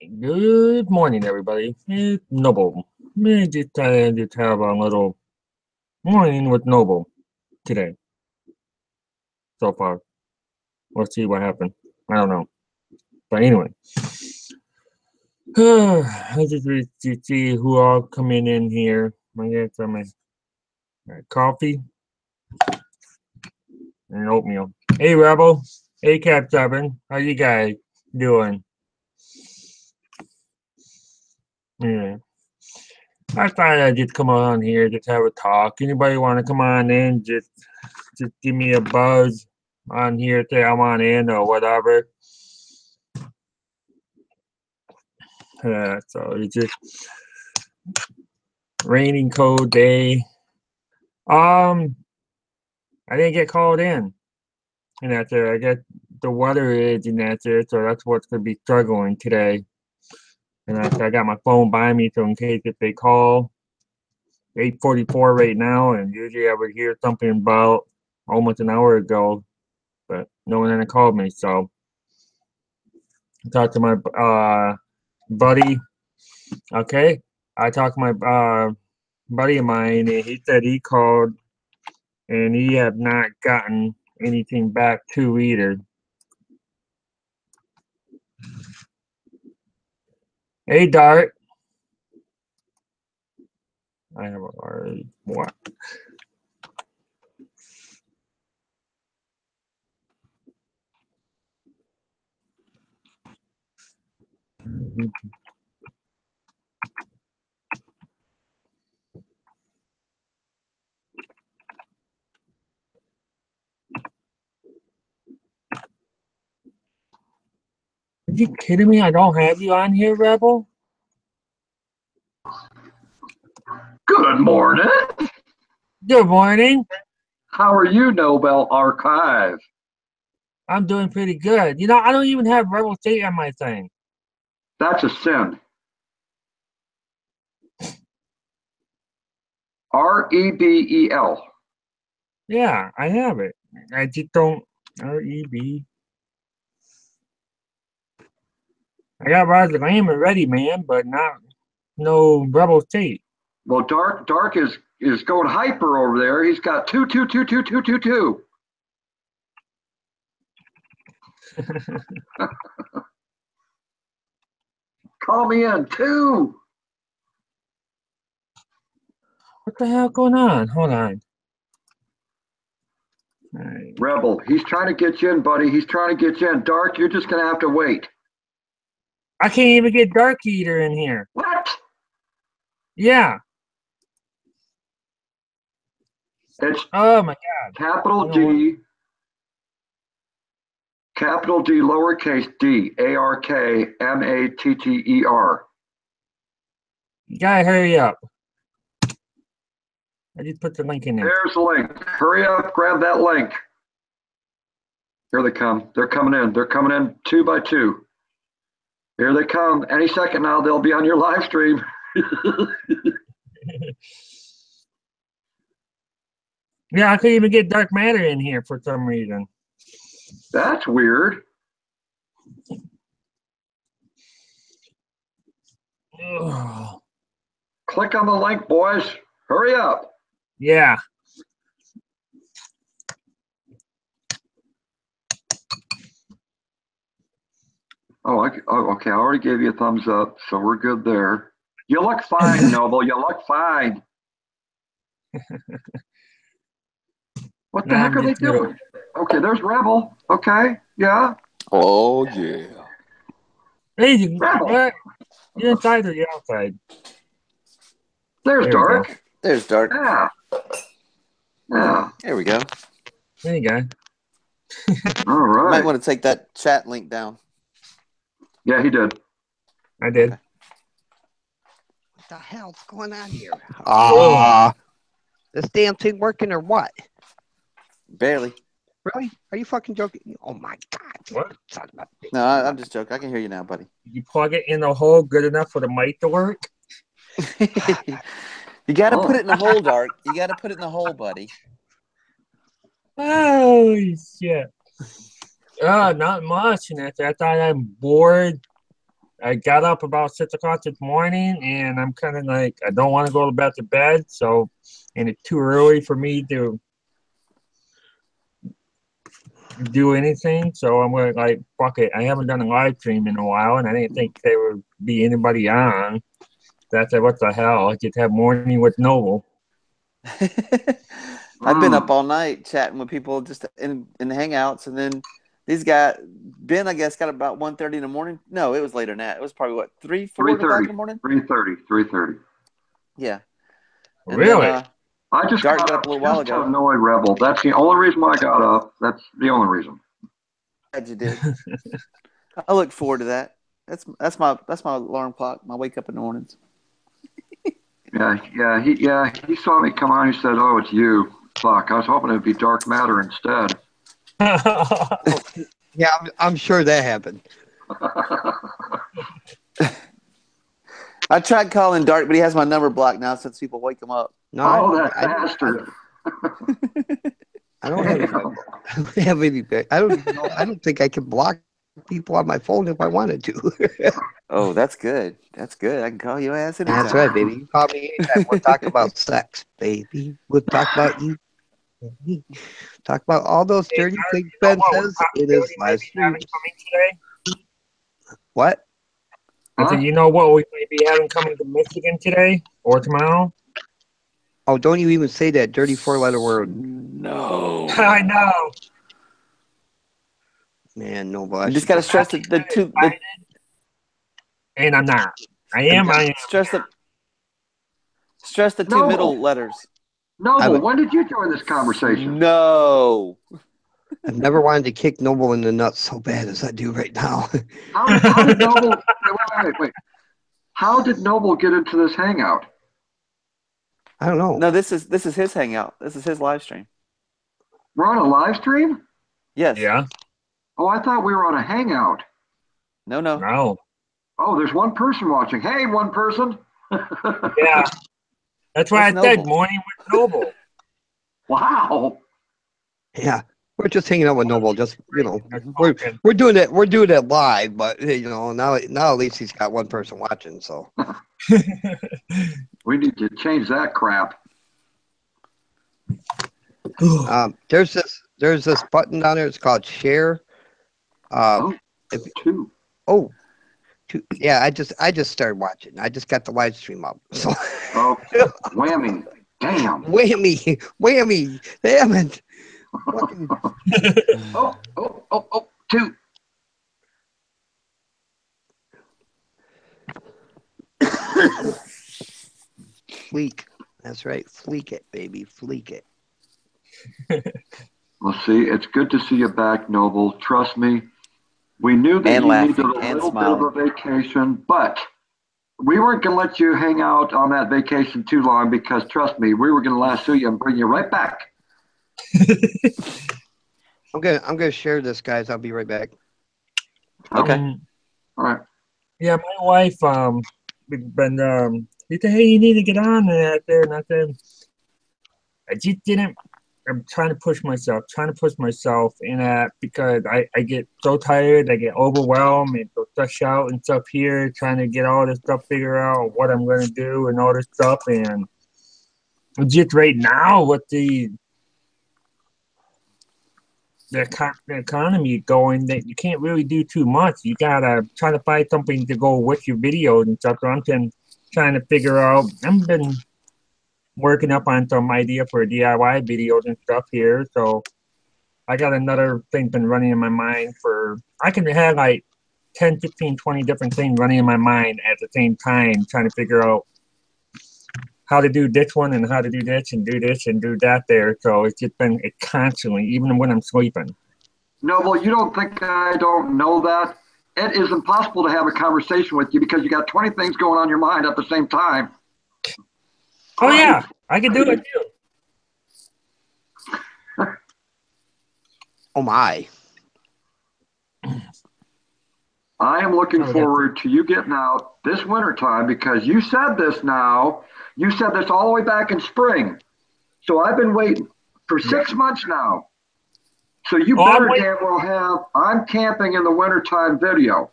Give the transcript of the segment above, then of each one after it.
Good morning, everybody. It's Noble. Just have a little morning with Noble today so far. We'll see what happens. I don't know. But anyway, I just need to see who all coming in here. I got some coffee and oatmeal. Hey, Rebel. Hey, Cap 7. How you guys doing? Yeah. I thought I'd just come on here, just have a talk. Anybody want to come on in? Just give me a buzz on here, say I'm on in or whatever. So it's just raining cold day. I didn't get called in, and that's it. I guess the weather is, and that's it. So that's what's gonna be struggling today. And I got my phone by me, so in case if they call, 8:44 right now, and usually I would hear something about almost an hour ago, but no one had called me. So I talked to my buddy. Okay, I talked to my buddy of mine, and he said he called, and he have not gotten anything back too either. Hey, Dart. I have already what? Are you kidding me? I don't have you on here, Rebel? Good morning. Good morning. How are you, Nobel Archive? I'm doing pretty good. You know, I don't even have Rebel State on my thing. That's a sin. Rebel. Yeah, I have it. I just don't. REB. I got Roger Lamb already, man, but not no Rebel State. Well, Dark is going hyper over there. He's got two. Call me in, 2. What the hell going on? Hold on. Right. Rebel, he's trying to get you in, buddy. He's trying to get you in. Dark, you're just going to have to wait. I can't even get Dark Eater in here. What? Yeah. It's Oh my God. capital D, lowercase d, ARKMATTER. You gotta hurry up. I just put the link in there. There's the link. Hurry up, grab that link. Here they come. They're coming in. They're coming in 2 by 2. Here they come. Any second now, they'll be on your live stream. Yeah, I couldn't even get Dark Matter in here for some reason. That's weird. Ugh. Click on the link, boys. Hurry up. Yeah. Oh, okay. I already gave you a thumbs up, so we're good there. You look fine, Noble. You look fine. What the heck are they doing? Okay, there's Rebel. Okay, yeah. Oh, yeah. Hey, what? You're inside or you're outside? There's Dark. There's Dark. Yeah. Yeah. There we go. There you go. All right. You might want to take that chat link down. Yeah, he did. I did. Okay. What the hell's going on here? This damn thing working or what? Barely. Really? Are you fucking joking? Oh my God. What? No, I'm just joking. I can hear you now, buddy. You plug it in the hole good enough for the mic to work? You got to put it in the hole, Dark. You got to put it in the hole, buddy. Holy shit. Not much. And I thought I'm bored. I got up about 6 o'clock this morning, and I'm kind of like, I don't want to go back to bed, so, and it's too early for me to do anything, so I'm going to, like, fuck it. I haven't done a live stream in a while, and I didn't think there would be anybody on. That's what the hell. I just have morning with Noble. I've been up all night chatting with people just in the hangouts, and then these guys, Ben, I guess, got about 1:30 in the morning. No, it was later than that. It was probably what 4 o'clock in the morning. 3:30. Yeah. And Really? then, I just Dark got got up up a little while just to ago. annoy Rebel. That's the only reason why I got up. That's the only reason. Glad you did. I look forward to that. That's my alarm clock. My wake up in the mornings. He saw me come on. He said, "Oh, it's you." Fuck, I was hoping it'd be Dark Matter instead. Yeah, I'm sure that happened. I tried calling Dark, but he has my number blocked now since people wake him up. No, That bastard. I don't have any. I don't have any. I don't know. I don't think I can block people on my phone if I wanted to. Oh, that's good. That's good. I can call your ass anytime. That's right, baby. You call me anytime. We'll talk about sex, baby. We'll talk about you. Talk about all those dirty things Ben says in his live streams. What? I said, you know what we may be having coming to Michigan today or tomorrow? Oh, don't you even say that dirty 4-letter word. No. I know. Man, no, You just got to stress the two. And I'm not. I am. Stress the two middle letters. Noble, when did you join this conversation? No. I've never wanted to kick Noble in the nuts so bad as I do right now. How did Noble? Wait. How did Noble get into this hangout? I don't know. No, this is his hangout. This is his live stream. We're on a live stream? Yes. Yeah. Oh, I thought we were on a hangout. No. No. Oh, there's one person watching. Hey, one person. Yeah. That's why I Noble? said morning with Noble. Wow. Yeah, we're just hanging out with Noble. Just we're doing it. We're doing it live, but now at least he's got one person watching. So we need to change that crap. There's this button down there. It's called share. Two. Yeah, I just started watching. I just got the live stream up. So whammy. Damn. Whammy. Damn it. Two. Fleek. That's right. Fleek it, baby. Fleek it. Well, see, it's good to see you back, Noble. Trust me. We knew that you needed a little bit of a vacation, but we weren't going to let you hang out on that vacation too long because, trust me, we were going to lasso you and bring you right back. I'm gonna share this, guys. I'll be right back. Okay. All right. Yeah, my wife been she said, hey, you need to get on that there, and I said, I just didn't. I'm trying to push myself in that because I get so tired, I get overwhelmed and so stressed out and stuff here, trying to get all this stuff figured out, what I'm going to do and all this stuff. And just right now with the economy going, that you can't really do too much. You got to try to find something to go with your videos and stuff. So I'm trying to figure out, I've been working up on some idea for DIY videos and stuff here. So I got another thing been running in my mind I can have like 10, 15, 20 different things running in my mind at the same time, trying to figure out how to do this one and how to do this and do this and do that there. So it's just been constantly, even when I'm sleeping. Noble, you don't think I don't know that? It is impossible to have a conversation with you because you got 20 things going on in your mind at the same time. Oh, yeah, I can do it too. Oh, my. I am looking forward to you getting out this wintertime because you said this now. You said this all the way back in spring. So I've been waiting for 6 months now. So you better damn well have I'm camping in the wintertime video.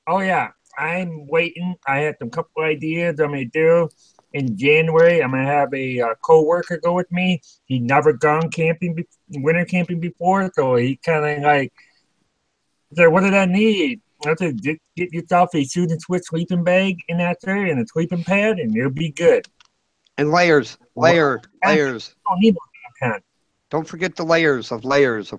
Oh, yeah. I'm waiting. I had some couple ideas I'm gonna do in January. I'm gonna have a co-worker go with me. He never gone camping, winter camping before, so he kind of like said, "What did I need?" I said, "Get yourself a Susan Swiss sleeping bag in that there and a sleeping pad, and you'll be good." And layers. You don't need no damn tent. Don't forget the layers of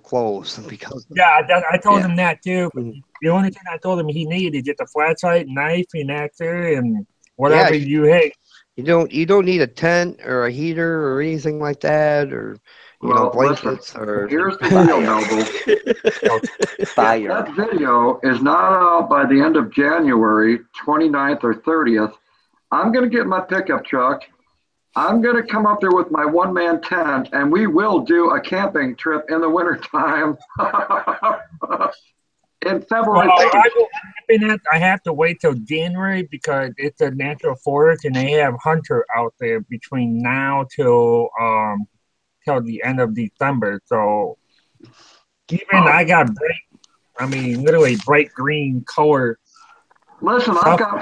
clothes because Yeah, I told Yeah. him that too. But Mhm. the only thing I told him he needed is just a flashlight, knife, and that's it, and yeah, whatever you hey. you don't need a tent or a heater or anything like that or Well, listen, blankets or here's the deal, Noble. If Fire. that video is not out by the end of January 29th or 30th, I'm going to get my pickup truck. I'm going to come up there with my one-man tent, and we will do a camping trip in the wintertime in February. Well, I go camping at. I have to wait till January because it's a natural forest, and they have hunter out there between now till the end of December. So even I got literally bright green color. Listen, I've got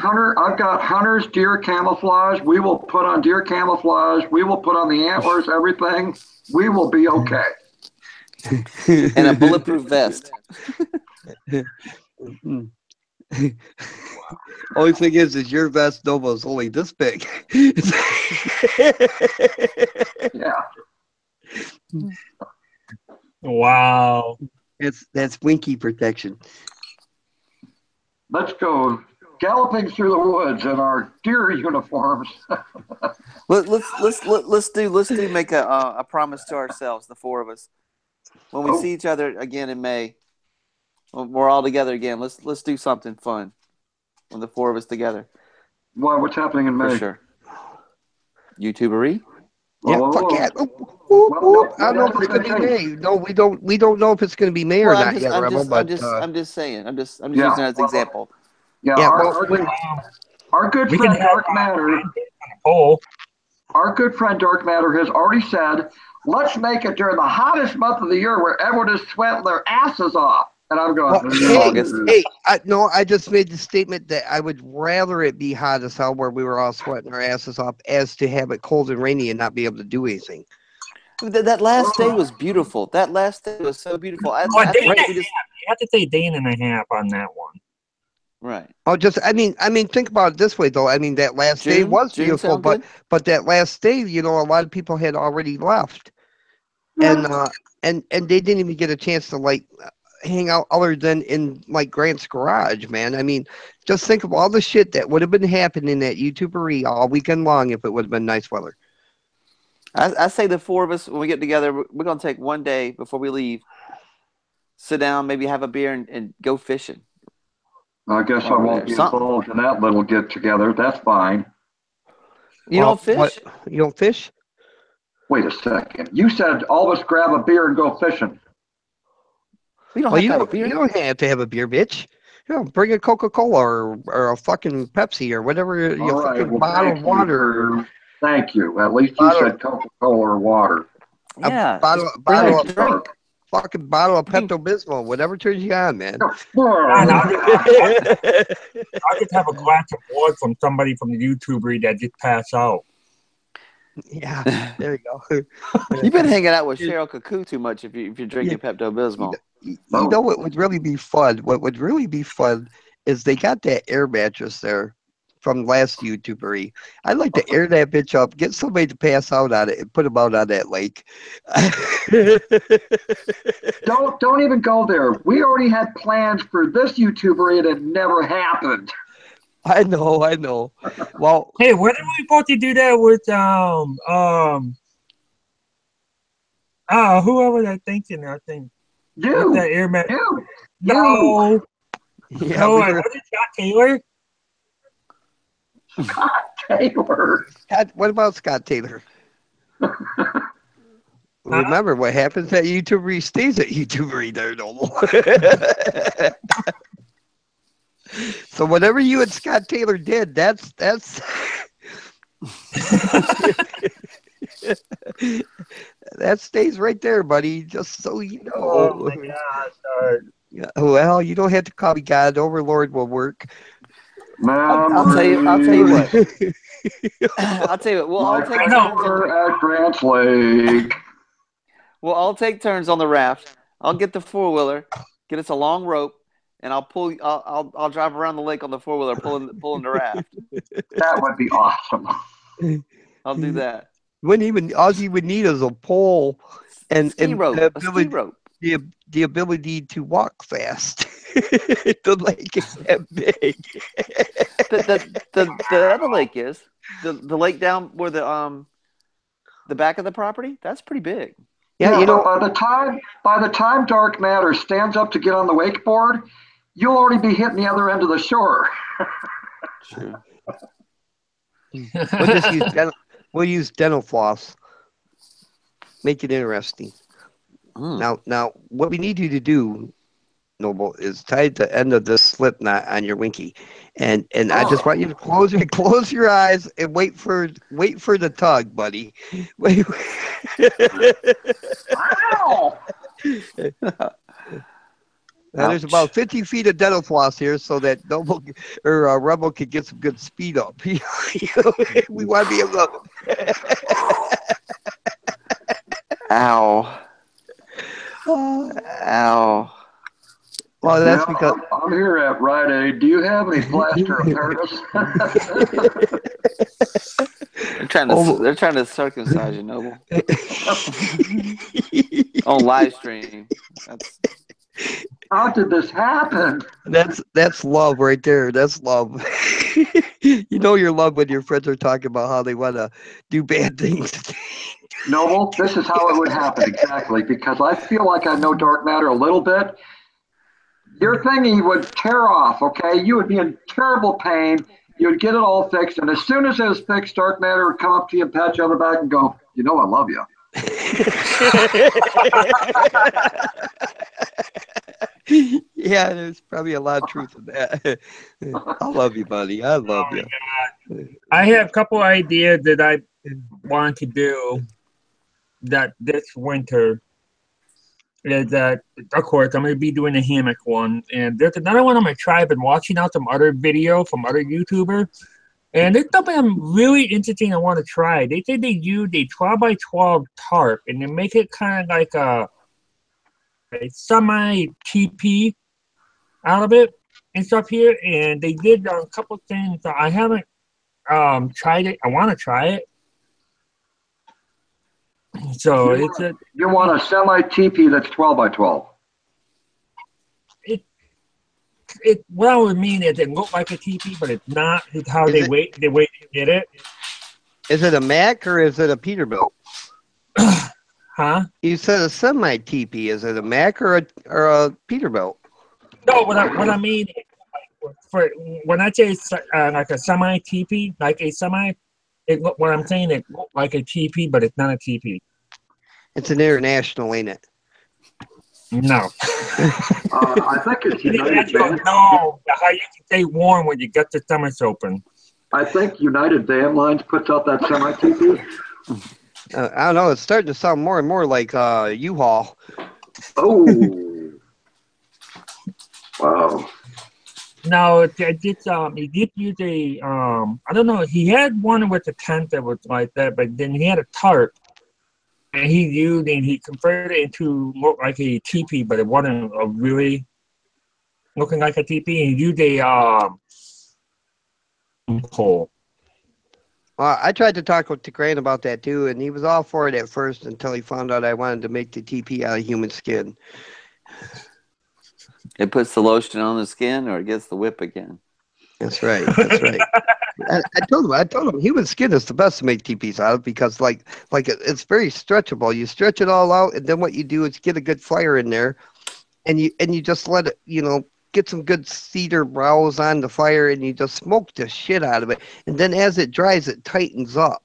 Hunter's deer camouflage. We will put on deer camouflage. We will put on the antlers, everything. We will be okay. And a bulletproof vest. Only thing is your vest Nova is only this big. Yeah. Wow. That's winky protection. Let's go galloping through the woods in our deer uniforms. Let's do make a promise to ourselves, the four of us. When we see each other again in May, when we're all together again, let's do something fun. When the four of us together. Why? What's happening in May? For sure. YouTubery. Yeah, fuck yeah. I don't know if it's gonna be May. No, we don't know if it's gonna be May or not yet, Rebel. But I'm just saying. I'm just using it as an example. Yeah, our good friend Dark Matter. Our good friend Dark Matter has already said, let's make it during the hottest month of the year where everyone is sweating their asses off. And I'm going, August. I just made the statement that I would rather it be hot as hell where we were all sweating our asses off as to have it cold and rainy and not be able to do anything. That last day was beautiful. That last day was so beautiful. I You just have to say day and a half on that one. right. Oh, I mean, think about it this way though. I mean, that last day was beautiful, but that last day, a lot of people had already left, and they didn't even get a chance to like hang out other than in like Grant's garage, man. I mean, just think of all the shit that would have been happening at YouTubery all weekend long if it would have been nice weather. I say the four of us, when we get together, we're going to take one day before we leave, sit down, maybe have a beer and go fishing. I guess I won't be involved in that little get together. That's fine. You don't fish? What? You don't fish? Wait a second. You said all of us grab a beer and go fishing. You don't have to have a beer, bitch. Bring a Coca-Cola or a fucking Pepsi or whatever. Bottle of water. Thank you. At least you said Coca-Cola or water. Yeah. Fucking bottle of Pepto-Bismol, whatever turns you on, man. I could have a glass of blood from somebody from the YouTuber that just passed out. Yeah, there you go. You've been hanging out with Cheryl Cuckoo too much if you're drinking Pepto-Bismol. You know what would really be fun? What would really be fun is they got that air mattress there from last YouTubery. I'd like to air that bitch up, get somebody to pass out on it, and put them out on that lake. Don't even go there. We already had plans for this YouTubery and it never happened. I know. Well, hey, when are we supposed to do that with whoever was I thinking? I think you. With that air mat. You. No. Yeah, no, was it Scott Taylor? Scott Taylor. What about Scott Taylor? Remember what happens at YouTubery stays at YouTubery there, Noble. So whatever you and Scott Taylor did, that's that stays right there, buddy. Just so you know. Oh my God. Yeah, well, you don't have to call me God. Overlord will work. I'll tell you. I'll tell you what. I'll tell you what. We'll all take turns at Grants Lake. We'll all take turns on the raft. I'll get the 4-wheeler, get us a long rope, and I'll pull. I'll drive around the lake on the 4-wheeler, pulling the raft. That would be awesome. I'll do that. All you would need is a pole and ski rope. A ski rope. The ability to walk fast. The lake is that big. The other lake is the lake down where the back of the property. That's pretty big. Yeah, you know, by the time dark matter stands up to get on the wakeboard, you'll already be hitting the other end of the shore. True. We'll use dental floss. Make it interesting. Now, what we need you to do, Noble, is tie the end of this slip knot on your winky, and I just want you to close your eyes and wait for the tug, buddy. Wait. Wow. Now, there's about 50 feet of dental floss here, so that Noble or Rebel could get some good speed up. We want to be able to. Ow. Ow. Well, that's because I'm here at Rite Aid. Do you have any plaster of Paris? They're trying to circumcise you, Noble. On live stream. How did this happen? That's love right there. That's love. You know you're love when your friends are talking about how they want to do bad things. Noble, this is how it would happen exactly, because I feel like I know dark matter a little bit. Your thingy would tear off, okay? You would be in terrible pain. You would get it all fixed, and as soon as it was fixed, dark matter would come up to you and pat you on the back and go, you know I love you. Yeah, there's probably a lot of truth in that. I love you, buddy. I love you. God. I have a couple ideas that I want to do that this winter. Is that, of course, I'm going to be doing a hammock one. And there's another one I'm going to try. I've been watching out some other video from other YouTubers. And there's something I'm really interesting I want to try. They say they use a 12 by 12 tarp and they make it kind of like a semi-TP out of it and stuff here. And they did a couple things. I haven't tried it. I want to try it. So you want a semi-TP that's 12 by 12. What I would mean is it looks like a TP, but it's not. It's how they wait to get it. Is it a Mac or is it a Peterbilt? Huh? You said a semi-TP. Is it a Mac or a Peterbilt? No, what I mean for when I say like a semi-TP, like a semi. What I'm saying, it looks like a TP, but it's not a TP. It's an international, ain't it? No. I think it's United. No, how you can stay warm when you get the stomach open. I think United Dam Lines puts out that semi-TP. I don't know. It's starting to sound more and more like U-Haul. Oh. Wow. No, he did use a I don't know. He had one with a tent that was like that, but then he had a tarp, and he converted it into look like a teepee, but it wasn't a really looking like a teepee. He used a pole. Well, I tried to talk to Grant about that too, and he was all for it at first until he found out I wanted to make the teepee out of human skin. It puts the lotion on the skin, or it gets the whip again. That's right. That's right. I told him human skin is the best to make teepees out of because like it's very stretchable. You stretch it all out, and then what you do is get a good fire in there, and you just let it, get some good cedar browse on the fire, and you just smoke the shit out of it. And then as it dries, it tightens up,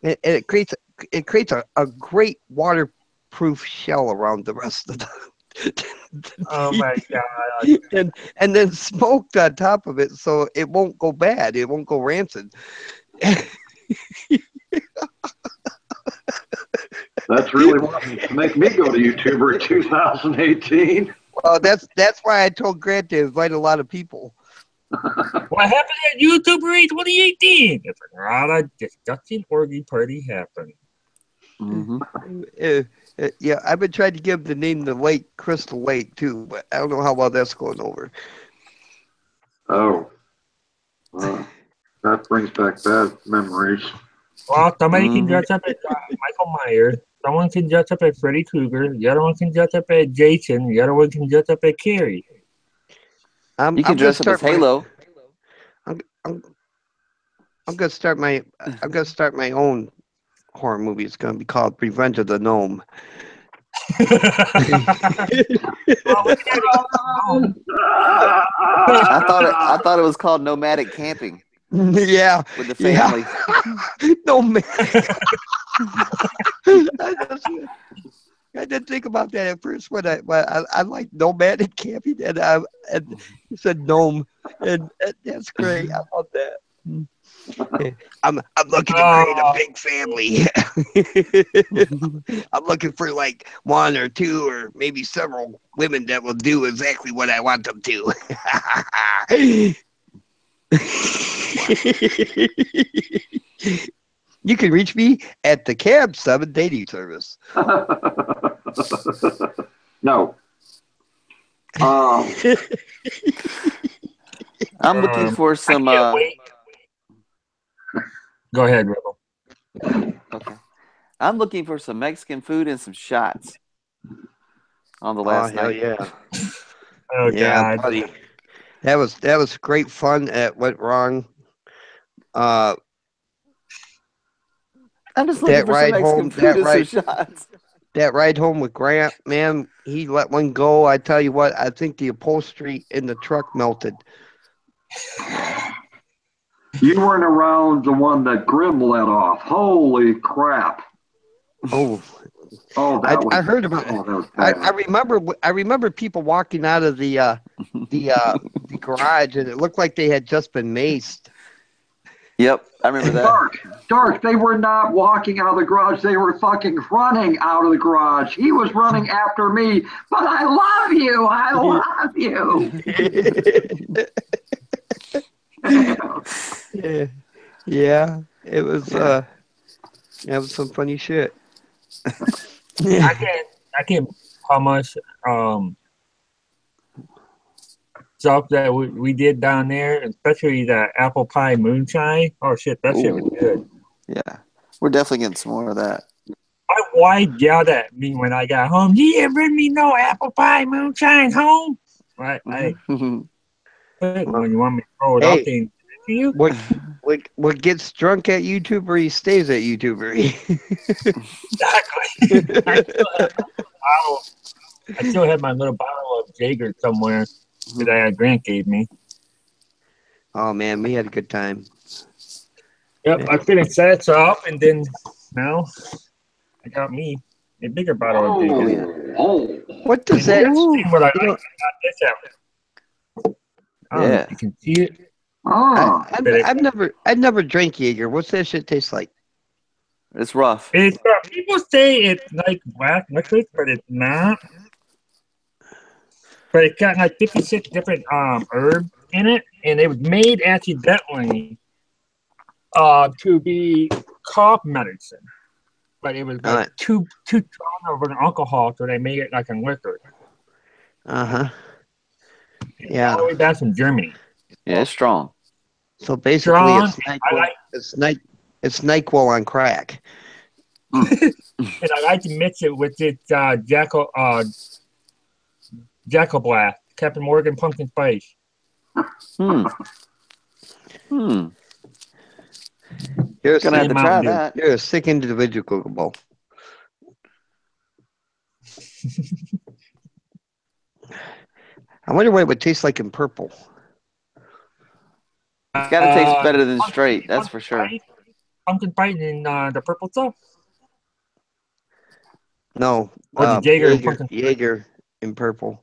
and it creates a great waterproof shell around the rest of the. Oh my God. And then smoked on top of it so it won't go bad. It won't go rancid. That's really wanting to make me go to YouTuber in 2018. Well, that's why I told Grant to invite a lot of people. What happened at YouTuber 2018? It's a lot of disgusting orgy party happened. Yeah, I've been trying to give the name the Lake Crystal Lake too, but I don't know how well that's going over. Oh, that brings back bad memories. Well, somebody can dress up as Michael Myers. Someone can dress up as Freddy Krueger. The other one can dress up as Jason. The other one can dress up as Carrie. You can dress up as Halo. I'm gonna start my own horror movie. It's gonna be called Revenge of the Gnome. I thought it was called Nomadic Camping. Yeah, with the family. Yeah. Nomadic. I didn't think about that at first when I like nomadic camping and you said gnome and that's great. I love that. I'm looking to create a big family. I'm looking for like one or two or maybe several women that will do exactly what I want them to. You can reach me at the Cab 7 dating service. No. I'm looking for some. Go ahead, Rebel. Okay. I'm looking for some Mexican food and some shots on the last night. Yeah. Oh, yeah, God. buddy. That was great fun. It went wrong. I'm just looking for some Mexican food and some shots. That ride home with Grant, man, he let one go. I tell you what, I think the upholstery in the truck melted. You weren't around the one that Grim let off. Holy crap! Oh, I heard about it. I remember people walking out of the garage, and it looked like they had just been maced. Yep, I remember that. Dark. They were not walking out of the garage. They were fucking running out of the garage. He was running after me, but I love you. I love you. Yeah, it was some funny shit. I can't how much stuff that we did down there, especially the apple pie moonshine. Oh shit, that shit was good. Yeah, we're definitely getting some more of that. My wife yelled at me when I got home. You didn't bring me no apple pie moonshine home. Right? When you want me to throw it out there to you? What gets drunk at YouTubery stays at YouTubery. Exactly. I still have my little bottle of Jaeger somewhere that Grant gave me. Oh man, we had a good time. Yep, I finished that up, and then now I got me a bigger bottle of Jaeger. What does that? Yeah, you can see it. I've never drank Jaeger. What's that shit taste like? It's rough. It's people say it's like black liquid, but it's not. But it's got like 56 different herbs in it, and it was made accidentally to be cough medicine. But it was like too strong of an alcohol, so they made it like a liquor. Yeah. All the way back from Germany. Yeah, it's strong. So basically, it's NyQuil on crack. And I like to mix it with this Jackal Blast, Captain Morgan Pumpkin Spice. You're gonna have to try that. You're a sick individual. I wonder what it would taste like in purple. It's got to taste better than straight, that's for sure. Pumpkin spice in the purple stuff? No. Or the Jaeger in purple.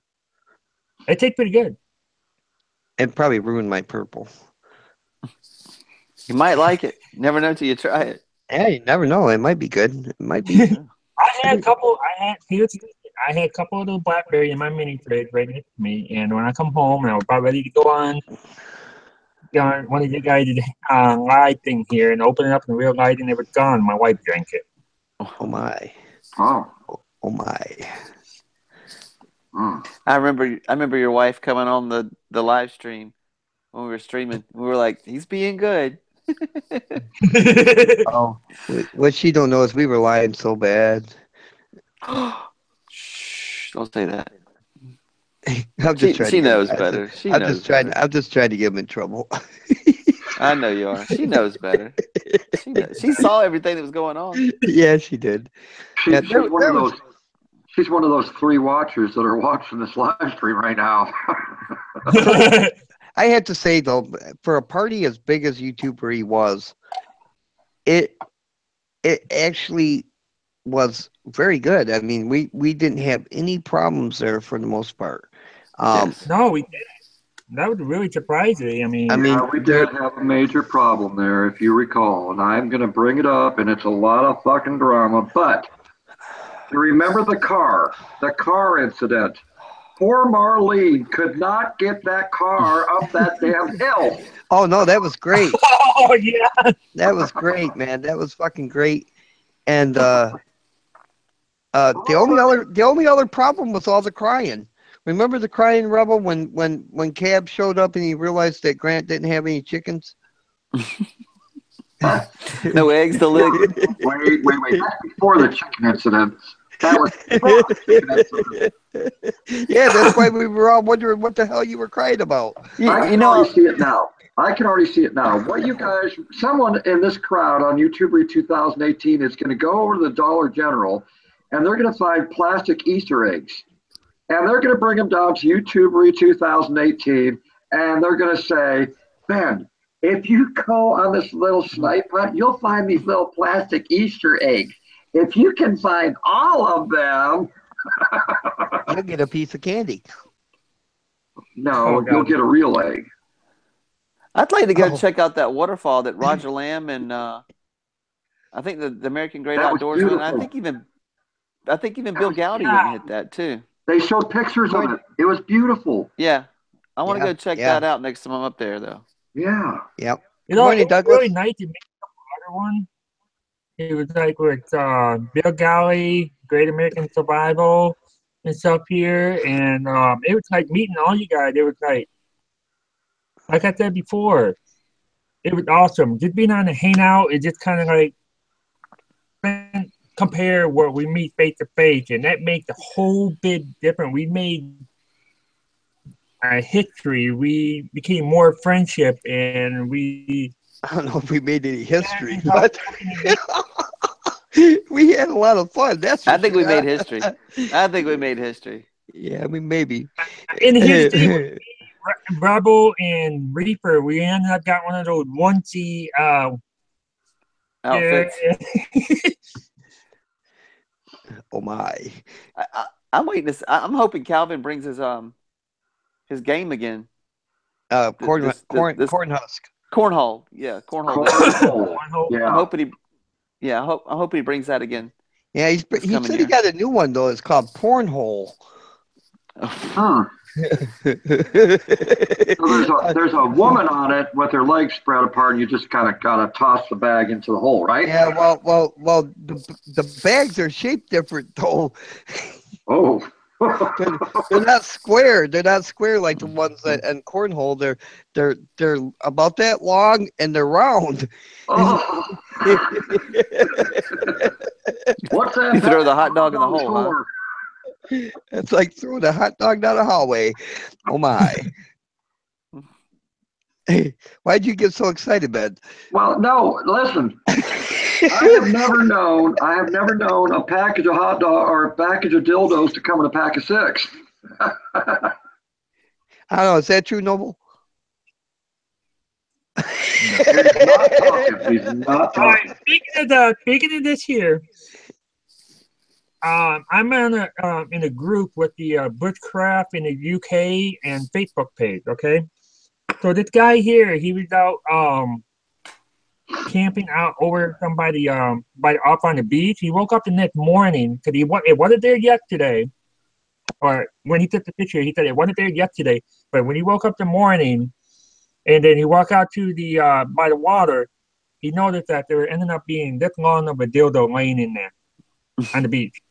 It tastes pretty good. It probably ruined my purple. You might like it. Never know till you try it. Yeah, you never know. It might be good. It might be. I had a couple of those blackberry in my mini fridge right next to me, and when I come home and I was about ready to go on one of you guys did live thing here and opened it up in real light and it was gone. My wife drank it. Oh my. Oh. Oh my. I remember your wife coming on the live stream when we were streaming. We were like, he's being good. Oh, what she don't know is we were lying so bad. Shh! Don't say that. I'm just trying. She knows better. I'm just trying to get him in trouble. I know you are. She knows better. She saw everything that was going on. Yeah, she did. She's one of those 3 watchers that are watching this live stream right now. I have to say though, for a party as big as YouTuber he was, it actually was very good. I mean, we didn't have any problems there for the most part. No, we didn't. That was really surprising. I mean, we did have a major problem there, if you recall, and I'm going to bring it up, and it's a lot of fucking drama. But you remember the car incident? Poor Marlene could not get that car up that damn hill. Oh no, that was great. Oh yeah, that was great, man. That was fucking great. And the only other problem was all the crying. Remember the crying rebel when Cab showed up and he realized that Grant didn't have any chickens? No eggs to lick. Wait. That's before the chicken incident. That was before the chicken incident. Yeah, that's why we were all wondering what the hell you were crying about. I can already see it now. What you guys, someone in this crowd on YouTuber 2018 is going to go over to the Dollar General and they're going to find plastic Easter eggs. And they're going to bring them down to YouTuber 2018 and they're going to say, Ben, if you go on this little snipe hunt, you'll find these little plastic Easter eggs. If you can find all of them, you'll get a piece of candy. No, you'll get a real egg. I'd like to go check out that waterfall that Roger Lamb and I think the American Great Outdoorsman. I think even Bill Gowdy went and hit that too. They showed pictures of it. It was beautiful. Yeah, I want to go check that out next time I'm up there, though. Yeah. Yep. You know, it was really nice to make the other one. It was like with Bill Gowdy, Great American Survival, and stuff here, and it was like meeting all you guys. It was like I said before, it was awesome. Just being on the hangout, it just kind of like compare where we meet face to face, and that makes a whole bit different. We made a history. We became more friendship, and we. I don't know if we made any history, but we had a lot of fun. I think we made history. Yeah, I mean, maybe. In history, Rebel and Reaper, we ended up got one of those onesie outfits. Yeah. Oh my! I'm waiting to. I'm hoping Calvin brings his game again. Corn husk. Cornhole, yeah, cornhole. Yeah, I'm hoping he brings that again. Yeah, he said he got a new one though. It's called Pornhole. Huh. So there's a woman on it with her legs spread apart, and you just kind of gotta toss the bag into the hole, right? Yeah, well, the bags are shaped different though. Oh. They're not square. They're not square like the ones that in cornhole. They're about that long and they're round. Oh. What's that? You throw the hot dog in the hole, huh? It's like throwing a hot dog down a hallway. Oh my! Hey, why'd you get so excited, Ben? Well, no. Listen. I have never known a package of hot dog or a package of dildos to come in a pack of 6. I don't know. Is that true, Noble? He's not talking. He's not talking. All right, speaking of this here, I'm in a group with the Bushcraft in the UK and Facebook page. Okay, so this guy here, he was out camping out over somebody off on the beach. He woke up the next morning because it wasn't there yesterday. Or when he took the picture, he said it wasn't there yesterday. But when he woke up the morning, And then he walked out to the by the water. He noticed that there ended up being this long of a dildo laying in there on the beach.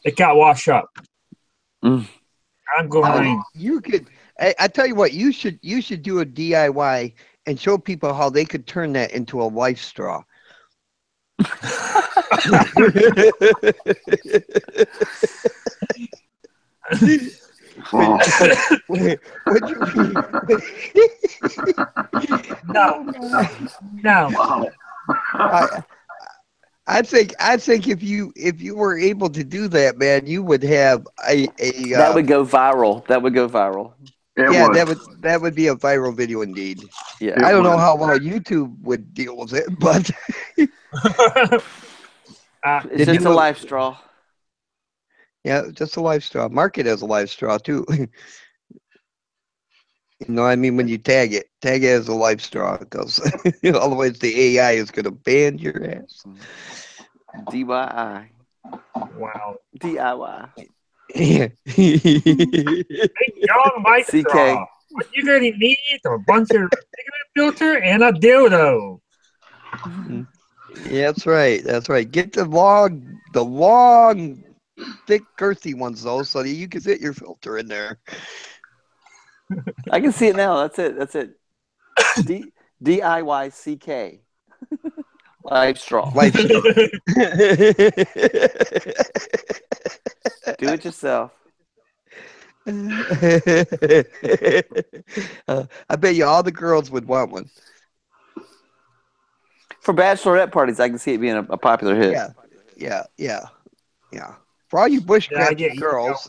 It got washed up. I'm going. You could. I tell you what. You should do a DIY and show people how they could turn that into a life straw. No. I think if you were able to do that, man, you would have a that would go viral. That would go viral. That would be a viral video indeed. Yeah, I don't know how well YouTube would deal with it, but it's just a life straw. Yeah, just a life straw. Market as a life straw too. You know, I mean, when you tag it as a life straw, because otherwise the AI is going to ban your ass. DIY. Wow. DIY. Yeah. Young life straw. What you gonna need? A bunch of cigarette filter and a dildo. Yeah, that's right. That's right. Get the long, thick, girthy ones though, so that you can fit your filter in there. I can see it now. That's it. DIYCK. Life straw. Life straw. Do it yourself. I bet you all the girls would want one. For bachelorette parties, I can see it being a popular hit. Yeah. For all you bushcraft girls.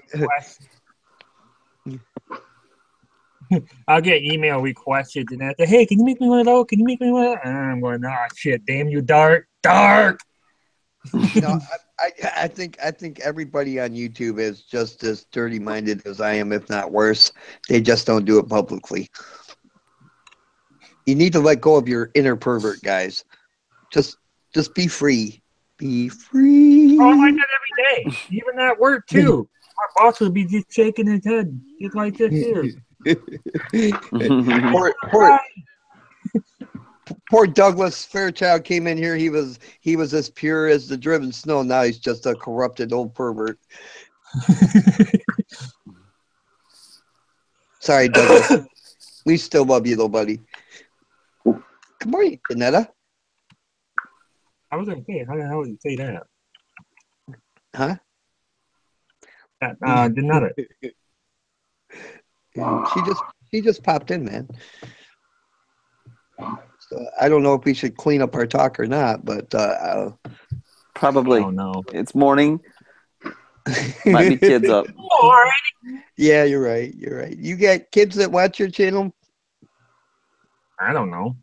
I'll get email requested and I say, hey, can you make me one of those? Can you make me one of those? And I'm going, shit, damn you, dark. No, I think everybody on YouTube is just as dirty-minded as I am, if not worse. They just don't do it publicly. You need to let go of your inner pervert, guys. Just be free. Be free. Oh, I like that every day. Even at work too. My boss would be just shaking his head, just like this here. Poor Douglas Fairchild came in here. He was as pure as the driven snow. Now he's just a corrupted old pervert. Sorry, Douglas. We still love you, though, buddy. Good morning, Danetta. I was gonna say, how the hell would you say that? Huh? Danetta. She just popped in, man. So I don't know if we should clean up our talk or not, but probably. Oh no, it's morning. Might be kids up. Yeah, you're right. You got kids that watch your channel? I don't know.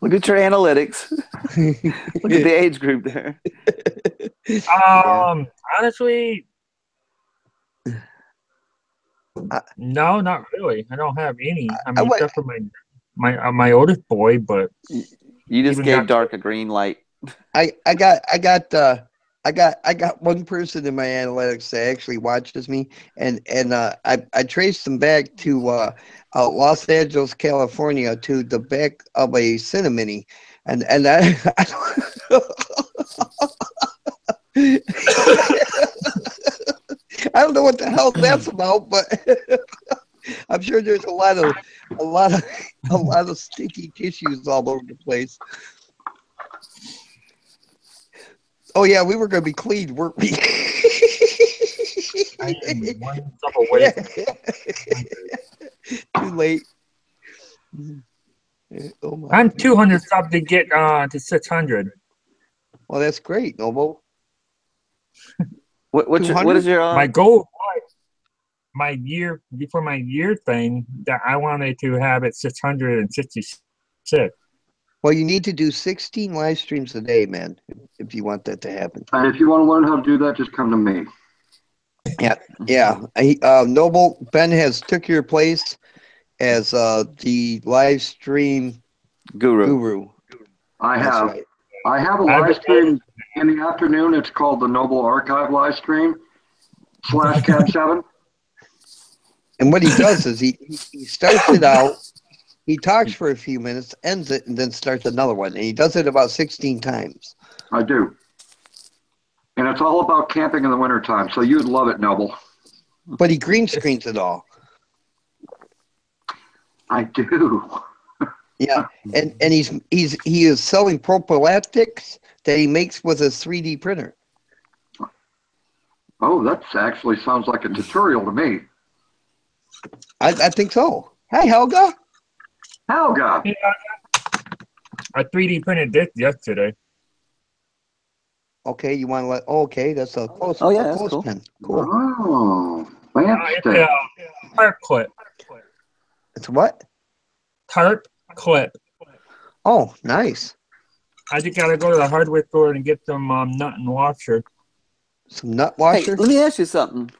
Look at your analytics. Look at the age group there. Honestly, no, not really. I don't have any. I mean, except for my oldest boy, but you just gave Dark a green light. I got one person in my analytics that actually watches me, and I traced them back to Los Angeles, California, to the back of a Cinnamini, and I I don't know what the hell that's about, but I'm sure there's a lot of sticky tissues all over the place. Oh yeah, we were gonna be clean, weren't we? I am one step away. Too late. Oh my I'm 200 subs to get to 600. Well, that's great, Noble. What is your my goal? My year before my year thing that I wanted to have it 666. Well, you need to do 16 live streams a day, man, if you want that to happen. And if you want to learn how to do that, just come to me. Yeah. Noble, Ben has took your place as the live stream guru. I have. Right. I have a live stream in the afternoon. It's called the Noble Archive live stream /Cab7. And what he does is he starts it out, he talks for a few minutes, ends it, and then starts another one. And he does it about 16 times. I do. And it's all about camping in the wintertime, so you'd love it, Noble. But he green screens it all. I do. Yeah, and he is selling prophylactics that he makes with his 3D printer. Oh, that actually sounds like a tutorial to me. I think so. Hey, Helga. Helga. Yeah, I 3D printed this yesterday. Okay, you want to let? Oh, okay, that's a close. Oh yeah, that's cool. Pen. Cool. Oh, fancy. It's a tarp clip. It's what? Tarp clip. Oh, nice. I just gotta go to the hardware store and get some nut and washer. Some nut washer. Hey, let me ask you something.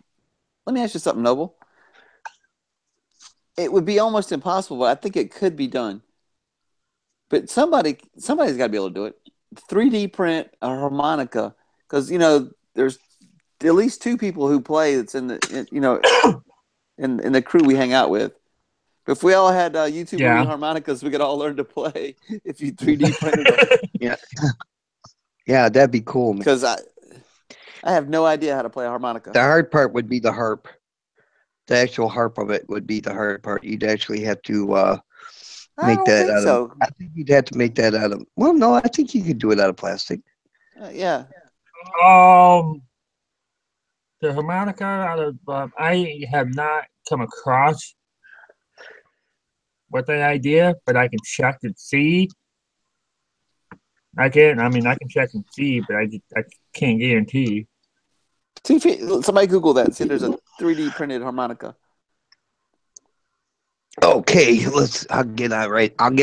Noble. It would be almost impossible, but I think it could be done. But somebody's got to be able to do it. 3D print a harmonica, because there's at least two people who play that's in the in the crew we hang out with. But if we all had YouTube harmonicas, we could all learn to play if you 3D printed them. Yeah, that'd be cool. Because I have no idea how to play a harmonica. The hard part would be the harp. The actual harp of it would be the hard part. You'd actually have to make that out of. I think you'd have to make that out of. Well, no, I think you could do it out of plastic. Yeah. The harmonica out of I have not come across with the idea, but I can check and see. I can check and see, but I can't guarantee. See if somebody Google that. See if there's a 3D printed harmonica. Okay, I'll get right on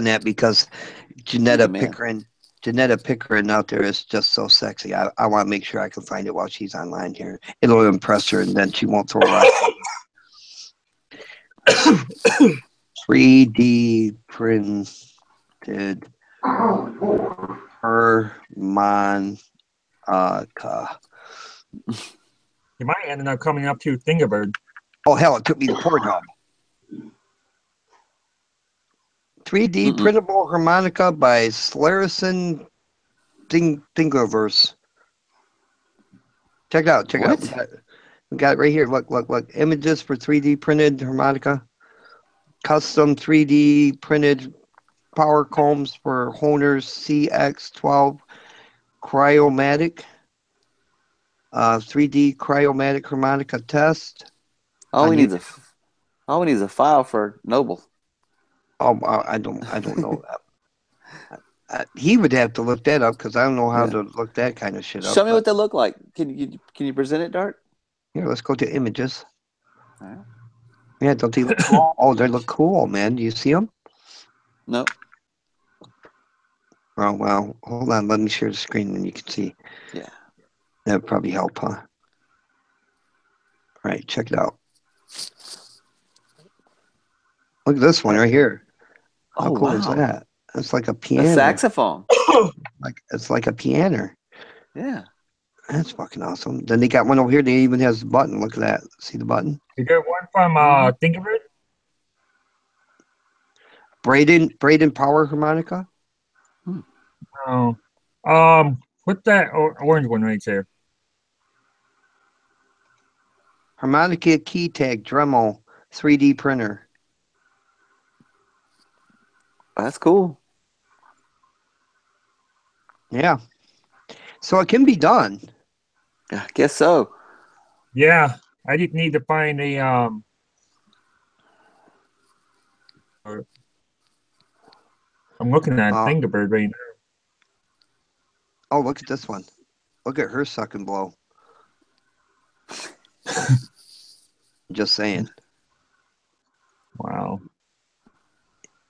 that because Janetta Pickering out there is just so sexy. I want to make sure I can find it while she's online here. It'll impress her, and then she won't throw it out. 3D printed harmonica. You might end up coming up to Thingirbird. Oh hell! It took me to Pornhub. 3D printable harmonica by Slarison Thingiverse. Check it out. We got it right here. Look. Images for 3D printed harmonica. Custom 3D printed power combs for Honer's CX12 Cryomatic. 3D Cryomatic harmonica test. All we need is a file for Noble. Oh, I don't know that. He would have to look that up because I don't know how to look that kind of shit up. Show me what they look like. Can you present it, Dart? Here, let's go to images. All right. Yeah, don't they look cool? Oh, they look cool, man. Do you see them? No. Oh, well, hold on. Let me share the screen and you can see. Yeah. That would probably help, huh? All right, check it out. Look at this one right here. How cool is that? It's like a piano. A saxophone. It's like a piano. Yeah. That's fucking awesome. Then they got one over here. They even has a button. Look at that. See the button? Is there one from Thingirbird? Braden Power Harmonica. Oh, what's that orange one right there? Harmonica key tag dremel 3D printer. That's cool. Yeah. So it can be done. I guess so. Yeah, I just need to find a I'm looking at Thingirbird right now. Oh, look at this one. Look at her suck and blow. Just saying. Wow.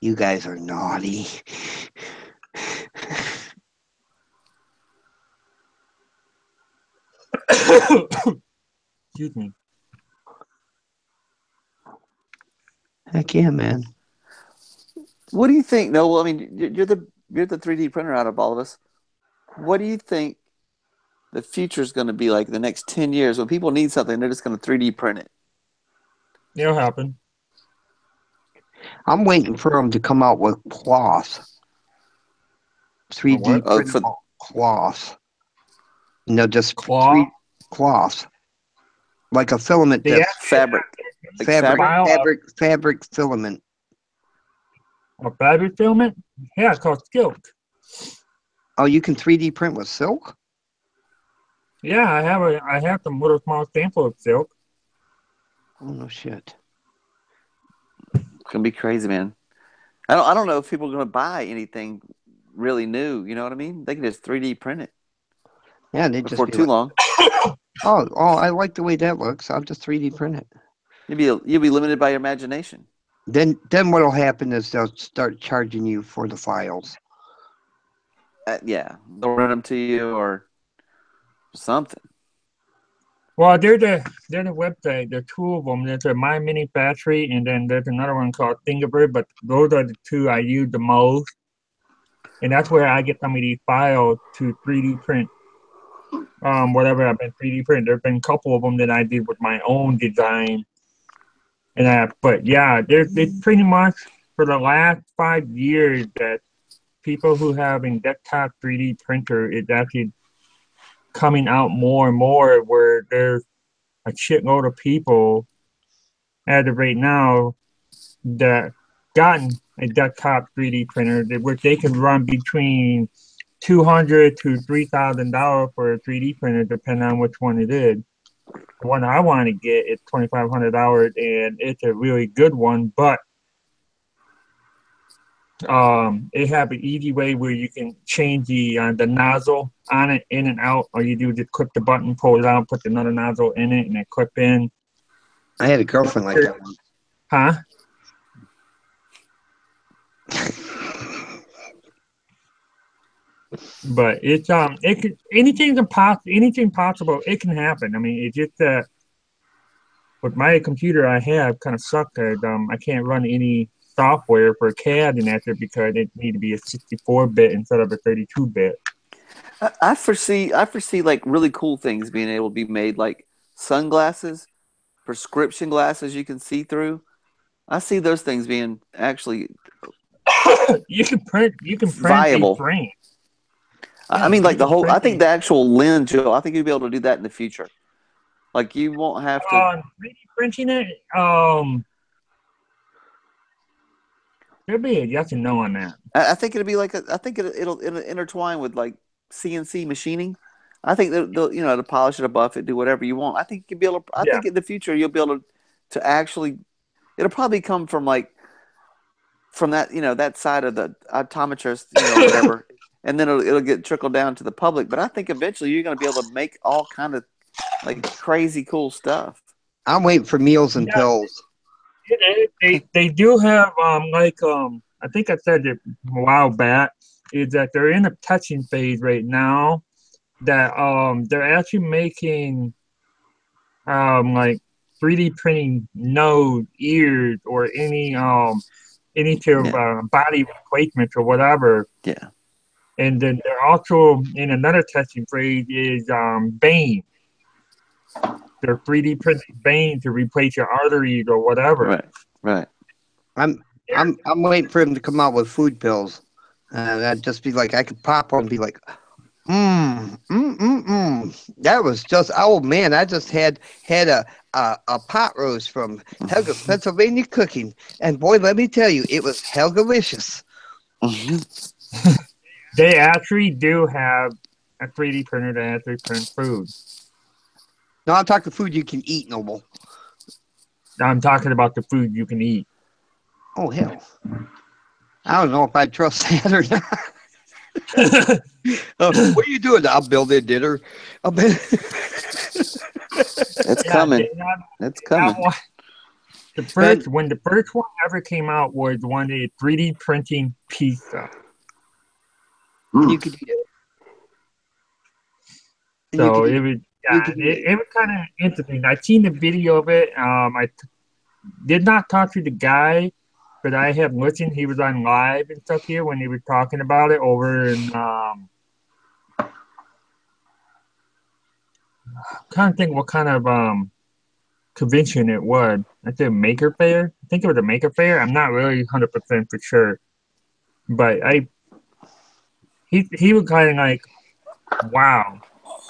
You guys are naughty. Excuse me. Heck yeah, man. What do you think? No, well, I mean, you're the 3D printer out of all of us. What do you think the future is going to be like the next 10 years when people need something, they're just going to 3D print it? It'll happen. I'm waiting for them to come out with cloth. 3D printable cloth. No, just cloth. Cloth. Like a filament that's fabric. Fabric filament. A fabric filament? Yeah, it's called silk. Oh, you can 3D print with silk? Yeah, I have some little small sample of silk. Oh no shit. It's gonna be crazy, man. I don't know if people are gonna buy anything really new. You know what I mean? They can just 3D print it. Yeah, they before just too long. Oh, I like the way that looks. I'll just 3D print it. You'll be limited by your imagination. Then what'll happen is they'll start charging you for the files. Yeah, they'll rent them to you or something. Well, they're the website. There are two of them. There's a My Mini Factory, and then there's another one called Thingiverse. But those are the two I use the most, and that's where I get some of these files to 3D print. Whatever I've been 3D print. There've been a couple of them that I did with my own design, but yeah, there's pretty much for the last 5 years that people who have a desktop 3D printer is actually coming out more and more, where there's a shitload of people as of right now that gotten a desktop 3D printer which they can run between $200 to $3,000 for a 3D printer, depending on which one it is. The one I want to get is $2,500, and it's a really good one, but it have an easy way where you can change the nozzle on it in and out. All you do is just click the button, pull it out, put another nozzle in it, and then clip in. I had a girlfriend like that one. Huh? But it's it can, anything possible. It can happen. I mean, it's just that with my computer I have kind of sucked that I can't run any software for CAD and that because it need to be a 64-bit instead of a 32-bit. I foresee like really cool things being able to be made, like sunglasses, prescription glasses you can see through. I see those things being actually you can print viable. A frame. Yeah, I mean, like I think the actual lens, Joe, I think you'll be able to do that in the future. Like you won't have to 3D printing it. There'll be a yes and no on that. I think it'll be like it'll intertwine with like CNC machining. I think they'll to polish it or buff it, do whatever you want. I think you'll be able to, I think in the future you'll be able to actually, it'll probably come from that that side of the optometrist, whatever, and then it'll get trickled down to the public. But I think eventually you're going to be able to make all kind of like crazy cool stuff. I'm waiting for meals and pills. They do have I think I said it a while back, is that they're in a testing phase right now that they're actually making like 3D printing nose, ears, or any body replacements or whatever. Yeah. And then they're also in another testing phase is vein. They're 3D printing veins to replace your arteries or whatever. Right. I'm waiting for him to come out with food pills. That'd just be like I could pop one and be like, That was just man. I just had a pot roast from Helga's Pennsylvania Cooking, and boy, let me tell you, it was Helgalicious. They actually do have a 3D printer that actually prints food. No, I'm talking food you can eat, Noble. I'm talking about the food you can eat. Oh, hell. I don't know if I trust that or not. What are you doing? I'll build a dinner. It's coming. It's coming. When the first one ever came out was one of 3D printing pizza. And you could eat it. So it was kind of interesting. I seen the video of it. I did not talk to the guy, but I have listened. He was on live and stuff here when he was talking about it over in. I'm trying to think what kind of convention it was. I said Maker Faire. I think it was a Maker Faire. I'm not really 100% for sure, but he was kind of like, wow.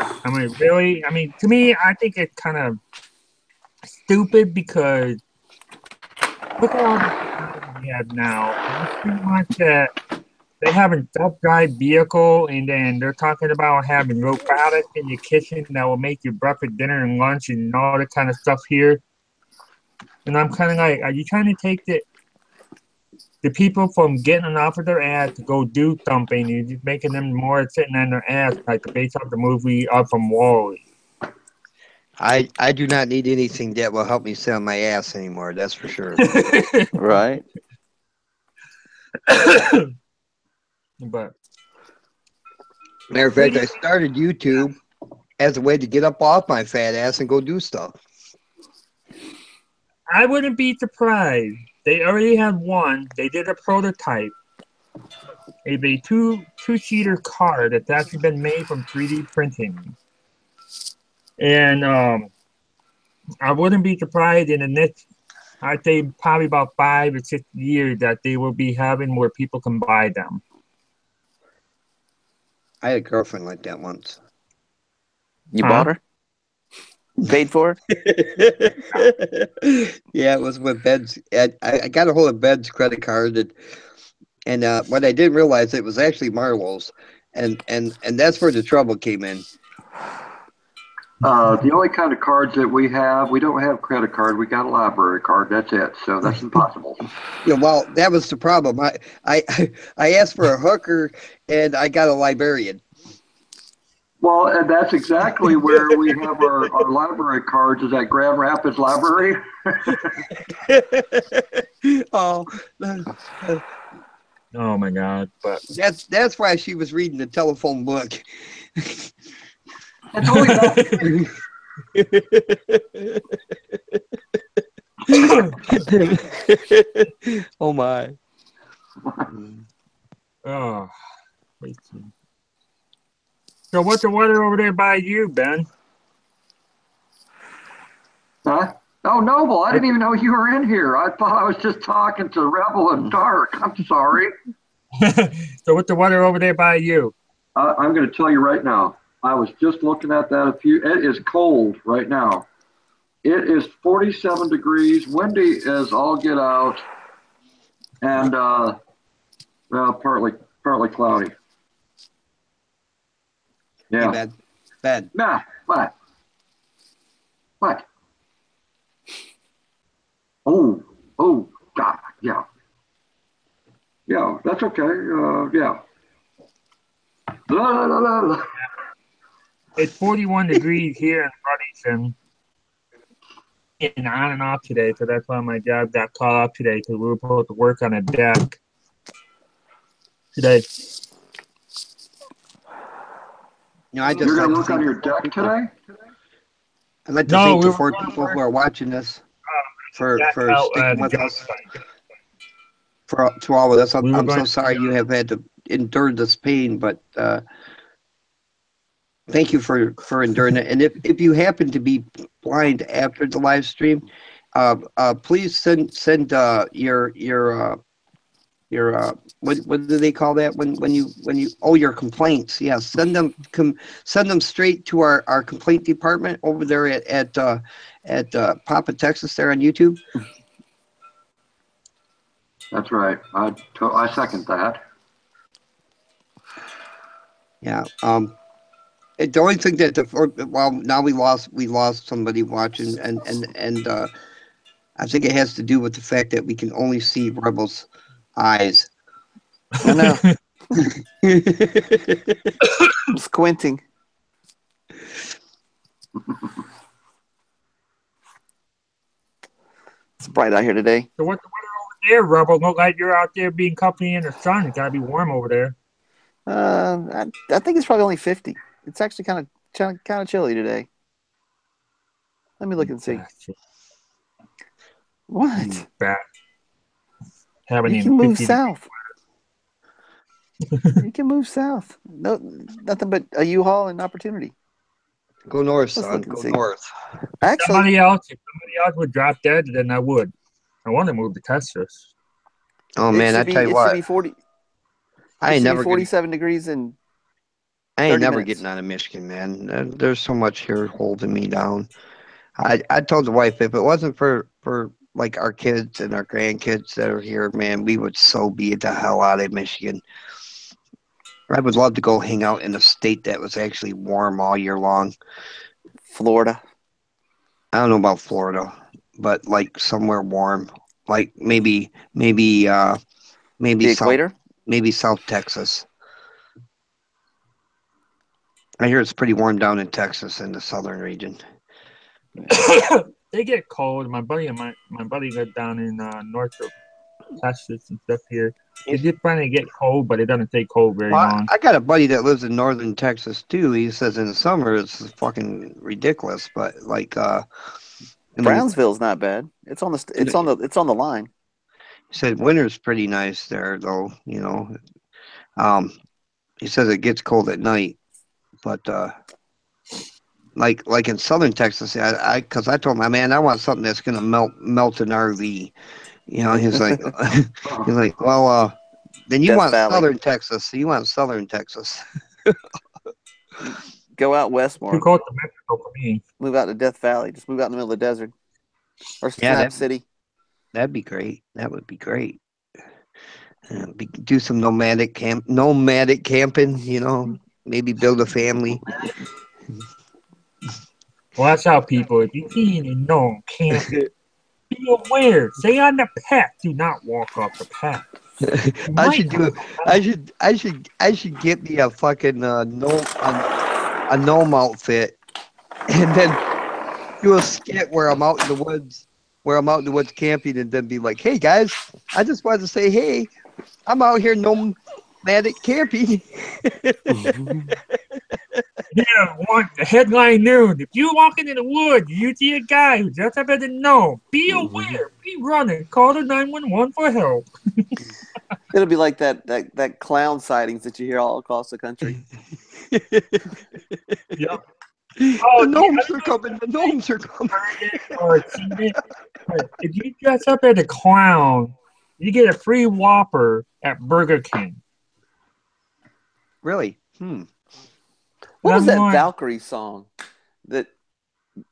I mean, really? I mean, to me, I think it's kind of stupid because look at all the technology we have now. And it's pretty much that they have a self-drive vehicle, and then they're talking about having robotics in your kitchen that will make your breakfast, dinner, and lunch, and all that kind of stuff here. And I'm kind of like, are you trying to take the people from getting off of their ass to go do something? You're just making them more sitting on their ass, like based off the movie Up from Wall-E. I do not need anything that will help me sit on my ass anymore. That's for sure. Right. But matter of fact, I started YouTube as a way to get up off my fat ass and go do stuff. I wouldn't be surprised. They already have one. They did a prototype. It's a two-seater car that's actually been made from 3D printing. And I wouldn't be surprised in the next, I'd say probably about 5 or 6 years that they will be having where people can buy them. I had a girlfriend like that once. You bought her? Paid for it? Yeah, it was with Ben's. I got a hold of Ben's credit card, and what I didn't realize, it was actually Marlowe's, and that's where the trouble came in. The only kind of cards that we don't have credit card. We got a library card. That's it. So that's impossible. Yeah, well, that was the problem. I asked for a hooker, and I got a librarian. Well, and that's exactly where we have our library cards, is at Grand Rapids Library. Oh my God! But that's why she was reading the telephone book. It's only that. Oh my! Oh, so what's the weather over there by you, Ben? Huh? Oh, Noble, I didn't even know you were in here. I thought I was just talking to Rebel and Dark. I'm sorry. So what's the weather over there by you? I'm going to tell you right now. I was just looking at that it is cold right now. It is 47 degrees. Windy as all get out. And, partly cloudy. Yeah. Hey, bad. Nah, what? Oh, God, yeah. Yeah, that's okay. Yeah. La. It's 41 degrees here in Huntington. And on and off today, so that's why my job got called off today, because we were supposed to work on a deck today. You know, I just You're going to look on your deck today? I'd like to thank the 4 people who are watching this for sticking with us. To all of us, I'm so sorry you have had to endure this pain, but thank you for enduring it. And if you happen to be blind after the live stream, please send your what do they call that when you your complaints? Yeah, send them straight to our complaint department over there at Papa Texas there on YouTube. That's right. I second that. Yeah. The only thing that now we lost somebody watching, and I think it has to do with the fact that we can only see Rebel's eyes. I know. I'm squinting. It's bright out here today. So what's the weather over there, Rebel? Look like you're out there being company in the sun. It's gotta be warm over there. I think it's probably only 50. It's actually kind of chilly today. Let me look and see. What? You can move south. You can move south. No, nothing but a U-Haul and opportunity. Go north, son. Go north. Actually, if somebody else would drop dead, then I would. I want to move to Texas. Oh man, I tell you what. It should be 40. I ain't never 47 degrees in I ain't never minutes. getting out of Michigan, man. There's so much here holding me down. I told the wife if it wasn't for like our kids and our grandkids that are here, man, we would so be the hell out of Michigan. I would love to go hang out in a state that was actually warm all year long. Florida. I don't know about Florida, but like somewhere warm, like maybe the equator? Maybe South Texas. I hear it's pretty warm down in Texas in the southern region. They get cold. My buddy got down in north of Texas and stuff here. It did finally get cold, but it doesn't stay cold very long. I got a buddy that lives in northern Texas too. He says in the summer it's fucking ridiculous, but like Brownsville's not bad. It's on the line. He said winter's pretty nice there though, you know. He says it gets cold at night, but like in southern Texas, because I told my man I want something that's gonna melt an RV. You know, he's like, well, then you want southern Texas. You want southern Texas. Go out west more. Too cold to Mexico for me. Move out to Death Valley. Just move out in the middle of the desert. Or Snap City. That'd be great. That would be great. Do some nomadic camping, you know, maybe build a family. Watch out, people. If you see any gnome camping, be aware. Stay on the path. Do not walk off the path. I should get me a fucking gnome outfit, and then do a skit where I'm out in the woods camping, and then be like, "Hey guys, I just wanted to say, hey, I'm out here nomadic camping." Yeah, the headline noon. If you walking in the woods, you see a guy who just happened to know, be aware, be running, call the 911 for help. It'll be like that clown sightings that you hear all across the country. Yep. Oh, the gnomes are coming. The gnomes are coming. If you dress up as a clown, you get a free Whopper at Burger King. Really? What was that Valkyrie song? That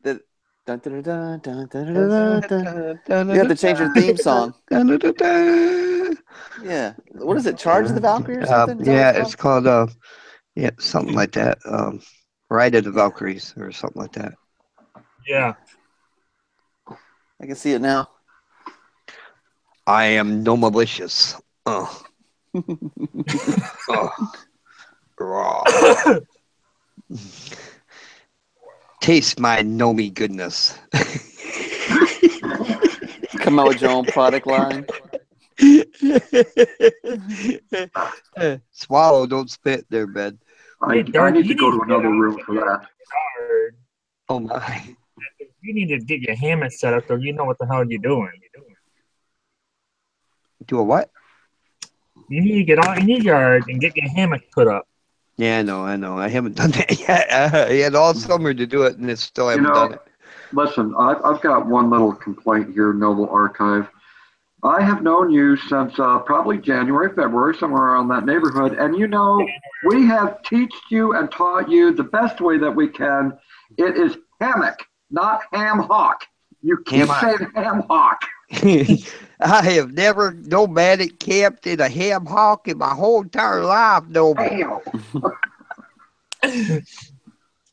dun, dun, dun, dun, dun, dun, dun, dun, dun. You have to change your theme song. Yeah. What is it? Charge the Valkyrie or something? Yeah, it's called something like that. Ride of the Valkyries or something like that. Yeah. I can see it now. I am no malicious. Raw. Taste my Nomi goodness. Come out with your own product line. Swallow, don't spit there, Ben. I need to go to another room for that. Oh my. You need to get your hammock set up so you know what the hell you're doing. Do a what? You need to get out in your yard and get your hammock put up. Yeah, I know. I haven't done that yet. I had all summer to do it, and it's still haven't done it. Listen, I've got one little complaint here, Noble Archive. I have known you since probably January, February, somewhere around that neighborhood. And you know, we have taught you and taught you the best way that we can. It is hammock, not ham-hock. You keep saying ham-hock. I have never nomadic camped in a ham-hock in my whole entire life, Noble.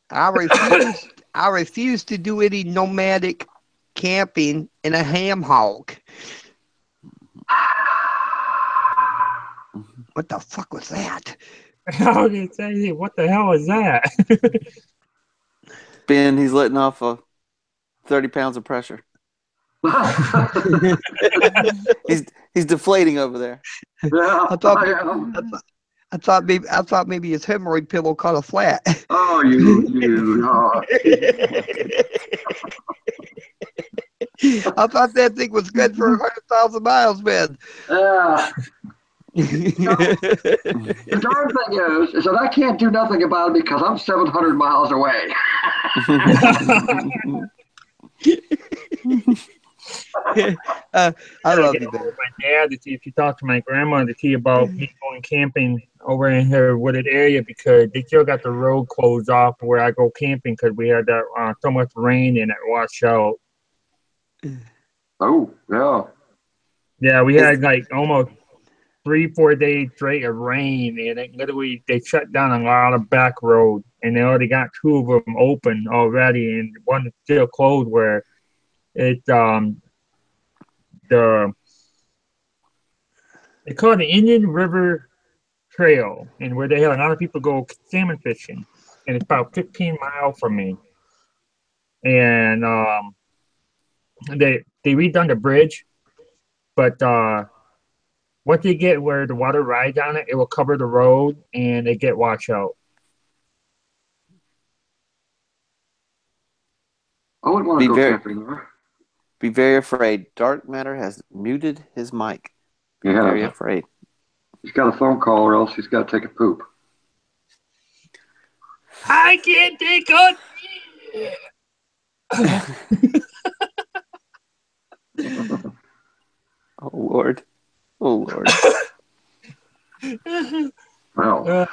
I refuse to do any nomadic camping in a ham-hock. What the fuck was that? I was gonna say, what the hell is that? Ben, he's letting off 30 pounds of pressure. he's deflating over there. Yeah, I thought maybe his hemorrhoid pillow caught a flat. Oh, you. I thought that thing was good for 100,000 miles, man. Yeah. The darn thing is that I can't do nothing about it because I'm 700 miles away. I love you, man. My dad to see if you talk to my grandma to see about me going camping over in her wooded area because they still got the road closed off where I go camping because we had that so much rain and it washed out. Oh, yeah. Yeah, we had like almost 3-4 days straight of rain, and it literally they shut down a lot of back roads, and they already got 2 of them open already, and one is still closed where it's they call it the Indian River Trail, and where they have a lot of people go salmon fishing, and it's about 15 miles from me, and they redone the bridge, but once they get where the water rides on it, it will cover the road and it get washed out. I wouldn't want to go camping there. Be very afraid. Dark Matter has muted his mic. Be very afraid. He's got a phone call or else he's got to take a poop. I can't take on. Oh, Lord. Oh, Lord. Well.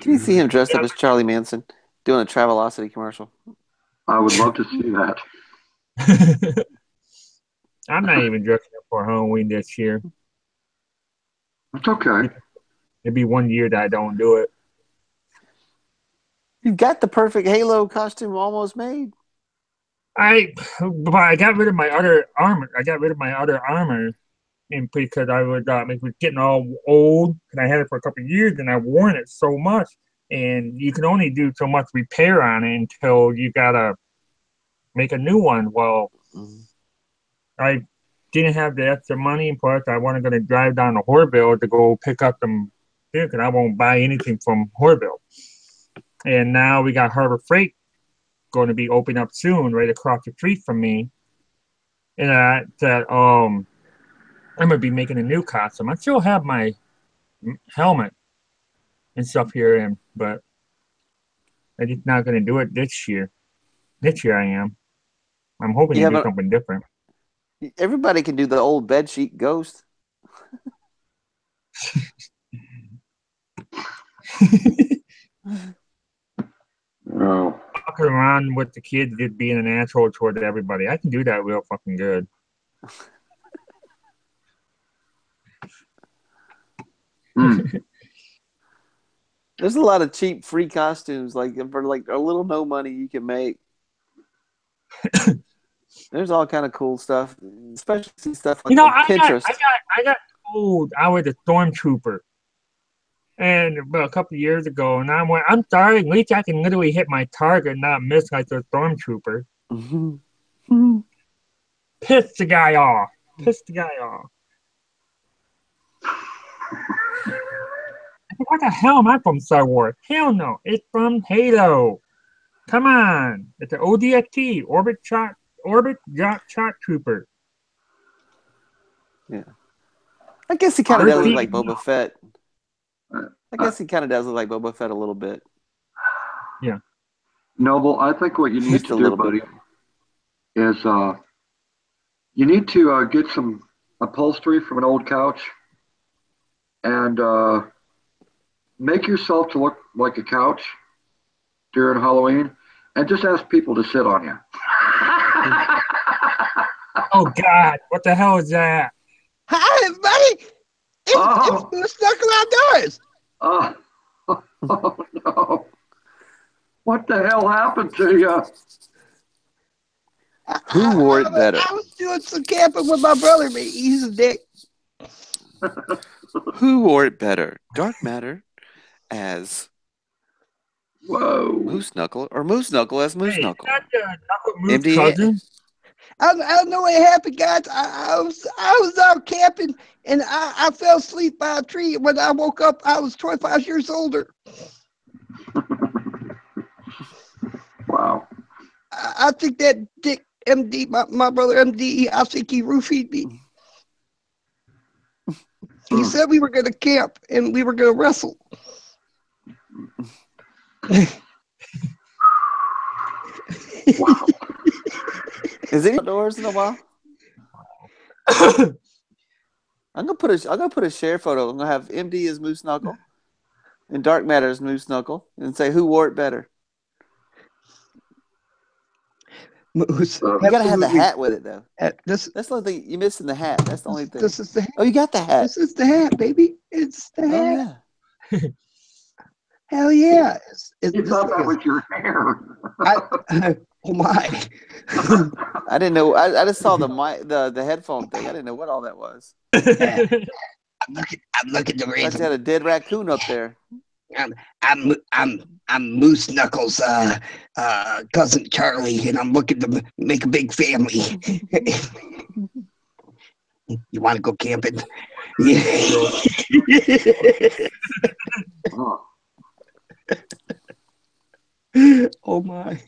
Can you see him dressed up as Charlie Manson doing a Travelocity commercial? I would love to see that. I'm not even dressing up for Halloween this year. It's okay. It'd be 1 year that I don't do it. You've got the perfect Halo costume almost made. But I got rid of my other armor. And because I was it was getting all old, and I had it for a couple of years, and I've worn it so much, and you can only do so much repair on it until you gotta make a new one. Well, I didn't have the extra money, and plus I wasn't gonna drive down to Horville to go pick up them, because I won't buy anything from Horville. And now we got Harbor Freight going to be open up soon, right across the street from me, and I'm gonna be making a new costume. I still have my helmet and stuff here, but I'm just not gonna do it this year. This year I am. I'm hoping to do something different. Everybody can do the old bedsheet ghost. No. Walking around with the kids just being an asshole toward everybody. I can do that real fucking good. There's a lot of cheap free costumes, like for like a little no money you can make. There's all kind of cool stuff, especially stuff like Pinterest. I got told I was a stormtrooper, and about a couple of years ago, and I'm sorry, at least I can literally hit my target, not miss like the stormtrooper. Piss the guy off. What the hell am I from Star Wars? Hell no, it's from Halo. Come on, it's an ODST, Orbit Yacht Shot Trooper. Yeah, I guess he kind of does look like Boba Fett. I guess he kind of does look like Boba Fett a little bit. Yeah. Noble, I think what you need to do, buddy, is you need to get some upholstery from an old couch and make yourself to look like a couch during Halloween and just ask people to sit on you. Oh, God. What the hell is that? Hi, everybody. It's Knuckle Outdoors. Oh, no. What the hell happened to you? Who wore it better? I was doing some camping with my brother, man. He's a dick. Who wore it better? Dark Matter as Moose Knuckle or Moose Knuckle as Moose Knuckle? Moose cousin? I don't know what happened, guys. I was out camping and I fell asleep by a tree. When I woke up, I was 25 years older. Wow. I think that dick MD, my brother MD, I think he roofied me. He said we were going to camp and we were going to wrestle. Wow. Is it outdoors in a while? I'm gonna put a share photo. I'm gonna have MD as Moose Knuckle and Dark Matter as Moose Knuckle, and say who wore it better. Moose. You gotta have the hat with it though. That's the only thing you're missing. The hat. That's the only thing. This is the hat. Oh, you got the hat. This is the hat, baby. It's the hat. Oh yeah. Hell yeah! You thought that was your hair. Oh my! I didn't know. I just saw the headphone thing. I didn't know what all that was. I'm looking to I raise. thought you had a dead raccoon up there. I'm Moose Knuckles' cousin Charlie, and I'm looking to make a big family. You want to go camping? Yeah. Oh my!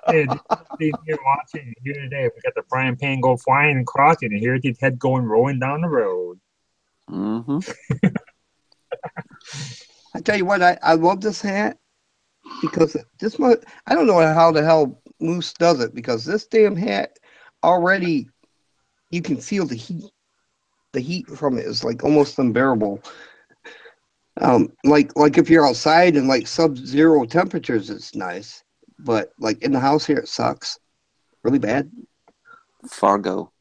Hey, you're watching here today. We got the frying pan go flying and crossing, and here's his head going rolling down the road. Mm-hmm. I tell you what, I love this hat because this one, I don't know how the hell Moose does it, because this damn hat already, you can feel the heat. The heat from it is like almost unbearable. Like if you're outside in like sub-zero temperatures, it's nice, but like in the house here, it sucks really bad. Fargo.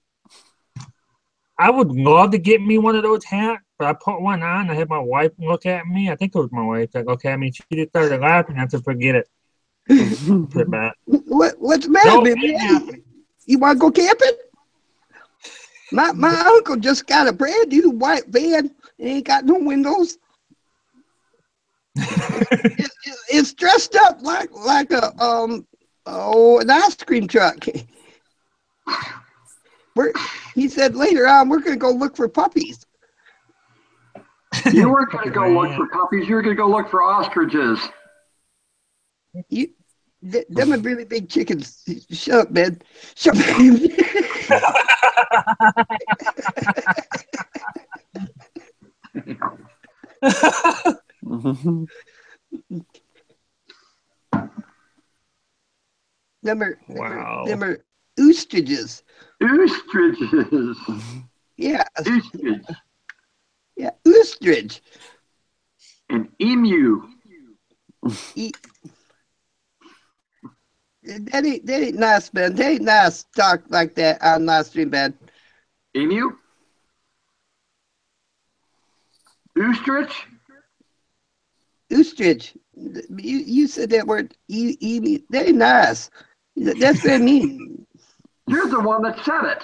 I would love to get me one of those hats, but I put one on. I had my wife look at me. I think it was my wife that looked at me. She just started laughing. I had to forget it. Put it back. What's the matter, man? You want to go camping? My uncle just got a brand new white van. It ain't got no windows. It's dressed up like a an ice cream truck. He said later on we're gonna go look for puppies. You weren't gonna go look for puppies. You were gonna go look for ostriches. Them are really big chickens. Shut up, man. Shut up. Them are ostriches. Ostriches. Yeah. Ostrich. Yeah, ostrich. An emu. That ain't nice, man. That ain't nice to talk like that on live stream, man. Emu? Ostrich? Ostrich. You said that word. Emu. That ain't nice. That's what I mean. You're the one that said it.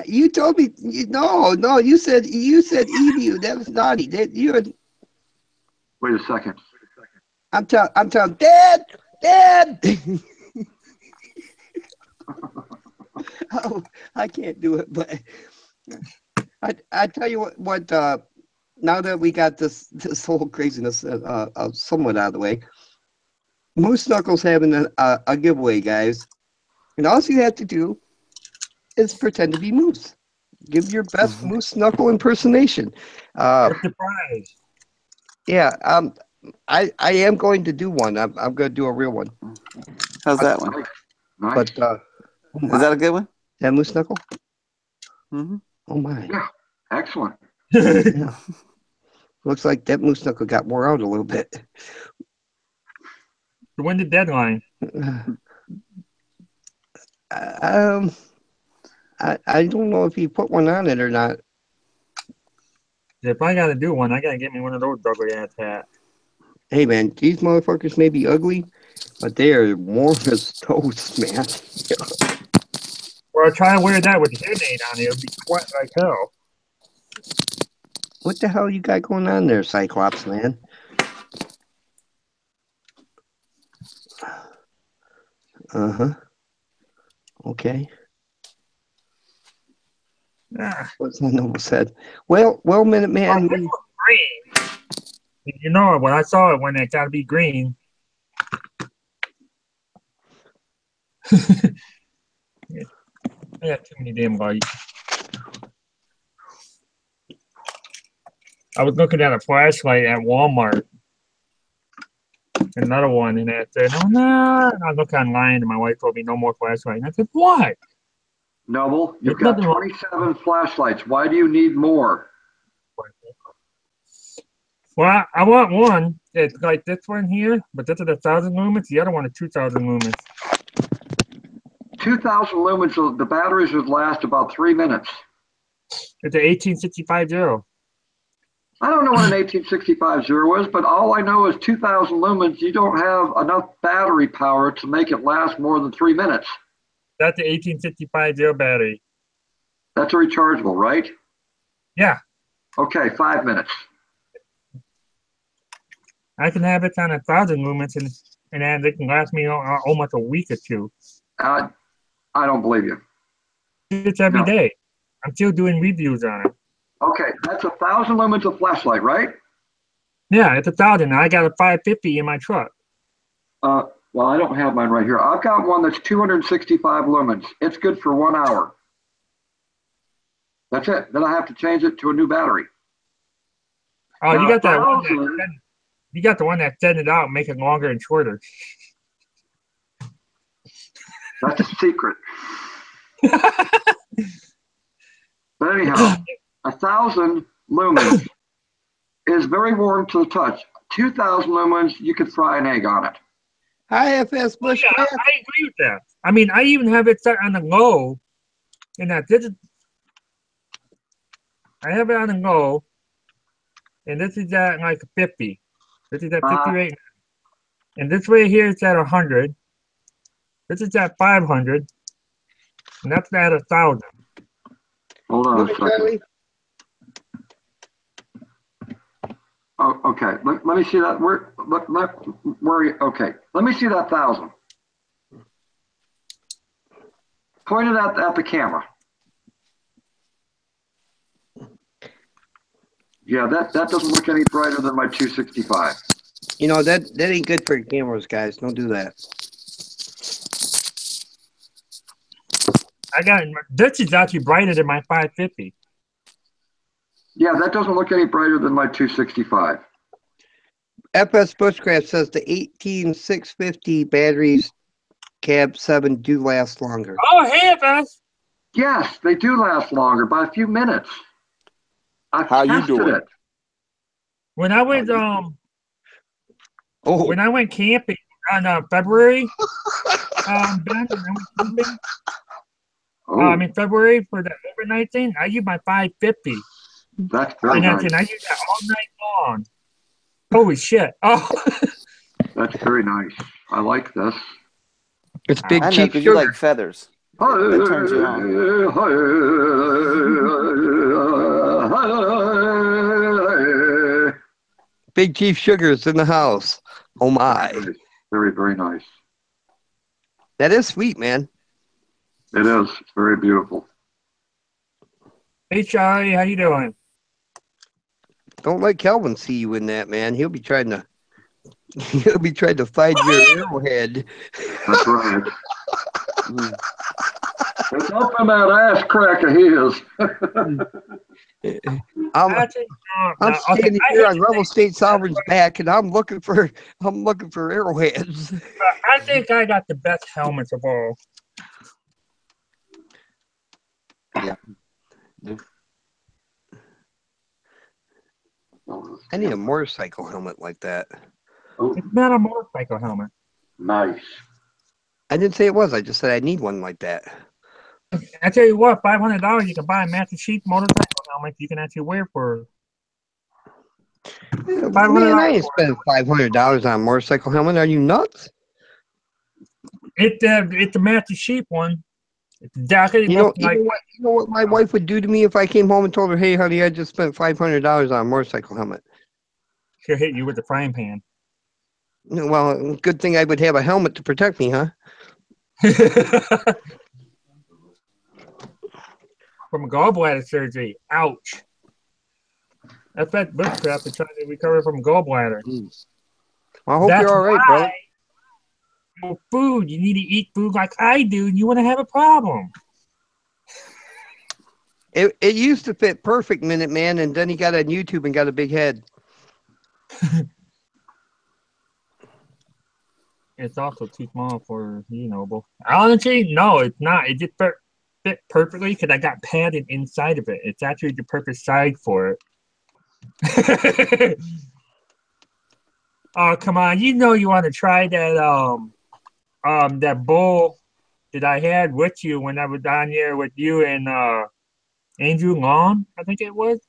You told me. No. You said emu. That was naughty. Wait a second. I'm telling Dad. Oh, I can't do it, but I tell you what. Now that we got this whole craziness somewhat out of the way, Moose Knuckles having a giveaway, guys, and all you have to do is pretend to be Moose. Give your best Moose Knuckle impersonation. Surprise! Yeah, I am going to do one. I'm going to do a real one. How's that one? Nice. But is that a good one? That Moose Knuckle? Mm-hmm. Oh my! Yeah, excellent. Yeah. Looks like that Moose Knuckle got wore out a little bit. When the deadline? I don't know if he put one on it or not. If I gotta do one, I gotta get me one of those ugly ass hats. Hey man, these motherfuckers may be ugly, but they are warm as toast, man. Or I'll try to wear that with the headband on it. It'll be sweat like hell. What the hell you got going on there, Cyclops, man? Uh-huh. Okay. What's my noble said? Well, Minute Man. Green. You know, when I saw it, when it got to be green. I got too many damn lights. I was looking at a flashlight at Walmart. Another one, and I said, "Oh no!" And I looked online, and my wife told me no more flashlight. And I said, "What?" Noble, you've got 27 flashlights. Why do you need more? Well, I want one that's like this one here, but this is 1,000 lumens. The other one is 2,000 lumens. 2,000 lumens, the batteries would last about 3 minutes. It's an 18650. I don't know what an 18650 is, but all I know is 2,000 lumens, you don't have enough battery power to make it last more than 3 minutes. That's the 18650 battery. That's a rechargeable, right? Yeah. Okay, 5 minutes. I can have it on 1,000 lumens, and then it can last me almost a week or two. I don't believe you. It's every day. I'm still doing reviews on it. Okay, that's 1,000 lumens of flashlight, right? Yeah, it's 1,000. I got a 550 in my truck. Well, I don't have mine right here. I've got one that's 265 lumens. It's good for 1 hour. That's it. Then I have to change it to a new battery. Oh, now, you got that one. You got the one that send it out and make it longer and shorter. That's a secret. But anyhow, 1,000 lumens is very warm to the touch. 2,000 lumens, you could fry an egg on it. Hi, FS Bushcraft. Yeah, I agree with that. I mean, I even have it set on the low, and that this is. I have it on the low, and this is at like 50. This is at 50 right now. And this right here is at 100. This is at 500, and that's at 1,000. Hold on a second. Oh, okay. Let me see that. Okay. Let me see that 1,000. Point it at the camera. Yeah, that doesn't look any brighter than my 265. You know, that ain't good for cameras, guys. Don't do that. This is actually brighter than my 550. Yeah, that doesn't look any brighter than my 265. FS Bushcraft says the 18650 batteries cab 7 do last longer. Oh, hey, FS. Yes, they do last longer by a few minutes. How you doing? It. When I went when I went camping on February, in February for the overnight thing, I used my 550. That's very nice. And I used that all night long. Holy shit! Oh, that's very nice. I like this. It's big cheap sugar. You like feathers. That turns you on. Big Chief Sugar's in the house. Oh my! Very, very nice. That is sweet, man. It is. It's very beautiful. Hey, Charlie, how you doing? Don't let Kelvin see you in that, man. He'll be trying to find your arrowhead. That's right. It's up in that ass crack of his. I'm standing here on Rebel State Sovereign's back, and I'm looking for arrowheads. I think I got the best helmets of all. Yeah. I need a motorcycle helmet like that. Oh. It's not a motorcycle helmet. Nice. I didn't say it was. I just said I need one like that. I tell you what, $500 you can buy a Master Chief motorcycle helmet you can actually wear for. Man, I ain't spending $500 on a motorcycle helmet. Are you nuts? It's a Master Chief one. It's exactly you know what my wife would do to me if I came home and told her, "Hey, honey, I just spent $500 on a motorcycle helmet." She'll hit you with the frying pan. Well, good thing I would have a helmet to protect me, huh? From a gallbladder surgery. Ouch. That's that bushcraft is trying to recover from gallbladder. I hope you're all right, bro. food. You need to eat food like I do, and you want to have a problem. It used to fit perfect, Minuteman, and then he got on YouTube and got a big head. It's also too small for you, Noble. Honestly, no, it's not. It just fit perfectly because I got padded inside of it. It's actually the perfect size for it. Oh, come on. You know you want to try that that bowl that I had with you when I was down here with you and Andrew Long, I think it was.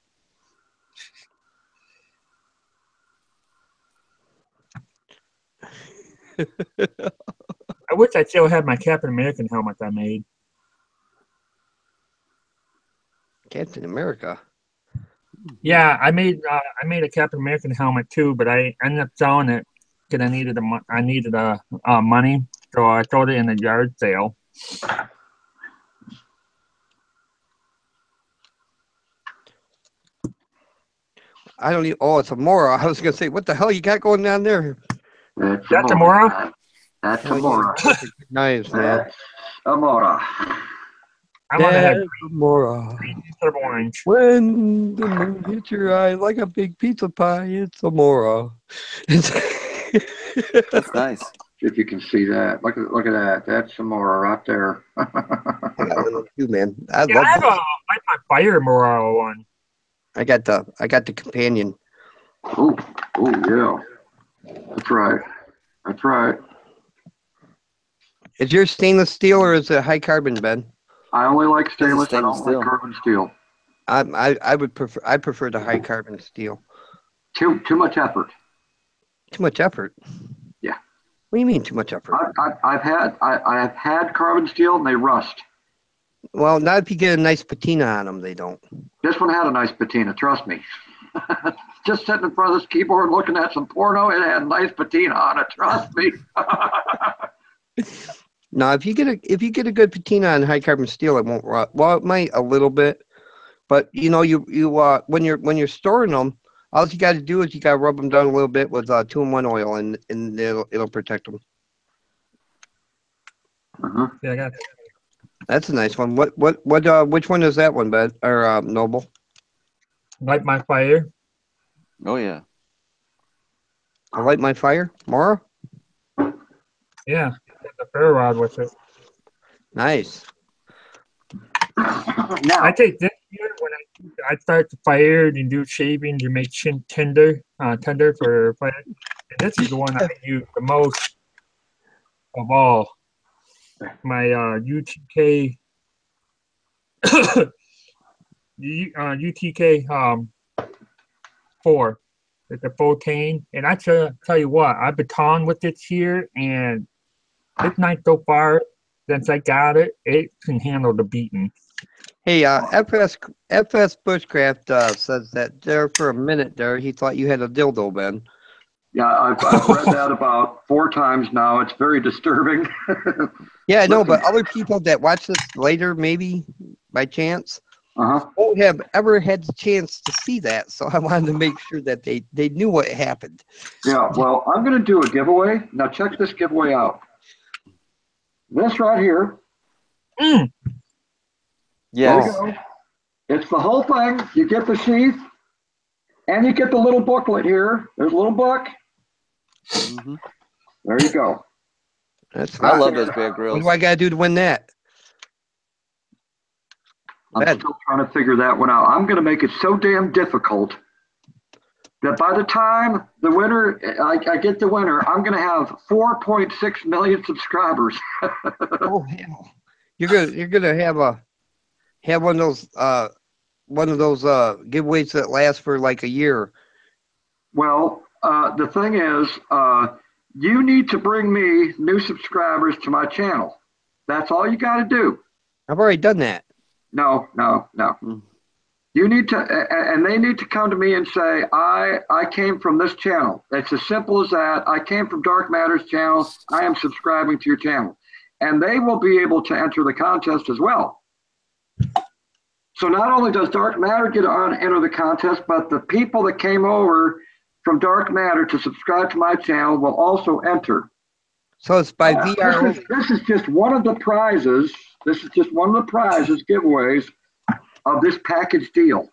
I wish I still had my Captain American helmet I made. Captain America. Yeah, I made a Captain American helmet too, but I ended up selling it because I needed money, so I sold it in a yard sale. I don't need. Oh, it's a Mora. I was gonna say, what the hell you got going down there? That's a Mora. That's a Mora. Nice, man. A Mora. I want to have Mora. green instead of orange. When the moon hits your eyes like a big pizza pie, it's a Mora. That's nice. If you can see that, look at that. That's a Mora right there. I got one of too, man. I love I those. like my fire Mora one. I got the companion. Oh yeah. That's right. That's right. Is yours stainless steel or is it high carbon, Ben? I only like stainless. I stainless don't steel. like carbon steel. I prefer the high carbon steel. Too much effort. Too much effort. Yeah. What do you mean too much effort? I've had carbon steel and they rust. Well, not if you get a nice patina on them, they don't. This one had a nice patina, trust me. Just sitting in front of this keyboard looking at some porno, it had a nice patina on it, trust me. No, if you get a good patina on high carbon steel, it won't rot. Well, it might a little bit, but you know, you when you're storing them, all you got to do is you got to rub them down a little bit with 2-in-1 oil, and it'll protect them. Yeah, I got that. That's a nice one. Which one is that one, Ben or Noble? Light my fire. Oh yeah. I light my fire, Mara. Yeah, the ferro rod with it. Now, Nice. I take this here when I start the fire and do shaving to make tender for fire. And this is the one I use the most of all. My UTK UTK 4. It's a 14, and I tell you what, I baton with this here, and it's not so far since I got it. It can handle the beating. Hey, FS Bushcraft says that there for a minute there he thought you had a dildo, Ben. Yeah, I've read that about 4 times now. It's very disturbing. Yeah, I know, but other people that watch this later, maybe by chance, won't have ever had the chance to see that. So I wanted to make sure that they knew what happened. Yeah, well, I'm going to do a giveaway. Now check this giveaway out. This right here. Yes. There we go. It's the whole thing. You get the sheath, and you get the little booklet here. There's a little book. Mm-hmm. There you go. I love those Bear Grylls. What do I got to do to win that? I'm still trying to figure that one out. I'm going to make it so damn difficult that by the time the winner, I get the winner, I'm going to have 4.6 million subscribers. Oh hell! You're gonna have one of those giveaways that last for like a year. Well, the thing is, you need to bring me new subscribers to my channel. That's all you got to do. I've already done that. No. You need to, and they need to come to me and say, I came from this channel. It's as simple as that. I came from Dark Matter's channel. I am subscribing to your channel. And they will be able to enter the contest as well. So not only does Dark Matter get on enter the contest, but the people that came over from Dark Matter to subscribe to my channel will also enter. So it's by VR only. This is just one of the prizes. This is just one of the prizes, giveaways of this package deal.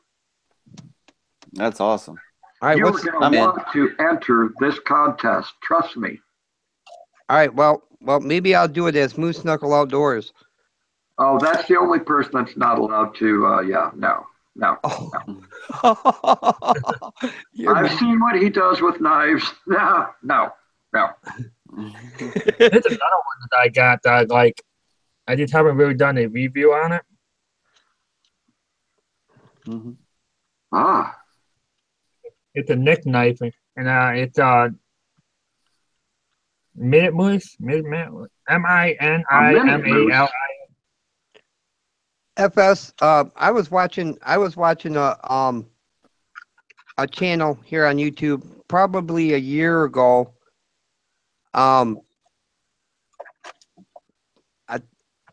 That's awesome. All right, You're going to want to enter this contest. Trust me. All right, well, maybe I'll do it as Moose Knuckle Outdoors. Oh, that's the only person that's not allowed to. No. Oh. I've seen what he does with knives. No. It's another one that I got that I just haven't really done a review on it. Mm-hmm. Ah. It's a Nick knife, and it's Minimalist, Minimal. FS. I was watching a channel here on YouTube probably a year ago. I'm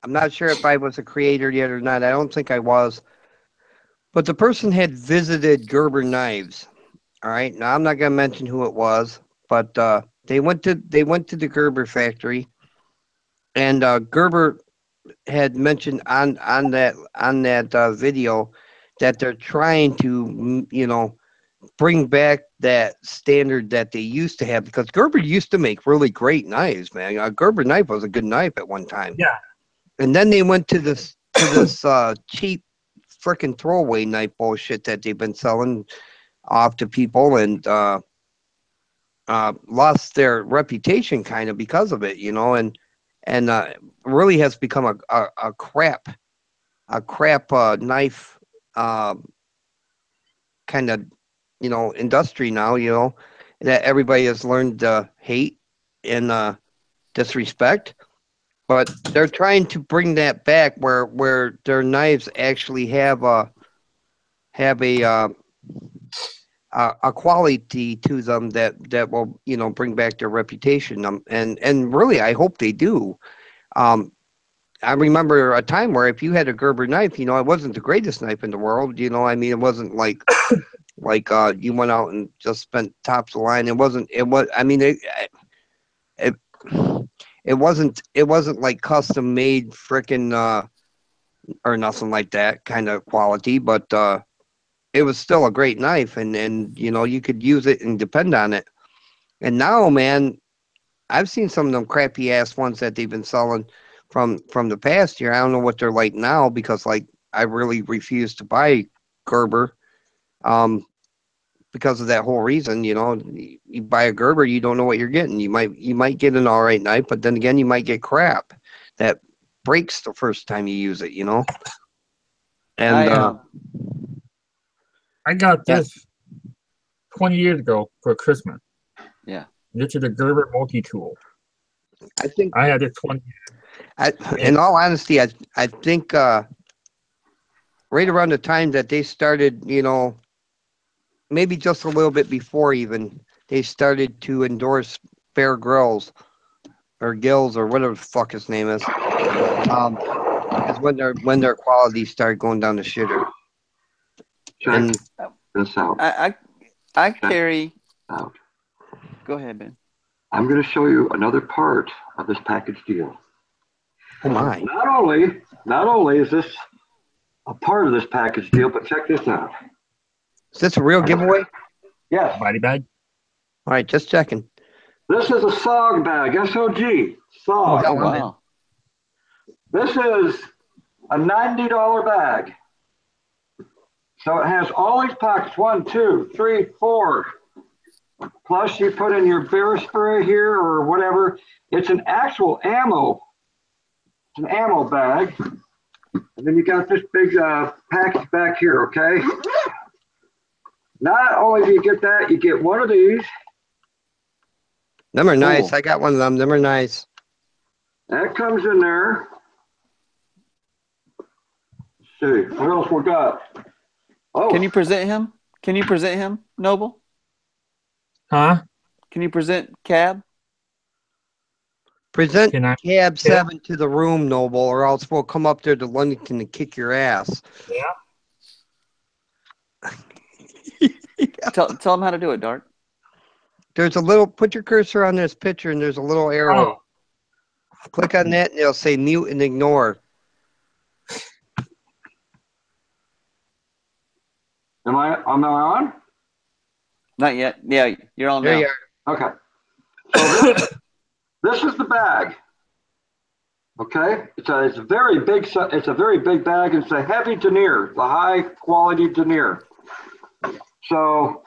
not sure if I was a creator yet or not. I don't think I was. But the person had visited Gerber Knives. All right. Now I'm not going to mention who it was, but they went to the Gerber factory, and Gerber had mentioned on that video that they're trying to bring back that standard that they used to have, because Gerber used to make really great knives, man. A Gerber knife was a good knife at one time. Yeah. And then they went to this cheap freaking throwaway knife bullshit that they've been selling off to people, and lost their reputation kind of because of it, and really has become a crap knife kind of industry now, that everybody has learned to hate and disrespect. But they're trying to bring that back where their knives actually have a quality to them that will bring back their reputation. And really, I hope they do. I remember a time where if you had a Gerber knife, it wasn't the greatest knife in the world. I mean, it wasn't like you went out and just spent tops of the line. It wasn't. I mean, it wasn't like custom made frickin' or nothing like that kind of quality, but it was still a great knife, and you could use it and depend on it. And now, man, I've seen some of them crappy ass ones that they've been selling from the past year. I don't know what they're like now, because I really refuse to buy Gerber, because of that whole reason. You buy a Gerber, you don't know what you're getting. You might get an all right knife, but then again, you might get crap that breaks the first time you use it. And I got this 20 years ago for Christmas. Yeah. This is a Gerber multi-tool. I think I had it 20 years. In all honesty, I think right around the time that they started, maybe just a little bit before even, they started to endorse Faire grills or gills or whatever the fuck his name is, is when their quality started going down the shitter. Check this out. I carry out. Go ahead, Ben. I'm going to show you another part of this package deal. Oh my! Not only is this a part of this package deal, but check this out. Is this a real giveaway? Yes. Body bag. All right, just checking. This is a SOG bag. SOG. SOG. Oh wow. This is a $90 bag. So it has all these pockets. 1, 2, 3, 4. Plus you put in your bear spray here or whatever. It's an actual ammo. It's an ammo bag. And then you got this big package back here, okay? Not only do you get that, you get one of these. Them are nice. I got one of them. Them are nice. That comes in there. Let's see, what else we got? Oh. Can you present him, Noble? Huh? Can you present Cab? Present Cab 7 to the room, Noble, or else we'll come up there to Ludington and kick your ass. Yeah. Tell him how to do it, Dart. There's a little, put your cursor on this picture and there's a little arrow. Click on that and it'll say mute and ignore. Am I on? Not yet. Yeah, you're on There now. you are. Okay. So this is the bag. Okay, it's a very big. It's a very big bag. It's a heavy denier, the high quality denier. So,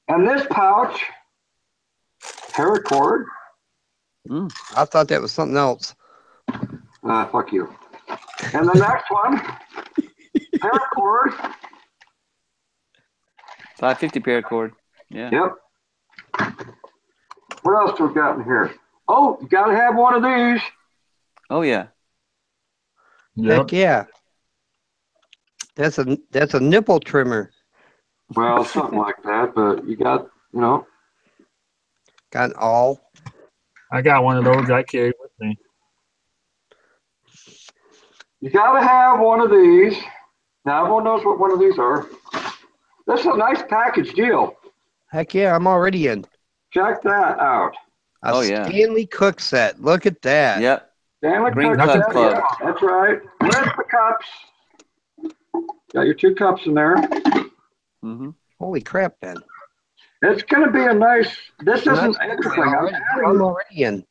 and this pouch, paracord. I thought that was something else. Fuck you. And the next one, paracord. 550 paracord. Yeah. Yep. What else do we got in here? Oh, you gotta have one of these. Oh yeah. Heck yeah. That's a nipple trimmer. Well, something like that, but you got, Got an awl. I got one of those I carry with me. You gotta have one of these. Now everyone knows what one of these are. This is a nice package deal. Heck yeah, I'm already in. Check that out. A Stanley Cook set. Look at that. Yep. Stanley Green Cook Cup set. Club. Yeah, that's right. With the cups. Got your 2 cups in there. Mm-hmm. Holy crap, Ben. It's going to be a nice. This isn't interesting. I'm already in.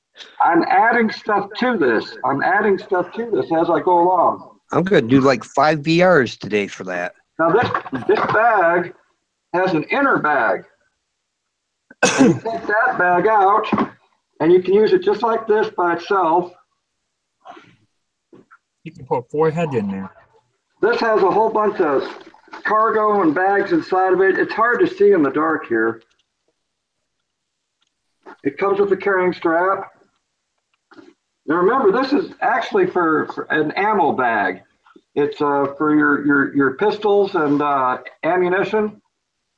I'm adding stuff to this. As I go along. I'm going to do like 5 VRs today for that. Now this bag has an inner bag. And you take that bag out, and you can use it just like this by itself. You can put 4 heads in there. This has a whole bunch of cargo and bags inside of it. It's hard to see in the dark here. It comes with a carrying strap. Now remember, this is actually for an ammo bag. It's for your pistols and ammunition.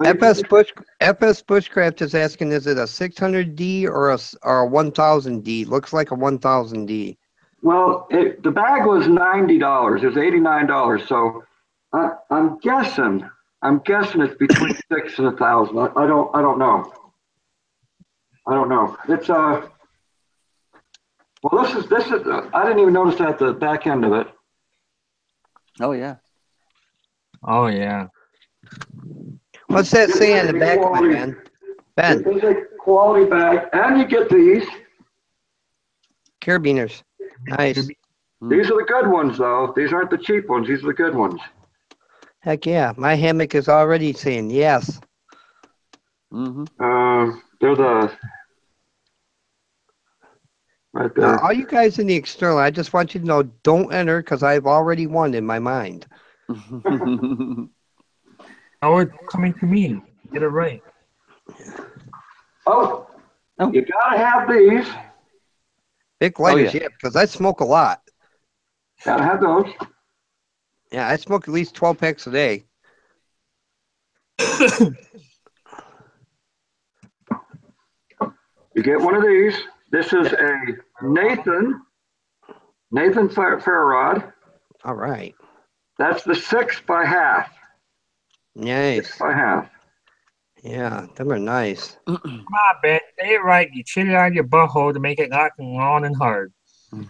FS Bushcraft is asking, is it a 600D or a 1000D? Looks like a 1000D. Well, the bag was $90. It was $89. So I'm guessing it's between 6 and 1,000. I don't know. It's well, this is I didn't even notice that at the back end of it. Oh yeah. Oh yeah. What's that say on the back of it, Ben? Ben. It's a quality bag, and you get these. Carabiners. Nice. These are the good ones, though. These aren't the cheap ones. These are the good ones. Heck yeah. My hammock is already saying yes. Mm-hmm. They're the... Right there. Now, all you guys in the external, I just want you to know, don't enter because I've already won in my mind. Oh, it's coming to me. Get it right. Oh, you gotta have these. Big lighters, yeah, because I smoke a lot. Gotta have those. Yeah, I smoke at least 12 packs a day. You get one of these. This is a Nathan Faire rod. All right. That's the 6 by half. Nice. 6 by half. Yeah, them are nice. Come on, Ben. Say it right. You chill it out of your butthole to make it lock and long and hard.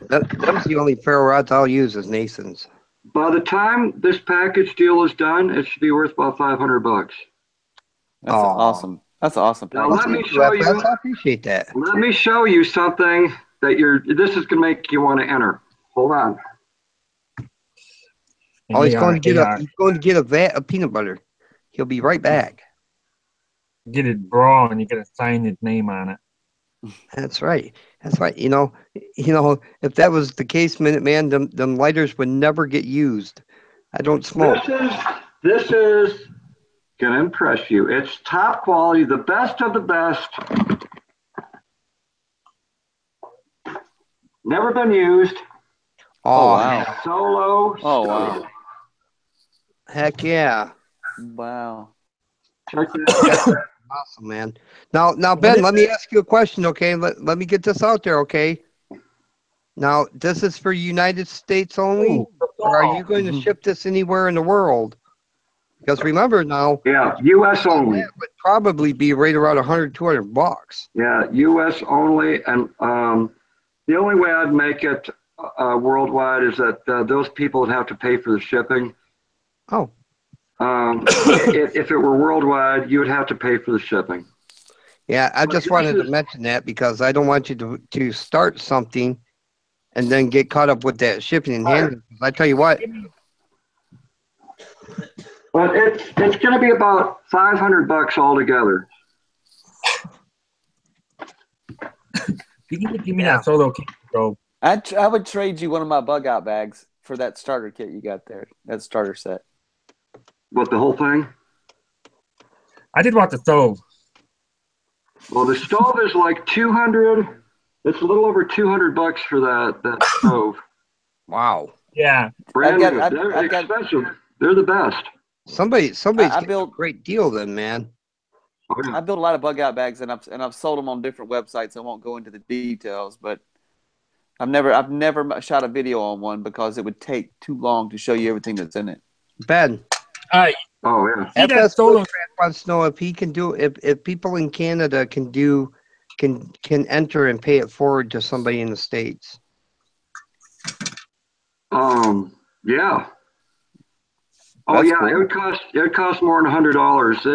That's the only ferro rods I'll use is Nathan's. By the time this package deal is done, it should be worth about $500. That's awesome. That's awesome. Now let me show you. I appreciate that. Let me show you something that this is gonna make you want to enter. Hold on. Oh, he's going to get a vat of peanut butter. He'll be right back. Get it raw and you gotta sign his name on it. That's right. That's right. You know, if that was the case, Minuteman, them lighters would never get used. I don't smoke. This is gonna impress you. It's top quality, the best of the best. Never been used. Oh, wow. Solo. Oh wow. Heck yeah. Wow. Check that out. Awesome, man. Now, Ben, let me ask you a question, okay? Let me get this out there, okay? Now, this is for United States only, or are you going to ship this anywhere in the world? Because remember now, Yeah, U.S. only. that would probably be right around $100, $200. Yeah, U.S. only, and The only way I'd make it worldwide is that those people would have to pay for the shipping. Oh. If it were worldwide, you would have to pay for the shipping. Yeah, I just wanted to mention that because I don't want you to start something and then get caught up with that shipping and handling. I tell you what. But it's going to be about $500 altogether. You can give me that solo kit, bro. I would trade you one of my bug out bags for that starter kit you got there. That starter set. What, the whole thing? I did want the stove. Well, the stove is like 200. It's a little over $200 for that stove. Wow. Yeah. Brand new. They're expensive. They're the best. Somebody's getting a great deal then, man. Oh, yeah. I built a lot of bug out bags and I've sold them on different websites. I won't go into the details, but I've never shot a video on one because it would take too long to show you everything that's in it. Ben. Oh yeah. FS Solo wants to know if he can do if people in Canada can enter and pay it forward to somebody in the States. Yeah. Oh yeah, cool. It would cost more than $100.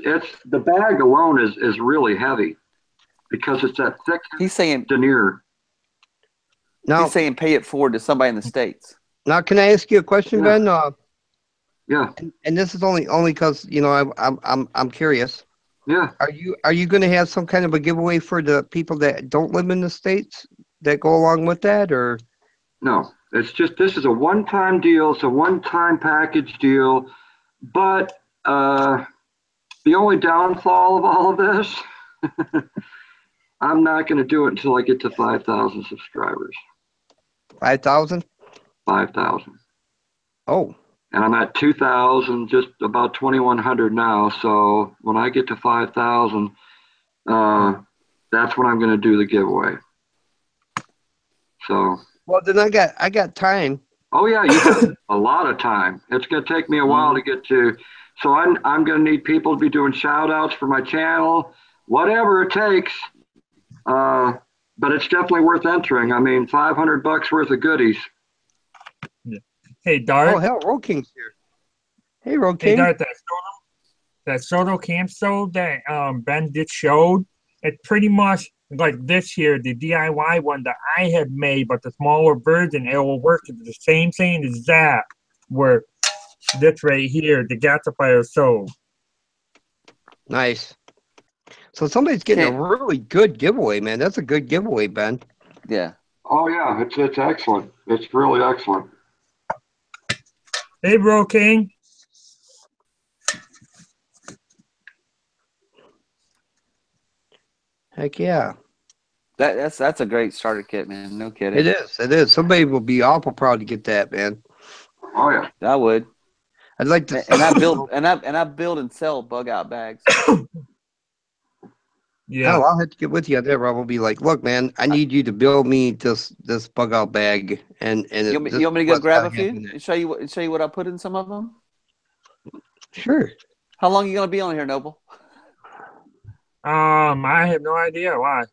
It's the bag alone is really heavy because it's that thick. He's saying denier. Now he's saying pay it forward to somebody in the States. Now, can I ask you a question, Ben? Yeah. And this is only because I'm curious. Yeah. Are you going to have some kind of a giveaway for the people that don't live in the States that go along with that, or? No. It's just, this is a one-time deal. It's a one-time package deal. But the only downfall of all of this, I'm not going to do it until I get to 5,000 subscribers. 5,000? 5,000. Oh. And I'm at 2,000, just about 2,100 now. So when I get to 5,000, that's when I'm going to do the giveaway. So. Well, then I got time. Oh yeah, you got a lot of time. It's going to take me a while to get to. So I'm going to need people to be doing shout outs for my channel, whatever it takes. But it's definitely worth entering. I mean, $500 worth of goodies. Yeah. Hey, Dart. Oh hell, Road King's here. Hey, Road King. Hey, Dart, that Soto camp stove that Ben just showed, it's pretty much like this here, the DIY one that I had made, but the smaller version, it will work the same thing as that, where this right here, the gasifier stove. Nice. So somebody's getting a really good giveaway, man. That's a good giveaway, Ben. Yeah. Oh yeah, it's excellent. It's really excellent. Hey, Bro King. Heck yeah. That's a great starter kit, man. No kidding. It is. It is. Somebody will be awful proud to get that, man. Oh yeah. I would. I'd like to. And I build and sell bug out bags. Yeah. Oh, I'll have to get with you on that, Rob. I'll be like, look, man, I need you to build me this bug out bag, and you want me to go grab a few and show you what I put in some of them? Sure. How long are you gonna be on here, Noble? I have no idea why.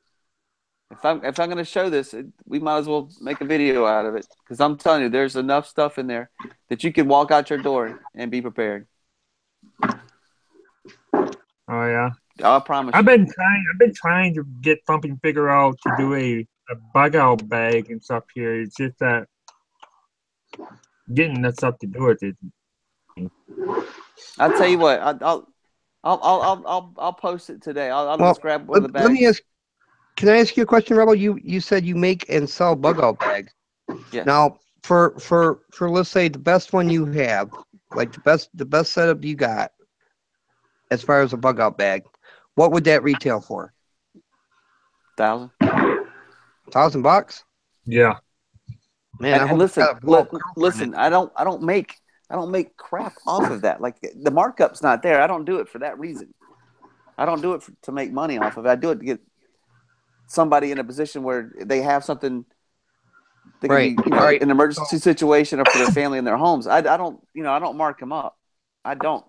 If I'm gonna show this, we might as well make a video out of it because I'm telling you, there's enough stuff in there that you can walk out your door and be prepared. Oh yeah. I promise. I've been trying to get something figured out to do a bug out bag and stuff here. It's just that getting that stuff to do it. I'll tell you what. I'll post it today. I'll just grab one of the bags. Let me ask. Can I ask you a question, Rebel? You said you make and sell bug out bags. Yeah. Now, for let's say the best one you have, like the best setup you got, as far as a bug out bag, what would that retail for? $1,000. $1,000? Yeah. Man, and listen. I don't make crap off of that. Like the markup's not there. I don't do it for that reason. I don't do it to make money off of it. I do it to get somebody in a position where they have something that can be an emergency situation or for their family in their homes. I don't mark them up. I don't.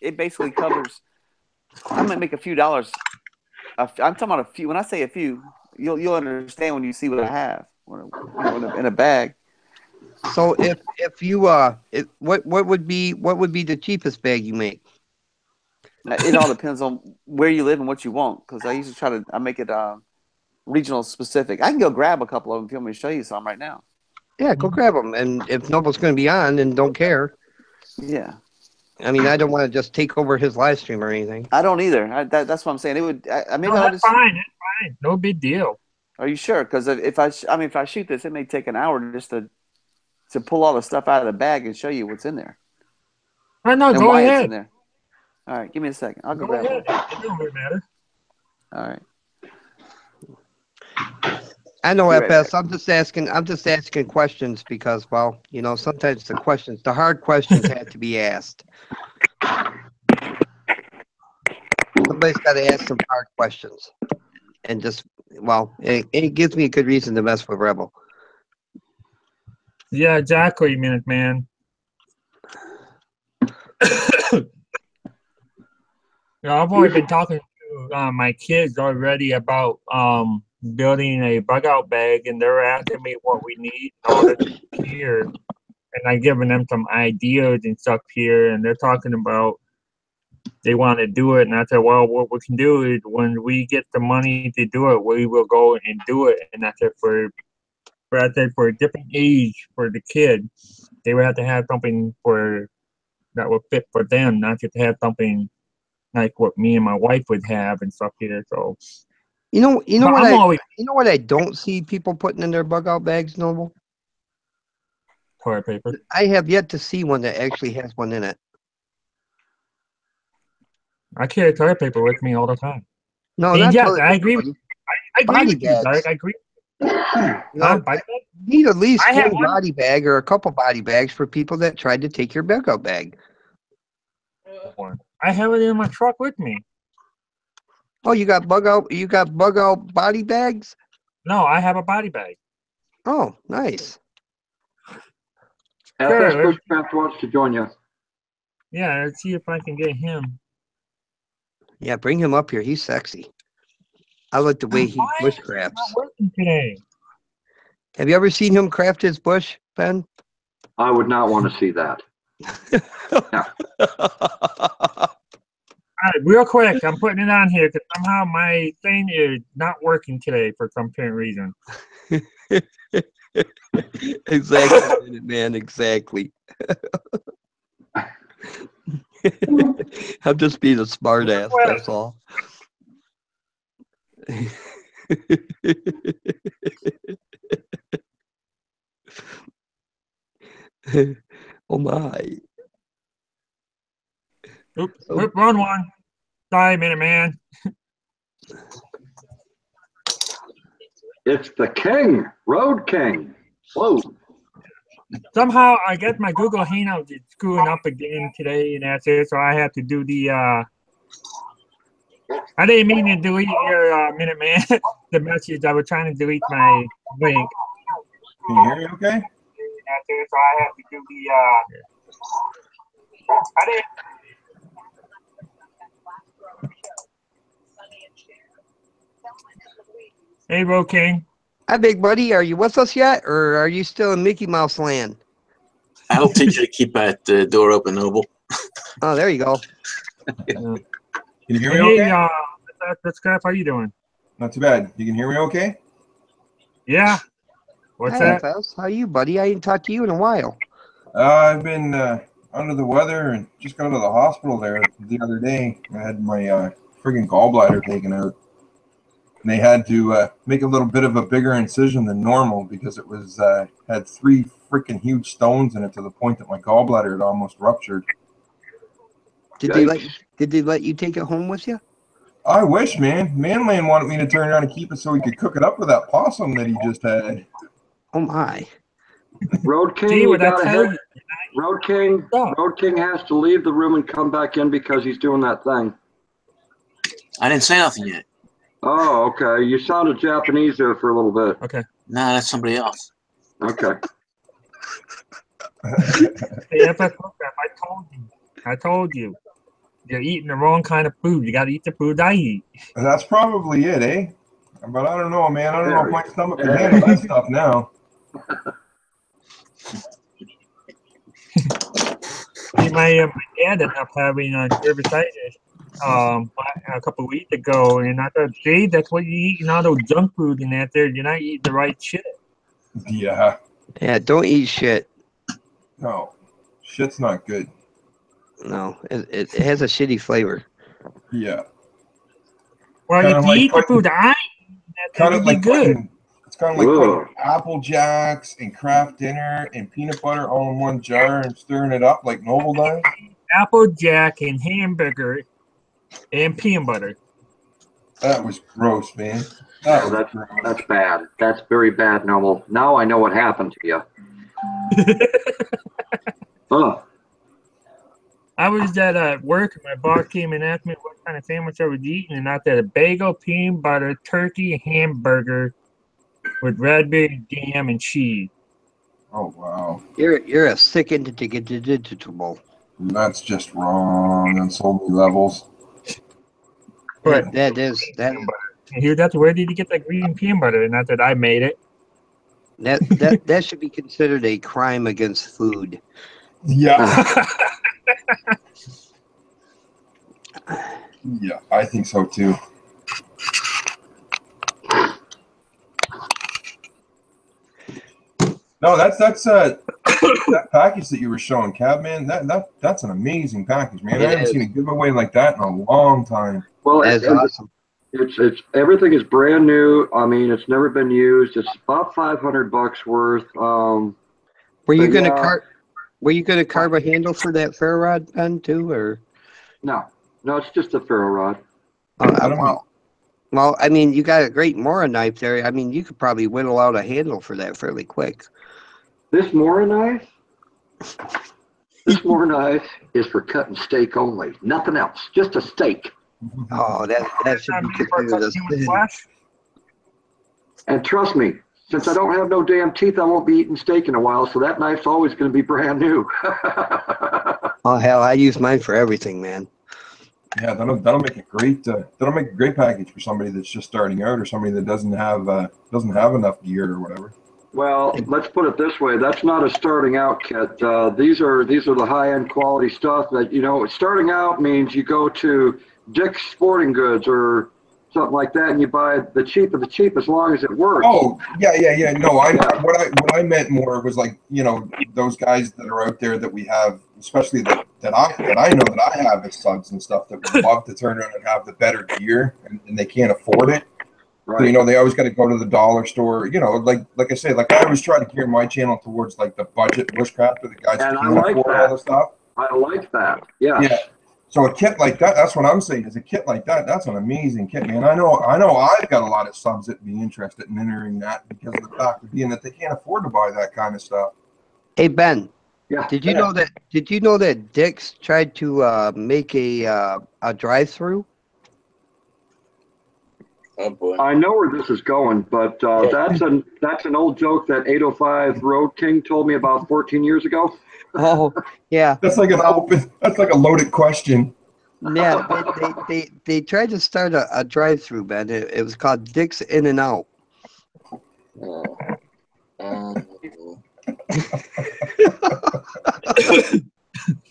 It basically covers. I might make a few dollars. I'm talking about a few. When I say a few, you'll understand when you see what I have in a bag. So if you what would be the cheapest bag you make? It all depends on where you live and what you want. Because I usually I make it regional specific. I can go grab a couple of them if you want me to show you some right now. Yeah, go grab them. And if Noble's going to be on and don't care. Yeah. I mean, I don't want to just take over his live stream or anything. I don't either. That's what I'm saying. It would. Maybe That's fine. It's fine. No big deal. Are you sure? Because if I shoot this, it may take an hour just to pull all the stuff out of the bag and show you what's in there. I know. And Go why ahead. It's in there. All right, give me a second. I'll go grab ahead. one. It doesn't really matter. All right. I know, FS. I'm just asking questions because, well, you know, sometimes the hard questions have to be asked. Somebody's got to ask some hard questions, and just, well, it gives me a good reason to mess with Rebel. Yeah, exactly, Minute Man. I've already been talking to my kids already about building a bug out bag, and they're asking me what we need in order to here, and I'm giving them some ideas and stuff here, and they're talking about they want to do it, and I said, well, what we can do is when we get the money to do it, we will go and do it, and I said for a different age for the kid, they would have to have something that would fit for them, not just have something like what me and my wife would have and stuff here. So you know what I don't see people putting in their bug out bags, Noble? Toilet paper. I have yet to see one that actually has one in it. I carry toilet paper with me all the time. No, not yes, toilet I paper. agree. I agree with you, Derek. I agree. You need at least one body bag or a couple body bags for people that tried to take your bug out bag. I have it in my truck with me. Oh, you got bug out body bags? No, I have a body bag. Oh, nice. FS Bushcraft wants to join you. Yeah, let's see if I can get him. Yeah, bring him up here. He's sexy. I like the way he bushcrafts. Not working today. Have you ever seen him craft his bush, Ben? I would not want to see that. Yeah. All right, real quick, I'm putting it on here because somehow my thing is not working today for some apparent reason. Exactly, man, exactly. I'm just being a smart ass, that's all. Oh my. Oops, wrong one. Sorry, Minute Man. It's the King, Road King. Whoa. Somehow, I guess my Google Hangout is screwing up again today, and that's it. So I have to do the. I didn't mean to delete your Minute Man, the message. I was trying to delete my link. Can you hear me okay? That's it. So I have to do the. I didn't. Hey, Road King. Hi, big buddy. Are you with us yet, or are you still in Mickey Mouse land? I'll teach you to keep that door open, Noble. Oh, there you go. Can you hear me okay? Hey, Scrap, how you doing? Not too bad. You can hear me okay? Yeah. What's Hi, that? FS. How are you, buddy? I ain't talked to you in a while. I've been under the weather and just got to the hospital there the other day. I had my friggin' gallbladder taken out. And they had to make a little bit of a bigger incision than normal because it was had 3 freaking huge stones in it to the point that my gallbladder had almost ruptured. Did they let you take it home with you? I wish, man. Manland wanted me to turn around and keep it so he could cook it up with that possum that he just had. Oh my. Road King, you gotta hit. Road King has to leave the room and come back in because he's doing that thing. I didn't say nothing yet. Oh, okay. You sounded Japanese there for a little bit. Okay. No, that's somebody else. Okay. Hey, I told you. You're eating the wrong kind of food. You got to eat the food I eat. That's probably it, eh? But I don't know, man. I don't know if my stomach can handle that stuff now. See, my dad ended up having cervicitis a couple of weeks ago, and I thought, see, that's what you eat, and all those junk food and that there. You're not eating the right shit. Yeah. Yeah, don't eat shit. No, shit's not good. No, it has a shitty flavor. Yeah. Well, Kinda if you like eat the putting- food I eat, that Kind would of be like good. it's kind of like putting Apple Jacks and Kraft Dinner and peanut butter all in one jar and stirring it up like Noble does. Apple Jack and hamburger and peanut butter. That was gross, man. That was gross. That's bad. That's very bad, Noble. Now I know what happened to you. I was at work, and my boss came and asked me what kind of sandwich I was eating, and I said a bagel, peanut butter, turkey, hamburger with raspberry jam and cheese. Oh wow. You're a sick individual. That's just wrong on so many levels. But That is. And he was asking, where did you get that green peanut butter? And I said, I made it. That should be considered a crime against food. Yeah. Yeah, I think so too. No, that's that package that you were showing, Cab, man. That's an amazing package, man. I haven't seen a giveaway like that in a long time. Well, that's awesome. It's everything is brand new. I mean, it's never been used. It's about $500 worth. Were you gonna carve a handle for that ferro rod pen too, or? No, it's just a ferro rod. Well, I mean, you got a great Mora knife there. I mean, you could probably whittle out a handle for that fairly quick. This Mora knife? This Mora knife is for cutting steak only. Nothing else. Just a steak. Oh, that should be considered a sin. And trust me, since I don't have no damn teeth, I won't be eating steak in a while, so that knife's always going to be brand new. Oh hell, I use mine for everything, man. Yeah, that'll make a great package for somebody that's just starting out or somebody that doesn't have enough gear or whatever. Well, let's put it this way. That's not a starting out kit. These are the high-end quality stuff that, starting out means you go to Dick's Sporting Goods or something like that, and you buy the cheap of the cheap as long as it works. Oh, yeah. No, what I meant more was like, those guys that are out there that we have, especially that I know that I have as subs and stuff that would love to turn around and have the better gear and they can't afford it. Right. So, they always got to go to the dollar store. Like I say, like I always try to gear my channel towards like the budget bushcrafter, the guys and that can afford all the stuff. I like that. Yeah. Yeah. So a kit like that, that's what I'm saying, is a kit like that, that's an amazing kit, man. I know I've got a lot of subs that be interested in entering that because of the fact of being that they can't afford to buy that kind of stuff. Hey Ben. Yeah. Did you know that Dick's tried to make a drive-through? Oh boy. I know where this is going, but that's an old joke that 805 Road King told me about 14 years ago. Oh, yeah. That's like a loaded question. Yeah, they tried to start a drive-through, man. It was called Dick's In and Out.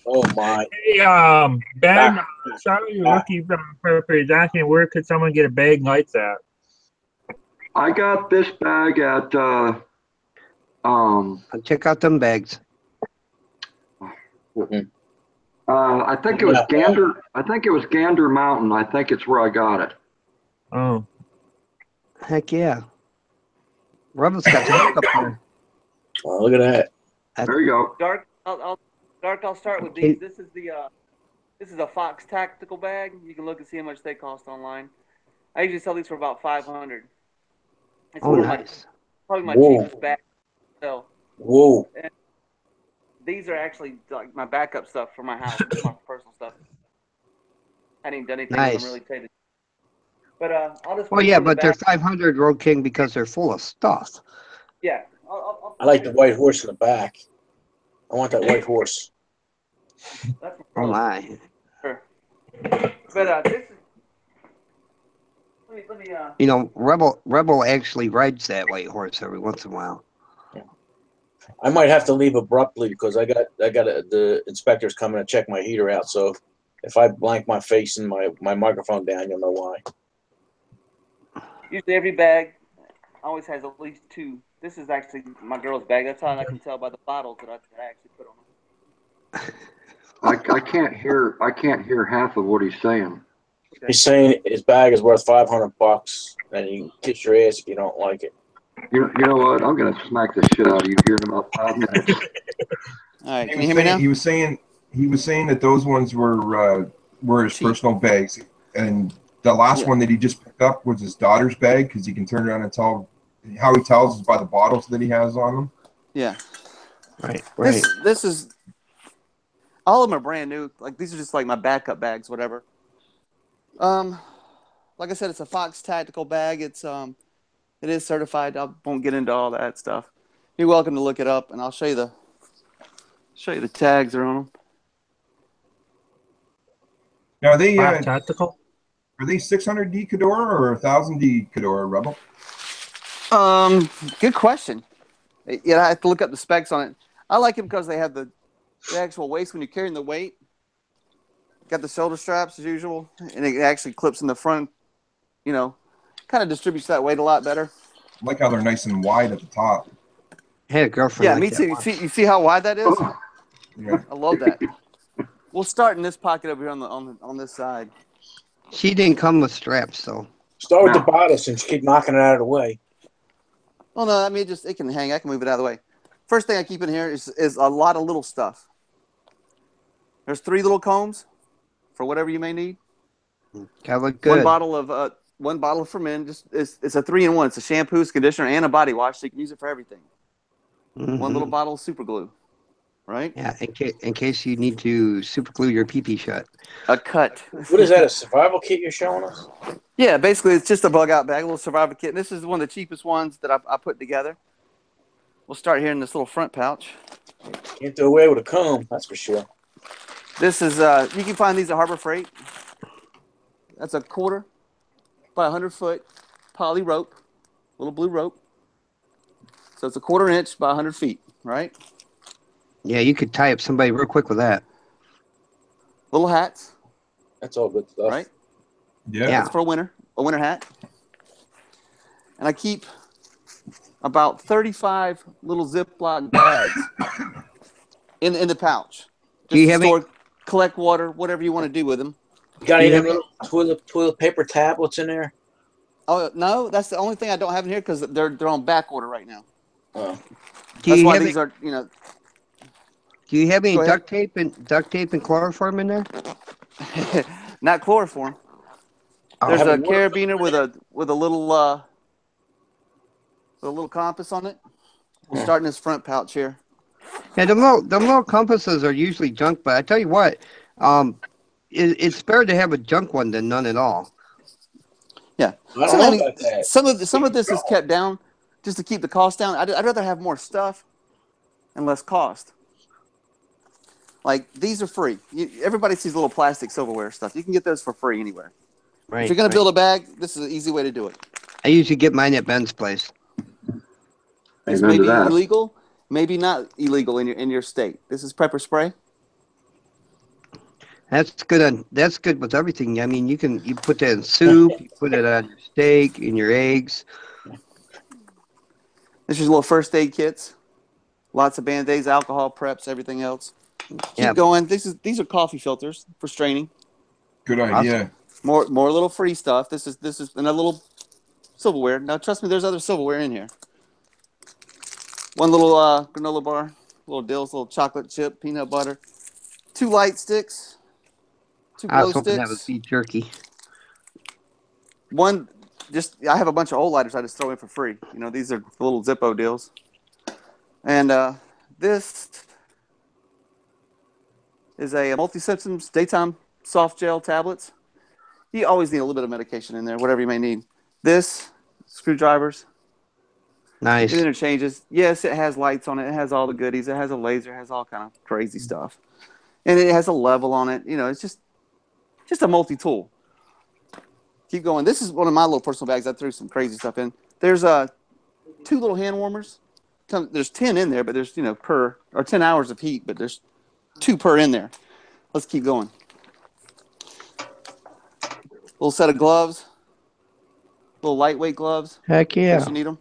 Oh my. Hey, Ben, sorry you're looking for asking where could someone get a bag like that? I got this bag at check out them bags. I think it was Gander. I think it was Gander Mountain. I think it's where I got it. Oh. Heck yeah. Rebel's got to look up there. Oh, look at that. There you go. Dark, I'll start with these. This is a Fox tactical bag. You can look and see how much they cost online. I usually sell these for about $500. It's nice. Probably my cheapest bag. So. Whoa. And these are actually like my backup stuff for my house, my personal stuff. I hadn't even done anything with them really taken. But I'll just. Oh yeah, but they're 500 Road King because they're full of stuff. Yeah. I like the white horse in the back. I want that white horse. Oh my. Sure. But this is You know, Rebel actually rides that white horse every once in a while. I might have to leave abruptly because I got the inspectors coming to check my heater out. So if I blank my face and my microphone down, you'll know why. Usually every bag always has at least two. This is actually my girl's bag. That's how I can tell by the bottles that I actually put on them. I can't hear half of what he's saying. Okay. He's saying his bag is worth $500, and you can kiss your ass if you don't like it. You know what? I'm gonna smack the shit out of you here in about 5 minutes. All right, can you hear me now? He was saying that those ones were his personal bags, and the last one that he just picked up was his daughter's bag because he can turn around and tell. How he tells is by the bottles that he has on them. Yeah. Right. This is all of them are brand new. Like these are just like my backup bags, whatever. Like I said, it's a Fox tactical bag. It is certified. I won't get into all that stuff. You're welcome to look it up, and I'll show you the tags that are on them. Now are they tactical? Are they 600D Cador or 1000D Cador Rebel? Good question. Yeah, I have to look up the specs on it. I like it because they have the actual waist when you're carrying the weight. Got the shoulder straps as usual, and it actually clips in the front. You know, kind of distributes that weight a lot better. I like how they're nice and wide at the top. I had a girlfriend. Yeah, me too. You see how wide that is? Yeah. I love that. We'll start in this pocket over here on this side. She didn't come with straps, though. Start with the bottle since you keep knocking it out of the way. Well, no, I mean, it can hang. I can move it out of the way. First thing I keep in here is a lot of little stuff. There's 3 little combs for whatever you may need. Gotta look good. One bottle for men. It's a 3-in-1. It's a shampoo, it's conditioner, and a body wash, so you can use it for everything. Mm-hmm. One little bottle of super glue, right? Yeah, in case you need to super glue your pee-pee shut. A cut. What is that? A survival kit you're showing us? Yeah, basically it's just a bug out bag, a little survival kit. And this is one of the cheapest ones that I put together. We'll start here in this little front pouch. Can't do away with a comb, that's for sure. This is you can find these at Harbor Freight. That's a 1/4 by 100-foot poly rope, little blue rope. So it's a 1/4 inch by 100 feet, right? Yeah, you could tie up somebody real quick with that. Little hats. That's all good stuff. Right? Yeah. That's for a winter hat. And I keep about 35 little Ziploc bags in the pouch. Do you have collect water, whatever you want to do with them. You got any little toilet paper tablets in there? Oh no, that's the only thing I don't have in here because they're on back order right now. Oh. That's why these are, you know. Do you have any duct tape and chloroform in there? Not chloroform. There's a carabiner with a little compass on it. We'll start in this front pouch here. Yeah, them little compasses are usually junk, but I tell you what, it's better to have a junk one than none at all. Yeah, some of this is kept down just to keep the cost down. I'd rather have more stuff and less cost. Like these are free. Everybody sees little plastic silverware stuff. You can get those for free anywhere. Right. If you're going to build a bag, this is an easy way to do it. I usually get mine at Ben's place. This may be illegal, maybe not illegal in your state. This is pepper spray. That's good with everything. I mean, you put that in soup, you put it on your steak, in your eggs. This is little first aid kits. Lots of Band-Aids, alcohol preps, everything else. Keep going. These are coffee filters for straining. Good idea. More little free stuff. This is another little silverware. Now trust me, there's other silverware in here. One little granola bar, little dills, little chocolate chip, peanut butter, 2 light sticks, 2 glow sticks. That was beef jerky. I have a bunch of old lighters I just throw in for free. You know, these are little Zippo deals. And this is a multi-systems daytime soft gel tablets. You always need a little bit of medication in there, whatever you may need. This, screwdrivers. Nice. It interchanges. Yes, it has lights on it. It has all the goodies. It has a laser. It has all kind of crazy stuff. And it has a level on it. You know, it's just a multi-tool. Keep going. This is one of my little personal bags. I threw some crazy stuff in. There's 2 little hand warmers. There's 10 in there, but there's 10 hours of heat, but there's 2 per in there. Let's keep going. Little set of gloves. Little lightweight gloves. Heck yeah. In case you need them.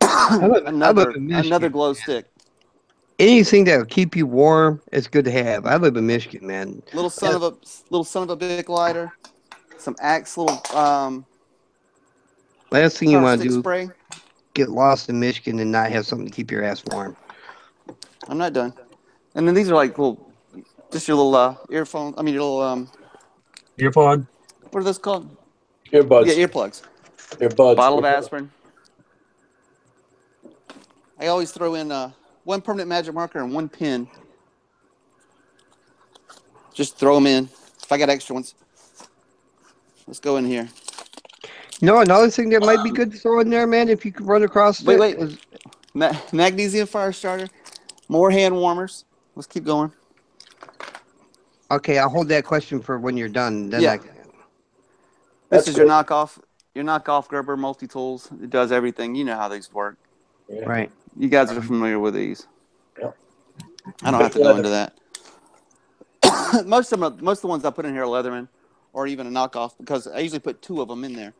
Another glow stick. Anything that'll keep you warm is good to have. I live in Michigan, man. Little son of a big lighter. Some Axe little last thing you want to do spray. Get lost in Michigan and not have something to keep your ass warm. I'm not done. And then these are like just your little earphone. I mean your little earpod. What are those called? Earbuds. Yeah, earplugs. Earbuds. Bottle of aspirin. I always throw in 1 permanent magic marker and 1 pen. Just throw them in. If I got extra ones. Let's go in here. Another thing that might be good to throw in there, man, if you could run across it. Wait. Magnesium fire starter. More hand warmers. Let's keep going. Okay, I'll hold that question for when you're done. Then yeah. This is your knockoff Gerber multi-tools. It does everything. You know how these work. Yeah. Right. You guys are familiar with these. Yep. I don't have to go into that. Most of the ones I put in here are Leatherman or even a knockoff because I usually put 2 of them in there.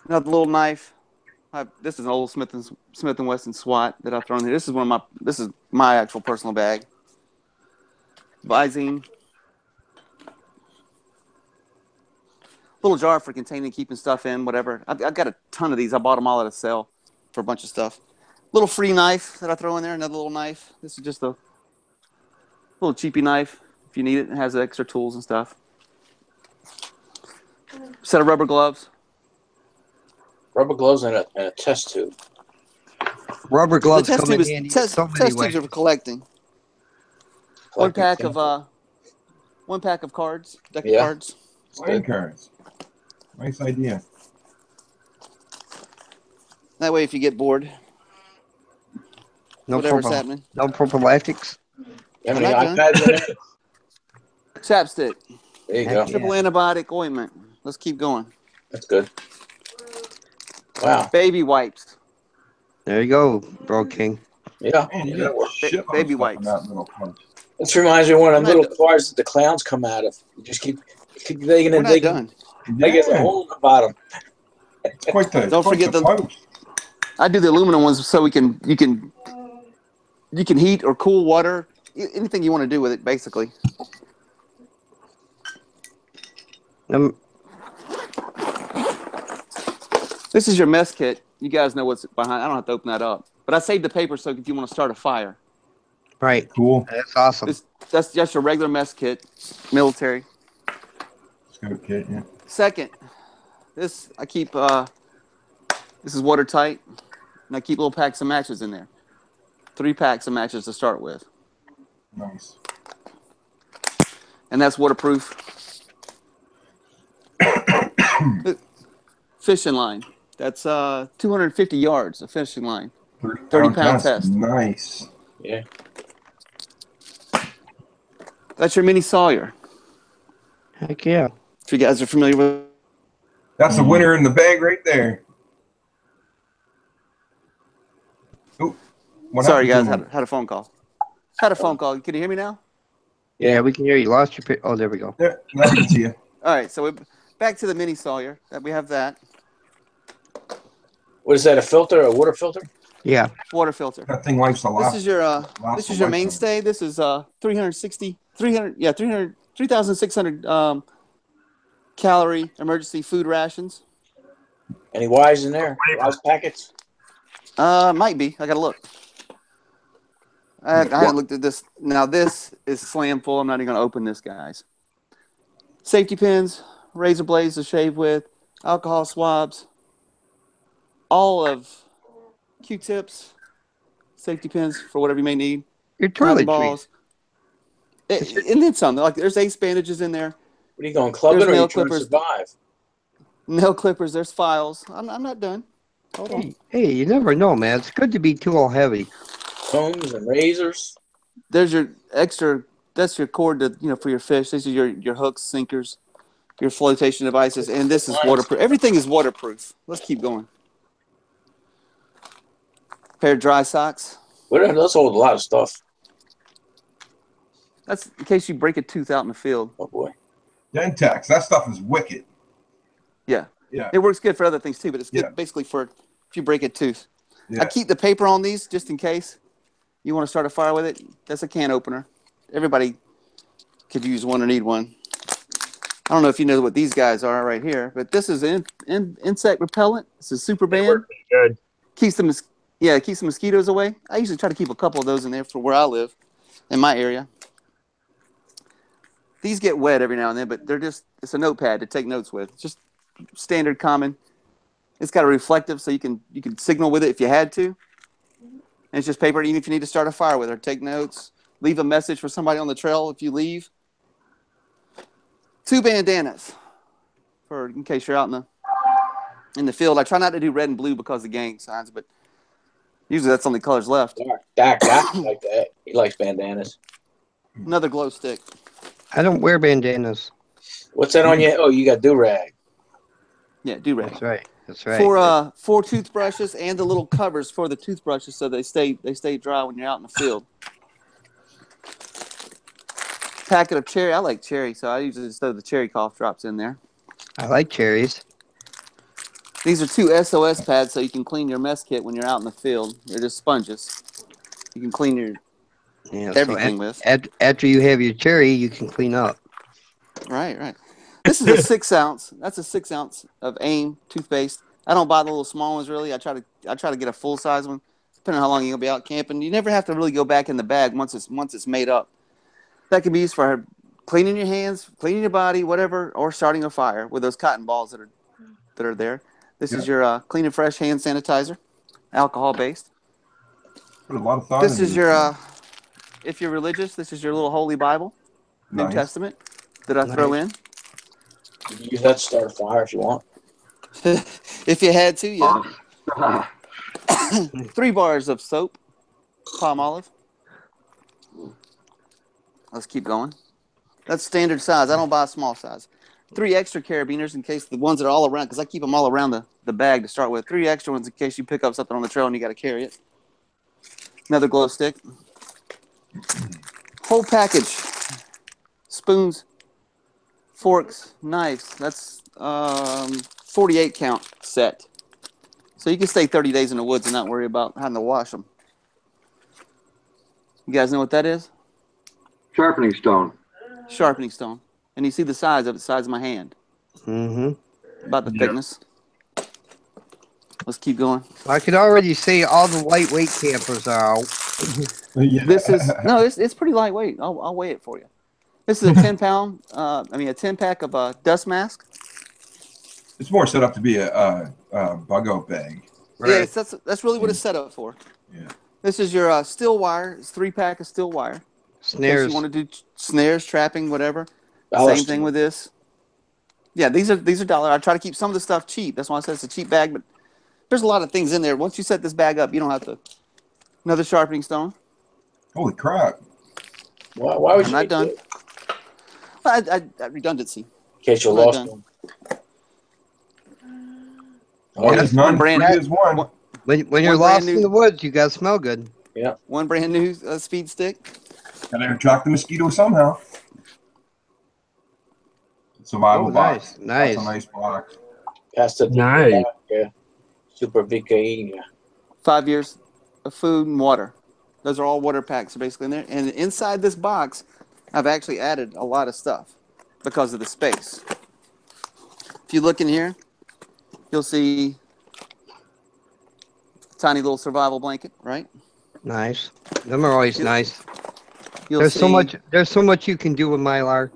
Another little knife. This is an old Smith & Wesson SWAT that I've thrown here. This is my actual personal bag. Visine. Little jar for containing, keeping stuff in, whatever. I've got a ton of these. I bought them all at a sale for a bunch of stuff. Little free knife that I throw in there. Another little knife. This is just a little cheapy knife. If you need it, it has extra tools and stuff. Set of rubber gloves. Rubber gloves and a test tube. Rubber gloves come in handy. Test tubes are for collecting. One pack of cards. Deck of cards. Playing cards. Nice idea. That way, if you get bored, whatever's happening. No prophylactics. How many iPads in it? Chapstick. There you go. Triple antibiotic ointment. Let's keep going. That's good. Wow. Baby wipes. There you go, bro king. Yeah. Man, you got baby wipes. This reminds me of one of them little cars that the clowns come out of. You just keep digging and digging. Done. They get a hole in the bottom. It's quite the. Don't forget I do the aluminum ones so you can heat or cool water, anything you want to do with it, basically. This is your mess kit. You guys know what's behind. I don't have to open that up, but I saved the paper so if you want to start a fire. Right. Cool. That's awesome. That's just your regular mess kit, military. Scout kit, yeah. Second, this I keep. This is watertight, and I keep little packs of matches in there. 3 packs of matches to start with. Nice. And that's waterproof. Fishing line. That's 250 yards of fishing line. 30-pound test. Nice. Yeah. That's your mini Sawyer. Heck yeah. If you guys are familiar with. That's the winner in the bag right there. Ooh, sorry, guys. Had a phone call. Had a phone call. Can you hear me now? Yeah, we can hear you. Lost your. Oh, there we go. Yeah, I can see you. All right, so back to the mini Sawyer. We have that. What is that? A filter? A water filter? Yeah. Water filter. That thing wipes a lot. This is your mainstay. This is 3,600 calorie emergency food rations. Any Y's in there? Wise packets? Might be. I gotta look. I haven't looked at this. Now this is slam full. I'm not even gonna open this, guys. Safety pins, razor blades to shave with, alcohol swabs, all of Q-tips, safety pins for whatever you may need. Your toilet balls. And then some. Like there's ace bandages in there. What are you going, clubbing or are you trying to survive? Nail clippers. There's files. I'm not done. Hold on. Hey, you never know, man. It's good to be tool heavy. Combs and razors. There's your extra. That's your cord to for your fish. These are your hooks, sinkers, your flotation devices, and this is waterproof. Everything is waterproof. Let's keep going. Pair of dry socks. Let's hold a lot of stuff. That's in case you break a tooth out in the field. Oh boy. Dentex, that stuff is wicked. Yeah. Yeah. It works good for other things too, but it's good Yeah. basically for if you break a tooth. Yeah. I keep the paper on these just in case you want to start a fire with it. That's a can opener. Everybody could use one or need one. I don't know if you know what these guys are right here, but this is an insect repellent. This is super band. Good. Keeps the mosquitoes away. I usually try to keep a couple of those in there for where I live, in my area. These get wet every now and then, but it's a notepad to take notes with. It's just standard common. It's got a reflective, so you can signal with it if you had to. And it's just paper, even if you need to start a fire with it, or take notes, leave a message for somebody on the trail if you leave. 2 bandanas in case you're out in the field. I try not to do red and blue because of gang signs, but usually that's the only colors left. Dak like that. He likes bandanas. Another glow stick. I don't wear bandanas. What's that on you? Oh, you got do-rag. Yeah, do-rag. That's right. That's right. For toothbrushes and the little covers for the toothbrushes so they stay dry when you're out in the field. Packet of cherry. I like cherry, so I usually just throw the cherry cough drops in there. I like cherries. These are 2 SOS pads so you can clean your mess kit when you're out in the field. They're just sponges. You can clean your everything with. After you have your cherry, you can clean up. Right. This is a 6 ounce. That's a 6 ounce of AIM toothpaste. I don't buy the little small ones really. I try to get a full size one, depending on how long you're gonna be out camping. You never have to really go back in the bag once it's made up. That can be used for cleaning your hands, cleaning your body, whatever, or starting a fire with those cotton balls that are there. This is your clean and fresh hand sanitizer, alcohol based. Put a lot of thought. This is your if you're religious, this is your little holy Bible, New Testament that I throw in. You can use that to start a fire if you want. If you had to, yeah. 3 bars of soap, palm olive. Let's keep going. That's standard size. I don't buy a small size. 3 extra carabiners in case the ones that are all around, because I keep them all around the bag to start with. 3 extra ones in case you pick up something on the trail and you got to carry it. Another glow stick. Whole package. Spoons, forks, knives. That's 48 count set. So you can stay 30 days in the woods and not worry about having to wash them. You guys know what that is? Sharpening stone. Sharpening stone. And you see the size of it, the size of my hand. Mm-hmm. About the thickness. Let's keep going. I could already see all the lightweight campers are out. Yeah. It's pretty lightweight. I'll weigh it for you. This is a 10 pack of dust mask. It's more set up to be a bug out bag. Right. Yeah, that's really what it's set up for. Yeah. This is your steel wire. It's 3 pack of steel wire. Snares. You want to do snares, trapping, whatever. $1 Same thing with this. Yeah, these are $1. I try to keep some of the stuff cheap. That's why I said it's a cheap bag, but there's a lot of things in there. Once you set this bag up, you don't have to. Another sharpening stone. Holy crap! Why would you? I'm not done. I redundancy. In case you lost one. Oh, there's none. Brand Free as one. When you're lost in the woods, you gotta smell good. Yeah. One brand new speed stick. Gotta attract the mosquito somehow. Survival box. Nice. That's a nice box. Nice. Super Vicaina. 5 years of food and water. Those are all water packs basically in there. And inside this box, I've actually added a lot of stuff because of the space. If you look in here, you'll see a tiny little survival blanket, right? Nice. Them are always nice. There's so much you can do with Mylar.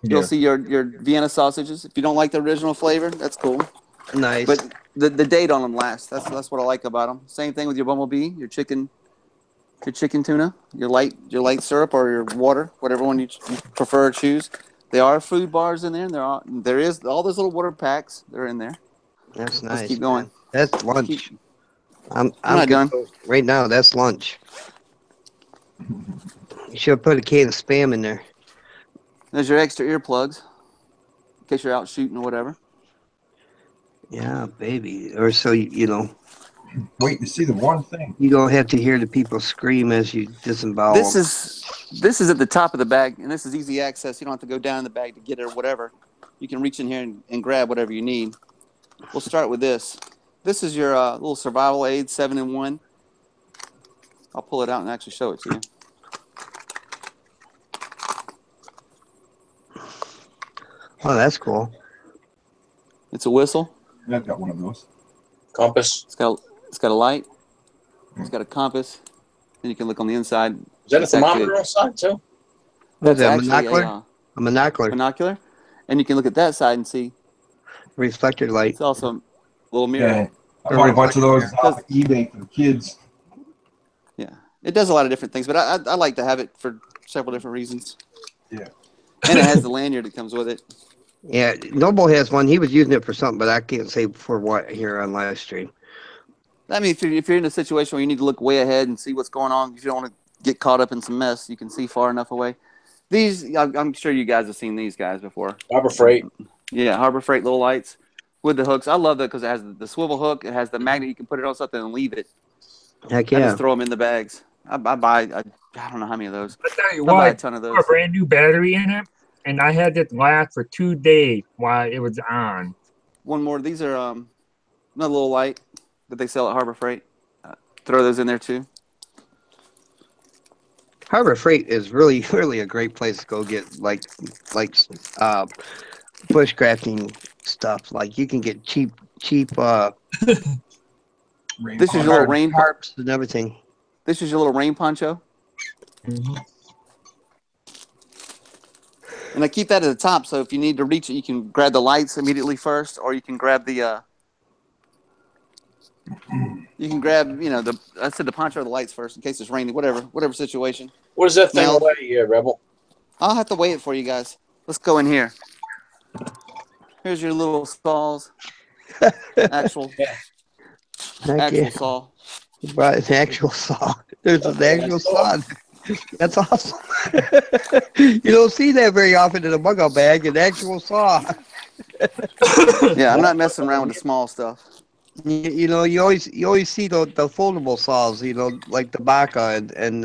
You'll see your Vienna sausages. If you don't like the original flavor, that's cool. Nice. But the date on them lasts. That's what I like about them. Same thing with your bumblebee, your chicken tuna, your light syrup or your water, whatever one you prefer to choose. There are food bars in there, and there is all those little water packs. They're in there. That's nice. Let's keep going. Man. That's lunch. I'm not done. Right now, that's lunch. You should have put a can of Spam in there. There's your extra earplugs. case you're out shooting or whatever. Yeah, baby. Or so you know. Wait to see the one thing. You don't have to hear the people scream as you disembowel This them. is at the top of the bag, and this is easy access. You don't have to go down in the bag to get it or whatever. You can reach in here and grab whatever you need. We'll start with this. This is your little survival aid 7-in-1. I'll pull it out and actually show it to you. Oh, that's cool. It's a whistle. I've got one of those. Compass. It's got a light. It's got a compass. And you can look on the inside. Is that a thermometer inside too? What's that, actually a monocular? Binocular. And you can look at that side and see. Reflector light. It's also a little mirror. Yeah, I bought a bunch of those off of eBay for the kids. Yeah, it does a lot of different things, but I like to have it for several different reasons. Yeah. And it has the lanyard that comes with it. Yeah, Noble has one. He was using it for something, but I can't say for what here on live stream. I mean, if you're in a situation where you need to look way ahead and see what's going on, if you don't want to get caught up in some mess, you can see far enough away. These, I'm sure you guys have seen these guys before. Harbor Freight. Yeah, Harbor Freight little lights with the hooks. I love that because it has the swivel hook. It has the magnet. You can put it on something and leave it. Heck yeah. I just throw them in the bags. I don't know how many of those. I tell you I buy what, a ton of those. a brand new battery in it, and I had it last for 2 days while it was on. One more. These are another little light that they sell at Harbor Freight. Throw those in there too. Harbor Freight is really, really a great place to go get like bushcrafting stuff. Like you can get cheap This is your little rain tarps and everything. This is your little rain poncho. Mm-hmm. And I keep that at the top, so if you need to reach it, you can grab the lights immediately first, or you can grab the I said the poncho or the lights first in case it's raining, whatever situation. What is that thing Now, away, Rebel? I'll have to weigh it for you guys. Let's go in here. Here's your little saws. Actual saw. Right, an actual saw. There's an actual saw. That's awesome. You don't see that very often in a bug-out bag, an actual saw. Yeah, I'm not messing around with the small stuff. You always see the foldable saws, like the Baca and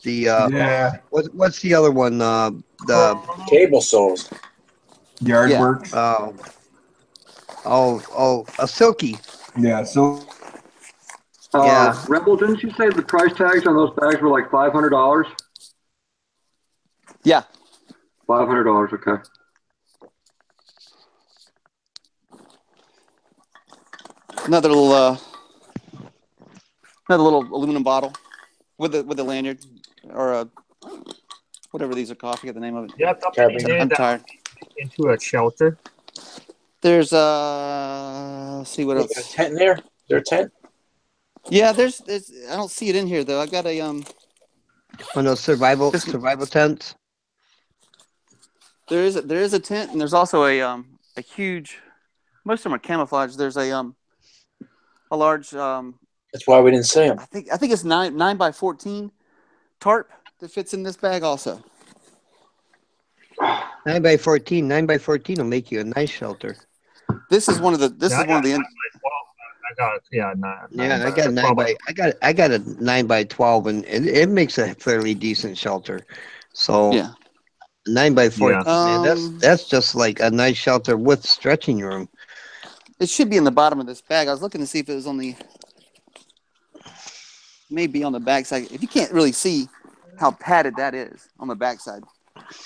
yeah. What's the other one? The cable saws. Yardworks. A Silky. Yeah, so. Yeah. Rebel, didn't you say the price tags on those bags were like $500? Yeah. $500, okay. Another little aluminum bottle with the lanyard or whatever these are called. I forget the name of it. Yeah, I'm tired. Into a shelter. There's let's see what else. A tent in there? Is there a tent? Yeah, there's I don't see it in here though. I got a on those survival tents. There is a tent, and there's also a huge. Most of them are camouflage. There's a large. That's why we didn't see them. I think it's 9 by 14 tarp that fits in this bag also. 9 by 14 will make you a nice shelter. This is one of the. I got it. Yeah, I got a 9 by. I got a 9 by 12, and it makes a fairly decent shelter. So yeah, 9 by 14. Yeah. Man, that's just like a nice shelter with stretching room. It should be in the bottom of this bag. I was looking to see if it was on the. Maybe on the backside. If you can't really see how padded that is on the backside,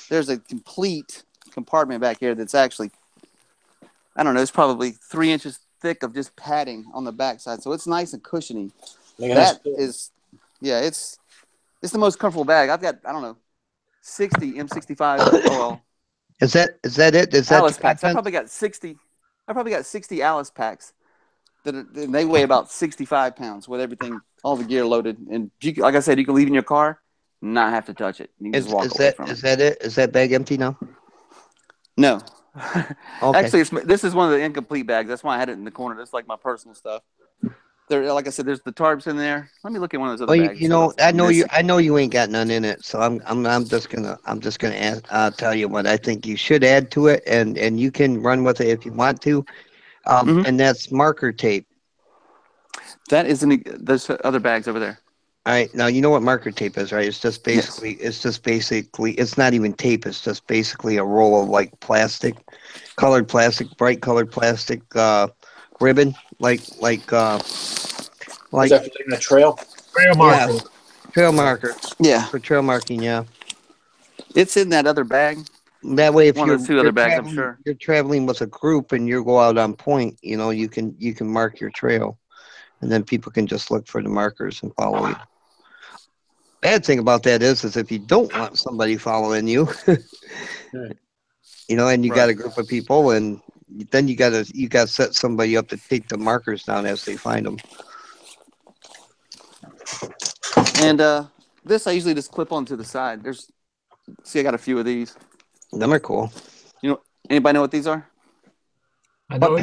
there's a complete compartment back here that's actually. I don't know. It's probably 3 inches thick of just padding on the backside, so it's nice and cushiony. That is, yeah, it's the most comfortable bag. I've got 60 M65 oil. Is that it? Is that Alice packs? I probably got 60 Alice packs and they weigh about 65 pounds with everything, all the gear loaded. And like I said, you can leave it in your car, not have to touch it. You can just walk away from it. Is that it? Is that bag empty now? No. Okay. Actually, this is one of the incomplete bags. That's why I had it in the corner. That's like my personal stuff. There, like I said, there's the tarps in there. Let me look at one of those Well, other bags. you know, I know you ain't got none in it, so I'm just gonna tell you what I think you should add to it, and you can run with it if you want to, and that's marker tape. That isn't. There's other bags over there. All right, now you know what marker tape is, right? It's just basically, it's not even tape. It's just basically a roll of like plastic, colored plastic, bright colored plastic ribbon, like Is that for leaving a trail? Trail marker. Yeah, trail marker. Yeah, For trail marking. Yeah. it's in that other bag. That way, if One of those two other bags, I'm sure. you're traveling with a group and you go out on point, you know, you can mark your trail, and then people can just look for the markers and follow you. Bad thing about that is if you don't want somebody following you, you know, and you got a group of people, and then you got to set somebody up to take the markers down as they find them. And this I usually just clip onto the side. See, I got a few of these. Them are cool. You know, anybody know what these are? I know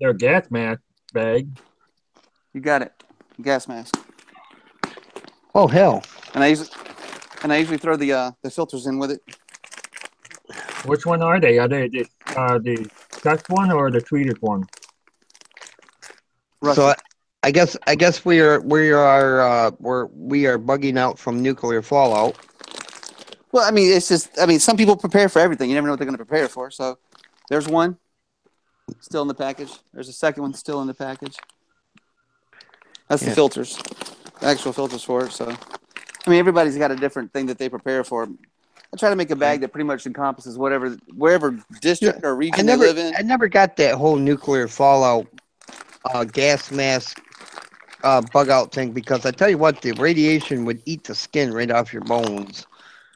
they're a gas mask bag. You got it. Gas mask. Oh hell! And I usually throw the filters in with it. Which one are they? Are they the Dutch one or the Swedish one? Russian. So I guess we are bugging out from nuclear fallout. Well, I mean, some people prepare for everything. You never know what they're going to prepare for. So there's one still in the package. There's a second one still in the package. That's the filters, the actual filters for it. So, I mean, everybody's got a different thing that they prepare for. I try to make a bag that pretty much encompasses wherever district or region they live in. I never got that whole nuclear fallout gas mask bug out thing, because I tell you what, the radiation would eat the skin right off your bones.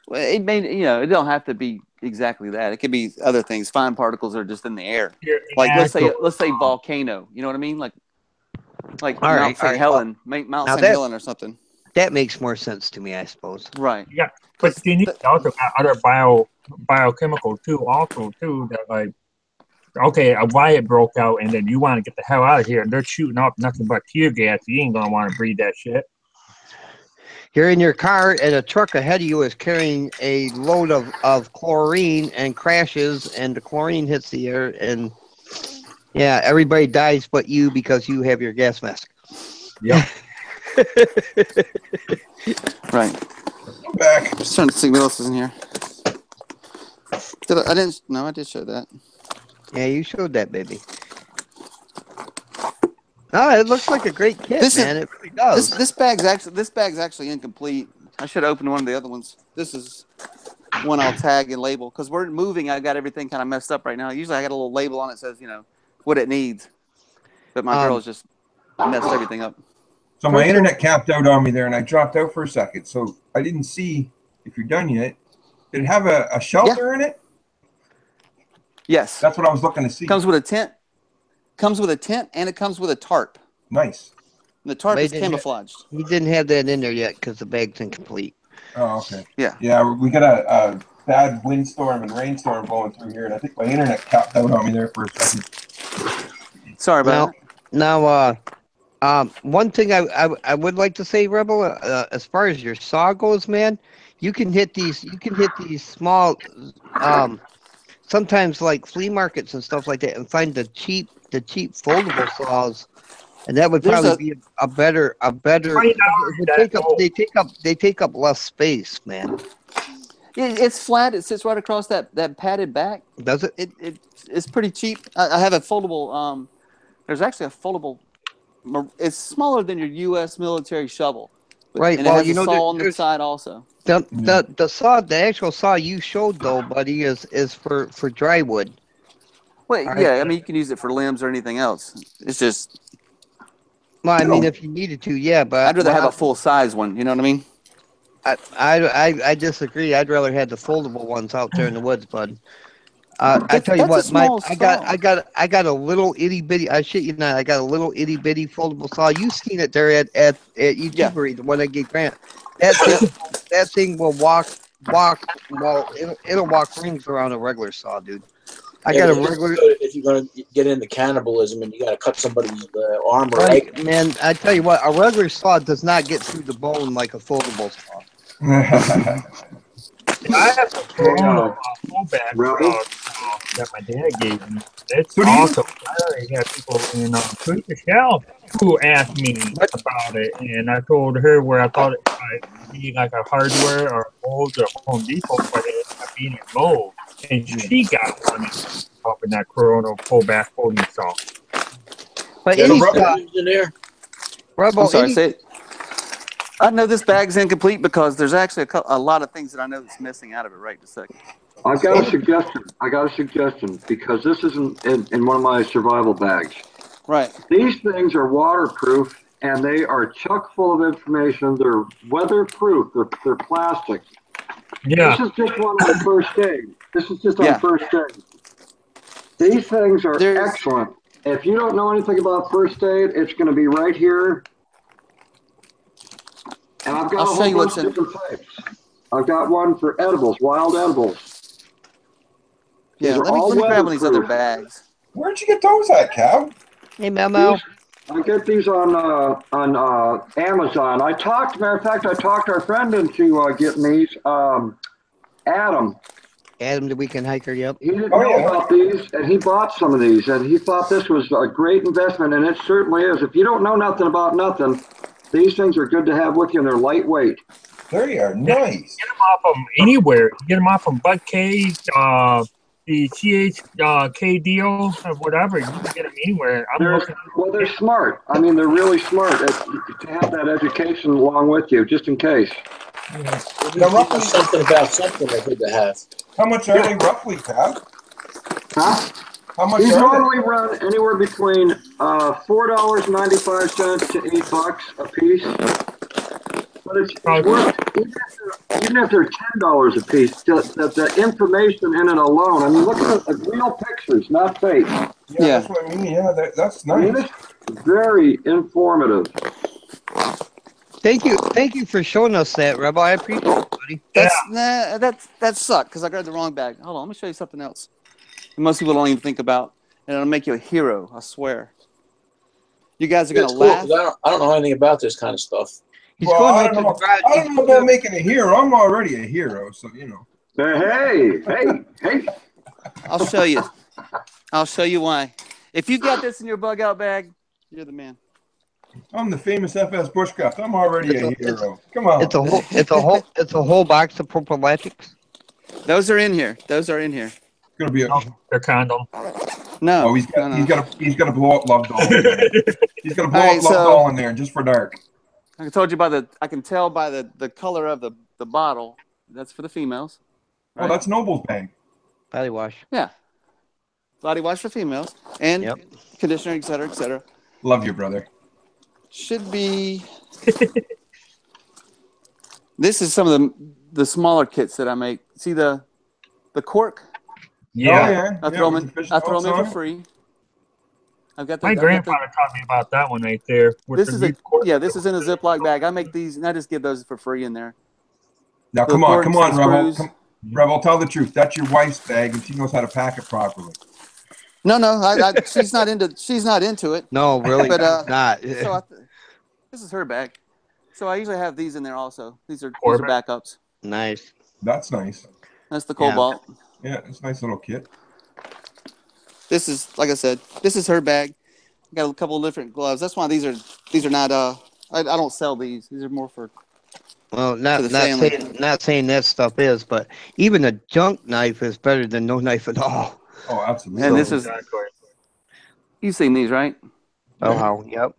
Well, it don't have to be exactly that. It could be other things. Fine particles are just in the air. Like let's say volcano. You know what I mean? Like Mount St. Helen or something. That makes more sense to me, I suppose. Right. Yeah, but you need also other biochemical too. That like, okay, a riot broke out, and then you want to get the hell out of here, and they're shooting off nothing but tear gas. You ain't gonna want to breathe that shit. You're in your car, and a truck ahead of you is carrying a load of chlorine and crashes, and the chlorine hits the air, and yeah, everybody dies but you because you have your gas mask. Yep. Right. I'm back. Just trying to see what else is in here. I did show that. Yeah, you showed that, baby. Oh, it looks like a great kit, man. It really does. This bag's actually incomplete. I should have opened one of the other ones. This is one I'll tag and label, because we're moving. I got everything kind of messed up right now. Usually I got a little label on it that says, what it needs. But my girl's just messed everything up. So my internet capped out on me there, and I dropped out for a second. So I didn't see if you're done yet. Did it have a shelter in it? Yes. That's what I was looking to see. Comes with a tent. And it comes with a tarp. Nice. And the tarp is camouflaged. He didn't have that in there yet because the bag's incomplete. Oh, okay. Yeah. Yeah, we got a bad windstorm and rainstorm blowing through here, and I think my internet capped out on me there for a second. Sorry about that. Now, one thing I would like to say, Rebel, as far as your saw goes, man, you can hit these small, sometimes like flea markets and stuff like that, and find the cheap foldable saws, and that would probably be a better. They take up less space, man. It's flat. It sits right across that padded back. Does it? It's pretty cheap. I have a foldable. There's actually a foldable. It's smaller than your U.S. military shovel. Right. And it has a saw on the side also. The actual saw you showed though, buddy, is for dry wood. Well, yeah. I mean, you can use it for limbs or anything else. It's just. Well, I mean, if you needed to, yeah, but I'd rather have a full size one. You know what I mean? I disagree. I'd rather have the foldable ones out there in the woods, bud. I tell you what, I got a little itty bitty. I shit you not. I got a little itty bitty foldable saw. You seen it there at YouTubery, the one I gave Grant. That thing will walk. Well, it'll walk rings around a regular saw, dude. I got a regular. If you're going to get into cannibalism and you got to cut somebody's arm or Right, leg. man. I tell you what, a regular saw does not get through the bone like a foldable saw. I have a Corona pullback that my dad gave me. It's awesome. I already had people in Truth or Shell who asked me about it, and I told her where I thought it might be like a hardware or Lowe's or Home Depot, but it ended up being at Lowe's. And she got one up in that Corona pullback folding saw. But any in there. Rebel, I'm sorry, say it. I know this bag's incomplete because there's actually a lot of things that I know that's missing out of it right this second. I've got a suggestion because this isn't in one of my survival bags. Right. These things are waterproof and they are chock full of information. They're weatherproof. They're plastic. Yeah. This is just one on first aid. This is just on first aid. These things are excellent. If you don't know anything about first aid, it's going to be right here. And I've got a whole bunch of different types. I've got one for edibles, wild edibles. Yeah, let me grab one of these other bags. Where'd you get those at, Cal? Hey, Memo. I get these on Amazon. Matter of fact, I talked our friend into getting these. Adam, the weekend hiker. Yep. He didn't know about these, and he bought some of these, and he thought this was a great investment, and it certainly is. If you don't know nothing about nothing, these things are good to have with you, and they're lightweight. They are nice. Get them off from anywhere. Get them off from Bud K, the CHK deal, or whatever. You can get them anywhere. They're smart. I mean, they're really smart to have that education along with you, just in case. Now, roughly something about something they're good to have. How much are they roughly, Cal? Huh? How much These are normally run anywhere between $4.95 to $8 a piece. But it's worth, even if they're $10 a piece, the information in it alone. I mean, look at the real pictures, not fake. Yeah, that's what I mean. Yeah, that's nice. I mean, it's very informative. Thank you for showing us that, Rebel. I appreciate it, buddy. That sucked because I grabbed the wrong bag. Hold on, let me show you something else. Most people don't even think about, and it'll make you a hero. I swear. You guys are gonna laugh. I don't know anything about this kind of stuff. I don't know about making a hero. I'm already a hero, so you know. Hey! I'll show you. I'll show you why. If you got this in your bug out bag, you're the man. I'm the famous FS Bushcraft. I'm already a hero. Come on. It's a whole box of prophylactics. Those are in here. It's gonna be a condom. No. Oh, he's got a blow up love doll. He's got a blow up love doll in there just for dark. I told you I can tell by the color of the bottle. That's for the females. Right? Oh, that's Noble's bag. Body wash. Yeah. Body wash for females and conditioner, et cetera, et cetera. Love you, brother. Should be. This is some of the smaller kits that I make. See the cork? Yeah. I throw them in for free. I've got my grandfather taught me about that one right there. This is in a Ziploc bag. I make these and I just give those for free in there. Now come on, Rebel. Rebel, tell the truth. That's your wife's bag, and she knows how to pack it properly. No, she's not into it. No, really, but not. So this is her bag. So I usually have these in there also. These are backups. Nice. That's nice. That's the Cobalt. Yeah, it's a nice little kit. This is, like I said, this is her bag. I got a couple of different gloves. That's why these are not. I don't sell these. These are more for. Well, not saying that stuff is, but even a junk knife is better than no knife at all. Oh, absolutely. And this is. You've seen these, right? Oh, yep.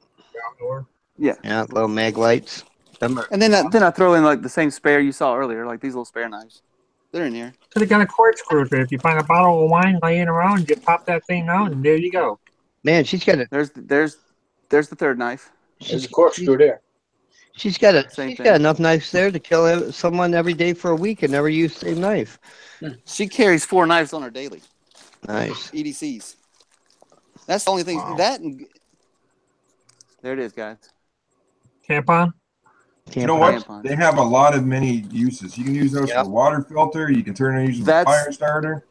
Yeah. Yeah, little mag lights. And then I throw in like the same spare you saw earlier, like these little spare knives. They're in here. Could have got a corkscrew. If you find a bottle of wine laying around, you pop that thing out, and there you go. Man, she's got it. There's the third knife. There's a corkscrew there. She's got enough knives there to kill someone every day for a week and never use the same knife. She carries 4 knives on her daily. Nice. EDCs. That's the only thing. Wow. That and there it is, guys. Tampon. You know what? Tampons. They have a lot of many uses. You can use those for a water filter. You can turn it into a fire starter.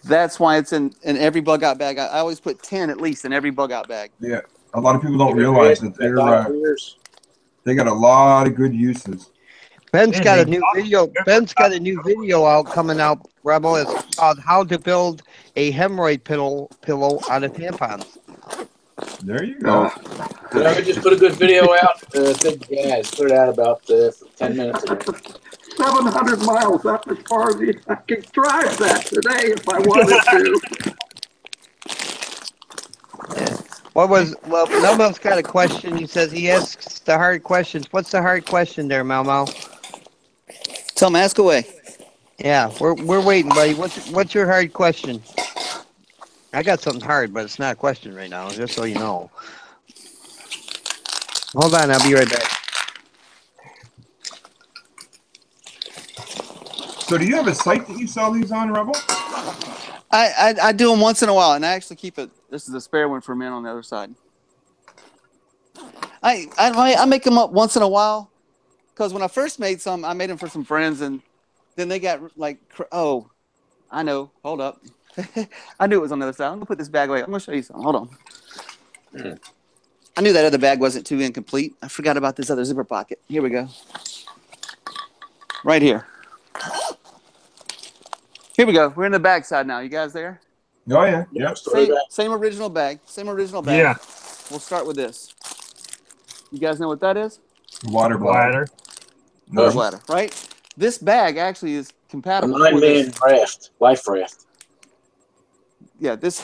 That's why it's in every bug out bag. I always put 10 at least in every bug out bag. Yeah, a lot of people don't realize that they got a lot of good uses. Ben's got a new video. Ben's got a new video out coming out, Rebel. It's called "How to Build a Hemorrhoid Pillow Out of Tampons." There you go. I just put a good video out. Yeah, I put it out about 10 minutes ago. 700 miles. That's as far as I can drive that today if I wanted to. Well, Melmo's got a question. He says he asks the hard questions. What's the hard question there, Melmo? Tell him, ask away. Yeah, we're waiting, buddy. What's your hard question? I got something hard, but it's not a question right now, just so you know. Hold on, I'll be right back. So do you have a site that you sell these on, Rebel? I do them once in a while, and I actually keep it. This is a spare one for men on the other side. I make them up once in a while, because when I first made some, I made them for some friends, and then they got like, oh, I know. Hold up. I knew it was on the other side. I'm going to put this bag away. I'm going to show you something. Hold on. I knew that other bag wasn't too incomplete. I forgot about this other zipper pocket. Here we go. Right here. Here we go. We're in the bag side now. You guys there? Oh, yeah. Yep. Same original bag. Same original bag. Yeah. We'll start with this. You guys know what that is? Water bladder. Water bladder, right? This bag actually is compatible. A 9-man raft, life raft. Yeah, this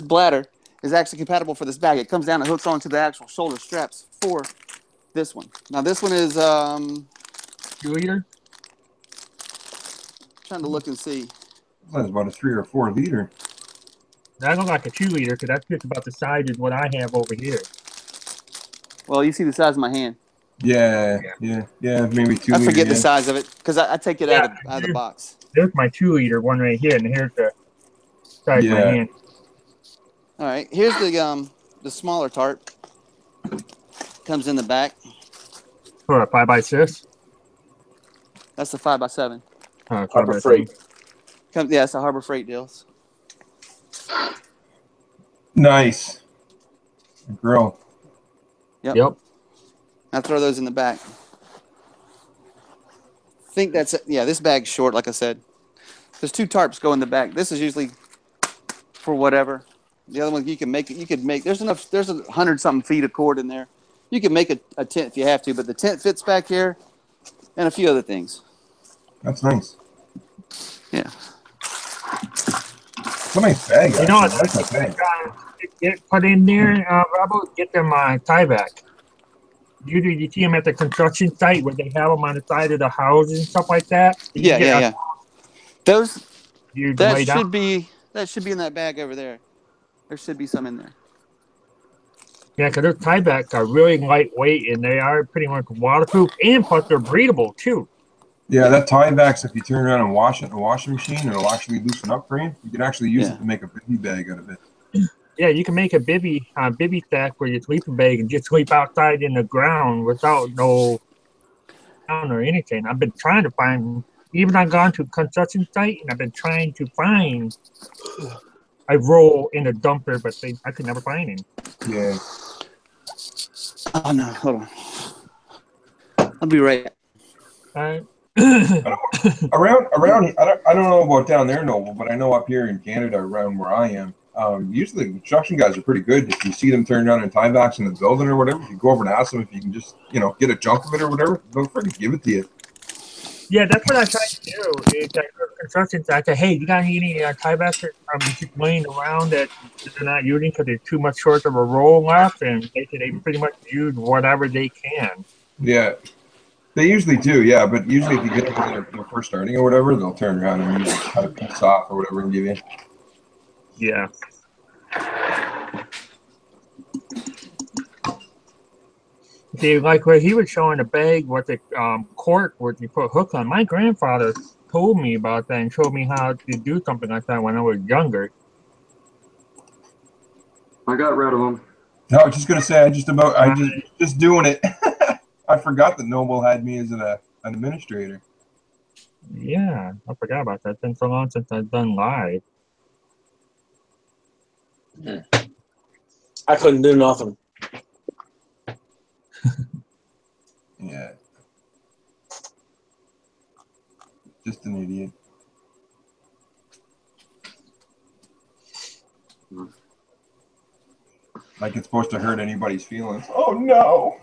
bladder is actually compatible for this bag. It comes down and hooks onto the actual shoulder straps for this one. Now this one is 2-liter. Trying to look and see. That's about a 3 or 4 liter. That looks like a 2-liter because that's just about the size as what I have over here. Well, you see the size of my hand. Yeah, maybe 2 I liter. forget the size of it because I take it out of the box. There's my 2-liter one right here, and here's the size of my hand. All right, here's the smaller tarp. Comes in the back. For a 5x6. That's the 5x7. Harbor Freight. Yeah, it's a Harbor Freight deals. Nice. Grill. Yep. I throw those in the back. I think that's it. Yeah, this bag's short, like I said. There's 2 tarps go in the back. This is usually for whatever. The other one you can make. There's 100-something feet of cord in there. You can make a tent if you have to, but the tent fits back here, and a few other things. That's nice. Yeah. It's a nice bag. You know what? Get put in there, Rebel. Get them tie back. Usually you see them at the construction site where they have them on the side of the houses and stuff like that. Yeah. Those that should be in that bag over there. There should be some in there. Yeah, because those tie backs are really lightweight and they are pretty much waterproof, and plus they're breathable too. Yeah, that tie backs, if you turn around and wash it in a washing machine, it'll actually loosen up for you. You can actually use it to make a bivy bag out of it. Yeah, you can make a bivy stack for your sleeping bag and just sleep outside in the ground without no ground or anything. I've been trying to find, even I've gone to a construction site and I've been trying to find a roll in a dumper, but I could never find him. Yeah. Oh no, hold on. I'll be right back. Around I don't know about down there, Noble, but I know up here in Canada, around where I am, usually the construction guys are pretty good. If you see them turn down in tie backs in the building or whatever, you go over and ask them if you can just, get a chunk of it or whatever. They'll freaking give it to you. Yeah, that's what I try to do. Is I go to construction site, I say, hey, you got any tie backs that are just laying around that they're not using because there's too much short of a roll left, and they pretty much use whatever they can. Yeah. They usually do, yeah, but usually if you get them when they're first starting or whatever, they'll turn around and usually cut a piece off or whatever and give you. Yeah. See, like where he was showing the bag with the cork where you put hook on. My grandfather told me about that and showed me how to do something like that when I was younger. I got rid of them. No, I was just gonna say, just doing it. I forgot that Noble had me as an administrator. Yeah, I forgot about that. It's been so long since I've done live. I couldn't do nothing. Yeah. Just an idiot. Like it's supposed to hurt anybody's feelings. Oh no!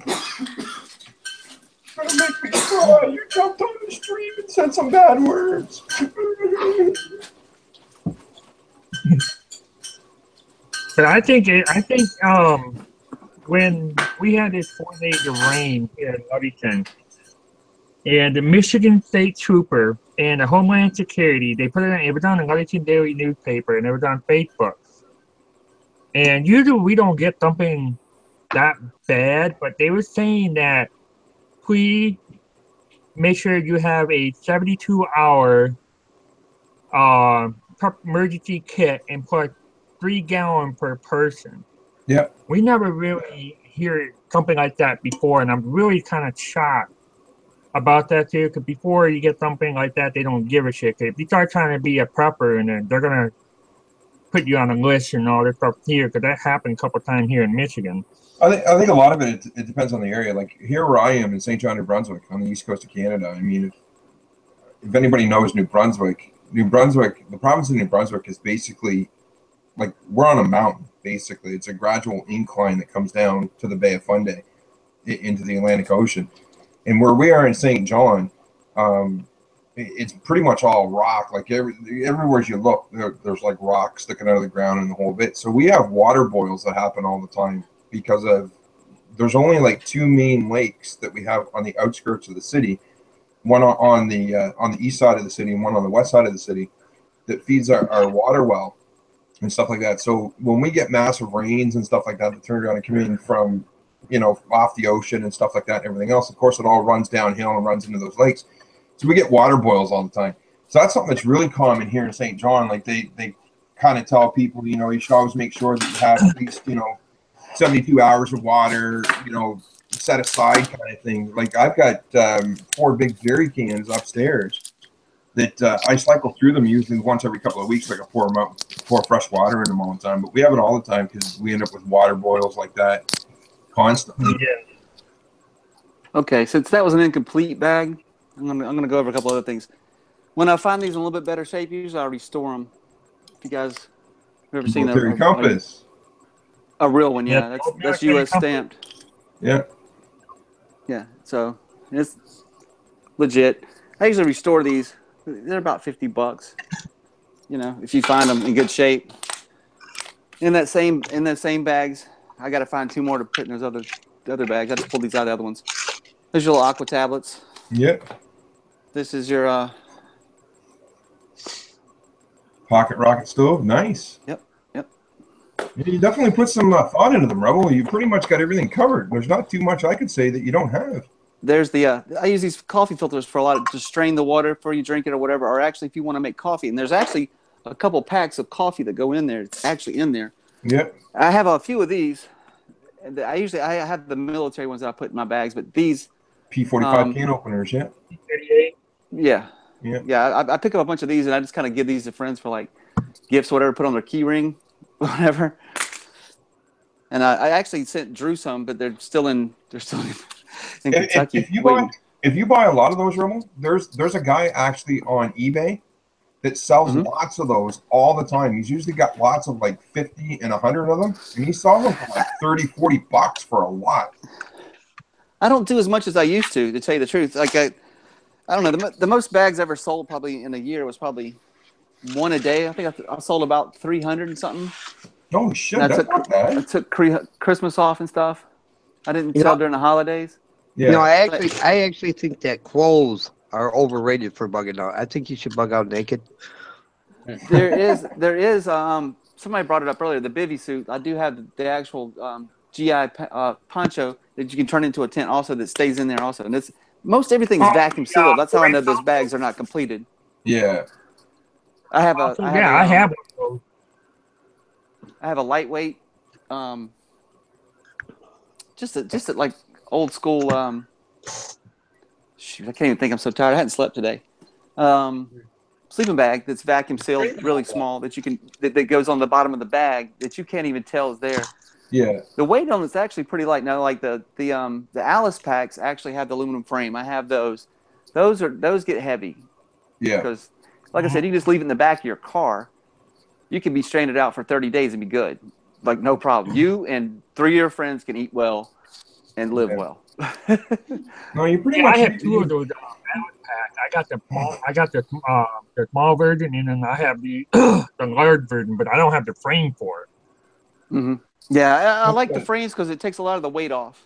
Gonna make me cry. You jumped on the stream and said some bad words. But I think when we had this 4 days of rain here in Ludington, and the Michigan State Trooper and the Homeland Security, it was on the Ludington Daily newspaper and it was on Facebook. And usually we don't get something that bad, but they were saying that please make sure you have a 72-hour emergency kit and put 3 gallon per person. Yep. We never really hear something like that before, and I'm really kind of shocked about that too. Because before you get something like that, they don't give a shit. If you start trying to be a prepper, and then they're gonna put you on a list and all this stuff here, because that happened a couple times here in Michigan. I think a lot of it depends on the area. Like here where I am in St. John, New Brunswick, on the east coast of Canada. I mean, if anybody knows New Brunswick, the province of New Brunswick is basically like we're on a mountain. Basically, it's a gradual incline that comes down to the Bay of Fundy into the Atlantic Ocean. And where we are in St. John, it's pretty much all rock. Like everywhere you look, there's like rock sticking out of the ground and the whole bit. So we have water boils that happen all the time because there's only like 2 main lakes that we have on the outskirts of the city. One on the east side of the city and one on the west side of the city that feeds our water well and stuff like that. So when we get massive rains and stuff like that turn around and come in from, off the ocean and stuff like that and everything else, of course, it all runs downhill and runs into those lakes. So we get water boils all the time. So that's something that's really common here in St. John. Like they kind of tell people, you should always make sure that you have at least, 72 hours of water, set aside kind of thing. Like I've got 4 big jerry cans upstairs that I cycle through them usually once every couple of weeks. Like I pour fresh water in them all the time. But we have it all the time because we end up with water boils like that constantly. Yeah. Okay, since that was an incomplete bag, I'm gonna go over a couple other things. When I find these in a little bit better shape, usually I restore them. If you guys have ever seen Military compass. A real one, yeah. That's U.S. stamped. Yeah. Yeah, so it's legit. I usually restore these. They're about $50. If you find them in good shape. In that same bags, I got to find 2 more to put in those other bags. I just pulled these out of the other ones. There's your little aqua tablets. Yep. This is your pocket rocket stove. Nice. Yep. You definitely put some thought into them, Rebel. You pretty much got everything covered. There's not too much I could say that you don't have. There's I use these coffee filters for a lot to strain the water before you drink it or whatever, or actually if you want to make coffee. And there's actually a couple packs of coffee that go in there. It's actually in there. Yep. I have a few of these. I have the military ones that I put in my bags, but these P45 can openers, yeah. Yeah. Yeah. I pick up a bunch of these and I just kind of give these to friends for like gifts, whatever, put on their key ring, whatever. And I actually sent Drew some, but they're still in Kentucky. If you buy a lot of those, Rebel, there's a guy actually on eBay that sells lots of those all the time. He's usually got lots of like 50 and 100 of them, and he sells them for like $30-$40 for a lot. I don't do as much as I used to tell you the truth. Like I don't know. The most bags I ever sold probably in a year was probably 1 a day. I think I sold about 300 and something. Oh shit! That's not bad. I took Christmas off and stuff. I didn't sell during the holidays. Yeah. I actually think that clothes are overrated for bugging out. I think you should bug out naked. There is somebody brought it up earlier, the bivy suit. I do have the actual GI poncho that you can turn into a tent also that stays in there also. And most everything's vacuum sealed. That's how I know those bags are not completed. Yeah. I have a lightweight just a like old school shoot, I can't even think. I'm so tired. I hadn't slept today. sleeping bag that's vacuum sealed, really small, that goes on the bottom of the bag that you can't even tell is there. Yeah. The weight on it's actually pretty light. Now, like the Alice packs actually have the aluminum frame. I have those. Those get heavy. Yeah. Because, like I said, you can just leave it in the back of your car. You can be stranded out for 30 days and be good. Like, no problem. You and 3 of your friends can eat well and live well. No, you pretty much. I have 2 of those packs. I got the small version, and then I have the the large version, but I don't have the frame for it. Mm-hmm. Yeah, I like the frames because it takes a lot of the weight off.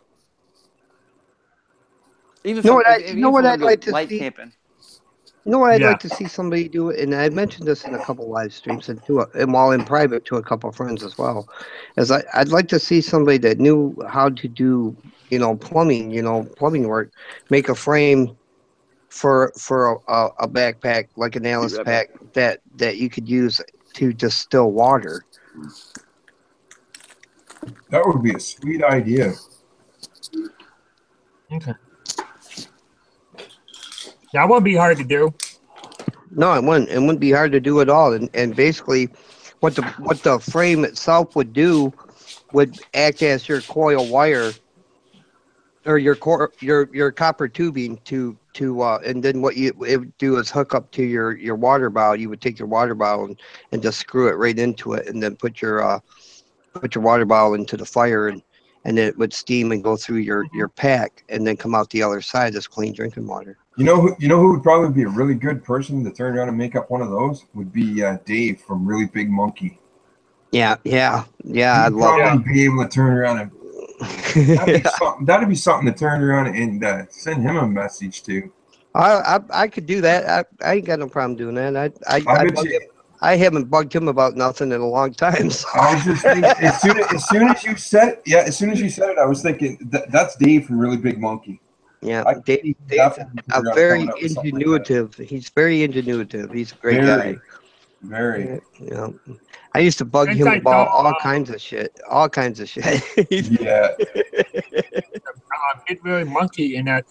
Even you know what I'd like to see? Camping. You know what I'd like to see somebody do it, and I mentioned this in a couple live streams and while in private to a couple of friends as well, is I'd like to see somebody that knew how to do, plumbing work, make a frame for a backpack like an Alice pack that you could use to distill water. That would be a sweet idea. Okay. That would be hard to do. No, it wouldn't. It wouldn't be hard to do at all. And basically, what the frame itself would do would act as your coil wire or your copper tubing to and then what it would do is hook up to your water bottle. You would take your water bottle and just screw it right into it, and then put your water bottle into the fire, and it would steam and go through your pack, and then come out the other side as clean drinking water. You know who would probably be a really good person to turn around and make up one of those would be Dave from Really Big Monkey. Yeah. I'd probably be able to turn around and that'd be something to turn around and send him a message to. I could do that. I ain't got no problem doing that. I haven't bugged him about nothing in a long time. So. I was just thinking, as soon as you said it, I was thinking that's Dave from Really Big Monkey. Yeah, Dave's very ingenuitive. He's very ingenuitive. He's a great guy. Very. Yeah. I used to bug him about all kinds of shit. Yeah. Big Really Monkey in that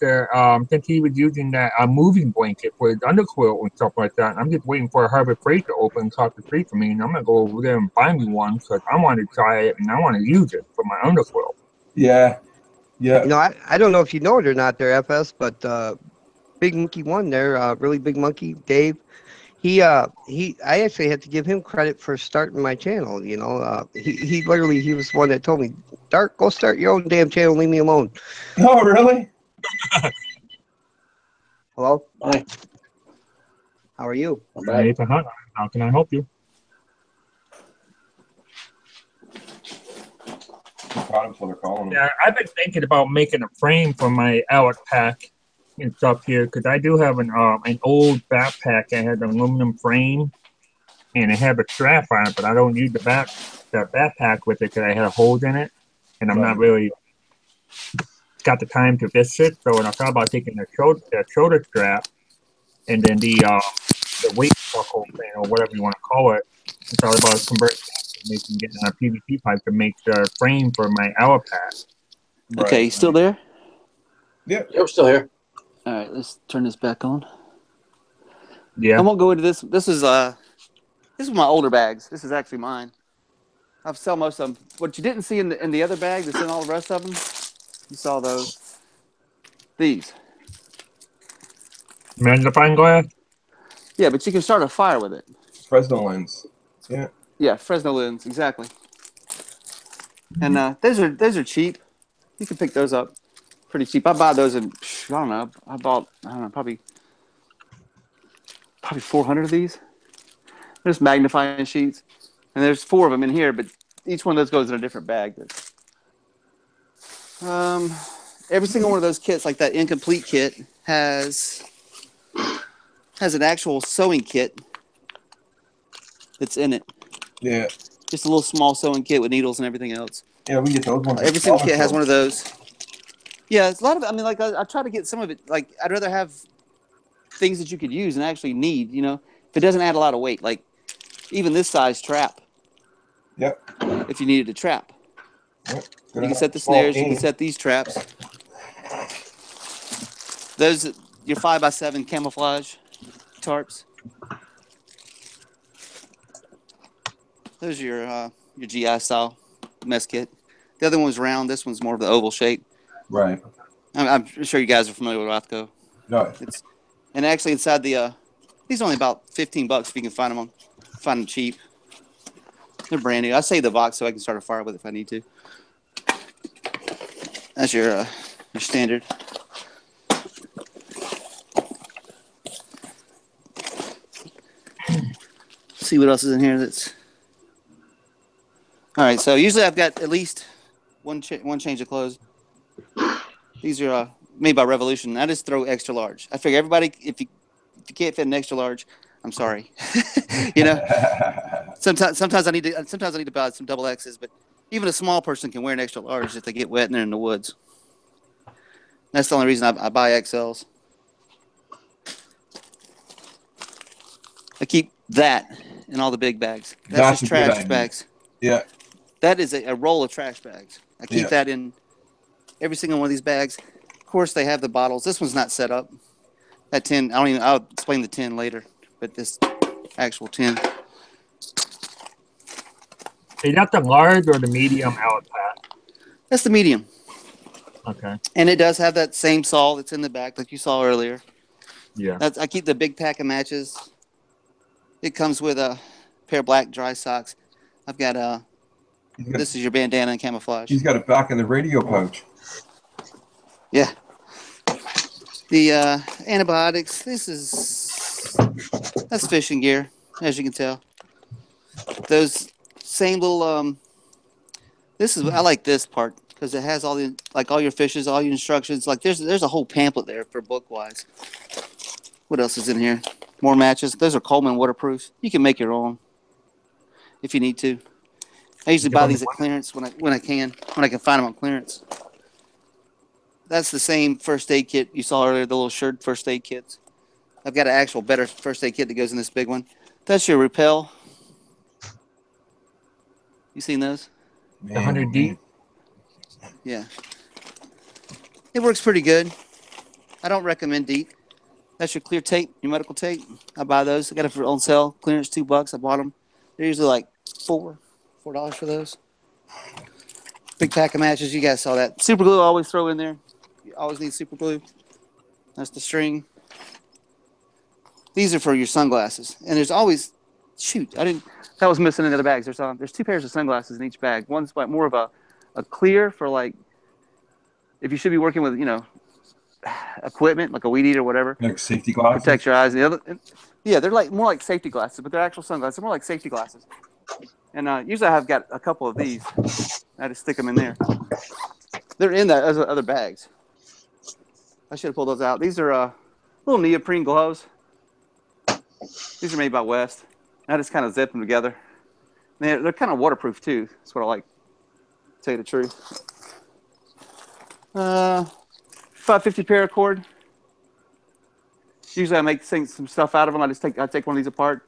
since he was using that moving blanket for his underquilt and stuff like that. I'm just waiting for Harbor Freight to open across the street for me, and I'm gonna go over there and buy me one because I want to try it and I want to use it for my underquilt. Yeah. I don't know if you know it or not there, FS, but Big Monkey One there, Really Big Monkey, Dave. I actually had to give him credit for starting my channel. He was the one that told me, Dark, go start your own damn channel, leave me alone. Oh, really? Hello? Hi. How are you? Hey, how can I help you? Yeah, I've been thinking about making a frame for my Alec pack and stuff here because I do have an old backpack that has an aluminum frame and it had a strap on it, but I don't use the backpack with it because I had holes in it, and I'm not really got the time to fix it. So when I thought about taking the shoulder strap and then the weight buckle thing or whatever you want to call it, I thought about converting getting a PVC pipe to make the frame for my hour pack. Okay, you still there? Yeah, we're still here. All right, let's turn this back on. Yeah. I won't go into this. This is my older bags. This is actually mine. I've sold most of them. What you didn't see in the other bag that's in all the rest of them, you saw those. These. Magnifying glass? Yeah, but you can start a fire with it. Fresnel lens. Yeah. Yeah, Fresnel lens, exactly. And those are cheap. You can pick those up pretty cheap. I buy those in, I bought probably 400 of these. There's magnifying sheets. And there's 4 of them in here, but each one of those goes in a different bag. Every single one of those kits, like that incomplete kit, has an actual sewing kit that's in it. Yeah. Just a little small sewing kit with needles and everything else. Yeah, we get those ones. Every single kit has one of those. Yeah, it's a lot of. I mean, like I try to get some of it. Like I'd rather have things that you could use and actually need. If it doesn't add a lot of weight, like even this size trap. Yep. If you needed a trap, yep. You can set the snares. You can set these traps. Those your 5x7 camouflage. tarps. Those are your GI style mess kit. The other one's round. This one's more of the oval shape. Right. I'm sure you guys are familiar with Rothko. No. And actually inside the these are only about $15 if you can find them cheap. They're brand new. I save the box so I can start a fire with it if I need to. That's your standard. See what else is in here. That's all right. So usually I've got at least one change of clothes. These are made by Revolution. I just throw extra large. I figure everybody, if you can't fit an extra large, I'm sorry. You know, sometimes I need to buy some double X's, but even a small person can wear an extra large if they get wet and they're in the woods. That's the only reason I buy XLs. I keep that in all the big bags. That's just trash bags. Yeah. That is a roll of trash bags. I keep that in every single one of these bags. Of course, they have the bottles. This one's not set up. That tin, I'll explain the tin later, but this actual tin. Is that the large or the medium outlet pack? That's the medium. Okay. And it does have that same saw that's in the back, like you saw earlier. Yeah. I keep the big pack of matches. It comes with a pair of black dry socks. I've got this is your bandana and camouflage. He's got it back in the radio pouch. Yeah. The antibiotics. That's fishing gear, as you can tell. Those same little I like this part because it has all your fishes, all your instructions. Like there's a whole pamphlet there for book wise. What else is in here? More matches. Those are Coleman waterproof. You can make your own if you need to. I usually buy these at clearance when I can find them on clearance. That's the same first aid kit you saw earlier, the little shirt first aid kits. I've got an actual better first aid kit that goes in this big one. That's your Repel. You seen those? 100 deep? Yeah. It works pretty good. I don't recommend deep. That's your clear tape, your medical tape. I buy those. I got it for on sale. Clearance $2. I bought them. They're usually like $4 for those. Big pack of matches. You guys saw that. Super glue I always throw in there. You always need super glue. That's the string. These are for your sunglasses. And there's always that was missing in the other bags. There's 2 pairs of sunglasses in each bag. One's like more of a clear for like if you should be working with, equipment like a weed eater or whatever. Like safety glasses. Protect your eyes. They're like more like safety glasses, but they're actual sunglasses. They're more like safety glasses. And usually I've got a couple of these. I just stick them in there. They're in that other bags. I should have pulled those out. These are little neoprene gloves. These are made by West. I just kind of zip them together. They're kind of waterproof too. That's what I like. To tell you the truth. 550 paracord. Usually I make some stuff out of them. I take one of these apart,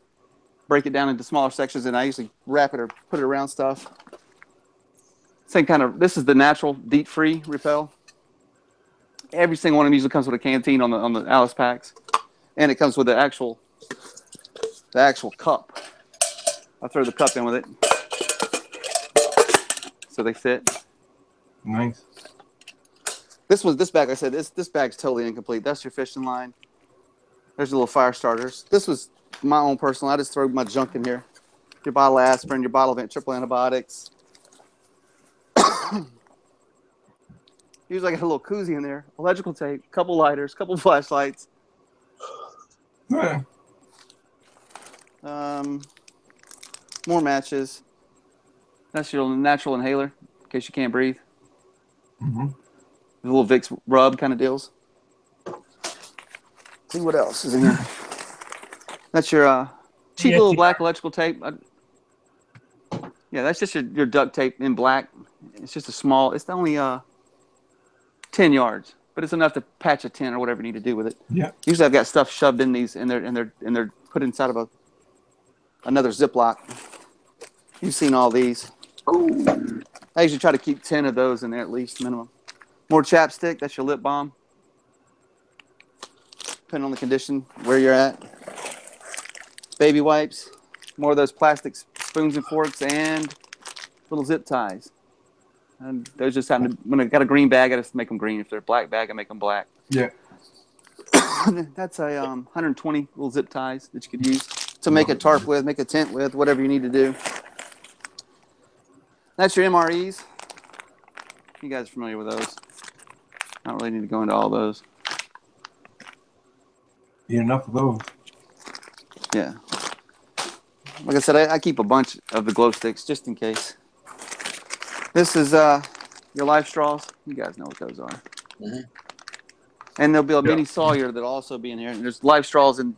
break it down into smaller sections, and I usually wrap it or put it around stuff. Same kind of. This is the natural DEET-free Repel. Every single one of them usually comes with a canteen on the Alice packs, and it comes with the actual cup. I throw the cup in with it, so they fit. Nice. This bag, I said, this bag's totally incomplete. That's your fishing line. There's your little fire starters. This was my own personal. I just throw my junk in here. Your bottle of aspirin, your bottle of triple antibiotics. Usually I got a little koozie in there. Electrical tape, couple lighters, couple flashlights. Yeah. More matches. That's your natural inhaler in case you can't breathe. Mm-hmm. The little Vicks rub kind of deals. See what else is in here. That's your cheap little black electrical tape. That's just your duct tape in black. It's just it's only 10 yards, but it's enough to patch a tent or whatever you need to do with it. Yeah. Usually I've got stuff shoved in these, and they're put inside of another Ziploc. You've seen all these. I usually try to keep 10 of those in there at least, minimum. More chapstick. That's your lip balm. Depending on the condition, where you're at. baby wipes, more of those plastic spoons and forks, and little zip ties. And those just happen to, when I got a green bag, I just make them green. If they're a black bag, I make them black. Yeah. That's a 120 little zip ties that you could use to make a tarp with, make a tent with, whatever you need to do. That's your MREs. You guys are familiar with those. I don't really need to go into all those. Yeah, enough of those. Yeah. Like I said, I keep a bunch of the glow sticks just in case. This is your life straws. You guys know what those are. Mm-hmm. And there'll be a mini Sawyer that'll also be in here. And there's life straws in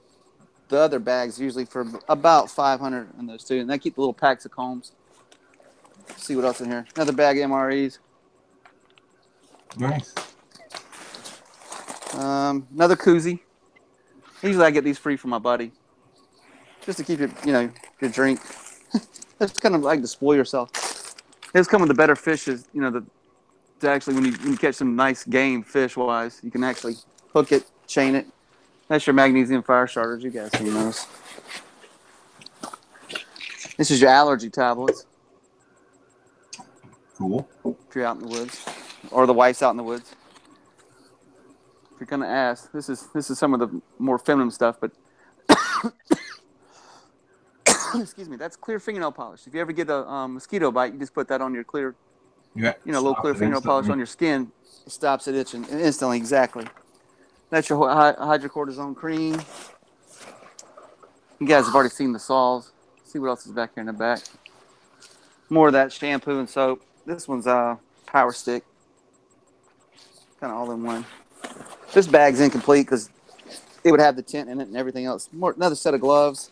the other bags, usually for about 500 on those too. And I keep the little packs of combs. Let's see what else in here. Another bag of MREs. Nice. Another koozie. Usually I get these free from my buddy. Just to keep your, your drink. That's kind of like to spoil yourself. It's come with the better fishes, to actually, when you catch some nice game fish-wise, you can actually hook it, chain it. That's your magnesium fire starters. You guys seen those. This is your allergy tablets. Cool. If you're out in the woods. Or the wife's out in the woods. If you're going to ask, this is some of the more feminine stuff, but excuse me, that's clear fingernail polish. If you ever get a mosquito bite, you just put that on your clear, little clear fingernail polish on your skin. It stops it itching instantly, exactly. That's your hydrocortisone cream. You guys have already seen the saws. See what else is back here in the back. More of that shampoo and soap. This one's Power Stick. Kind of all in one. This bag's incomplete because it would have the tent in it and everything else. Another set of gloves.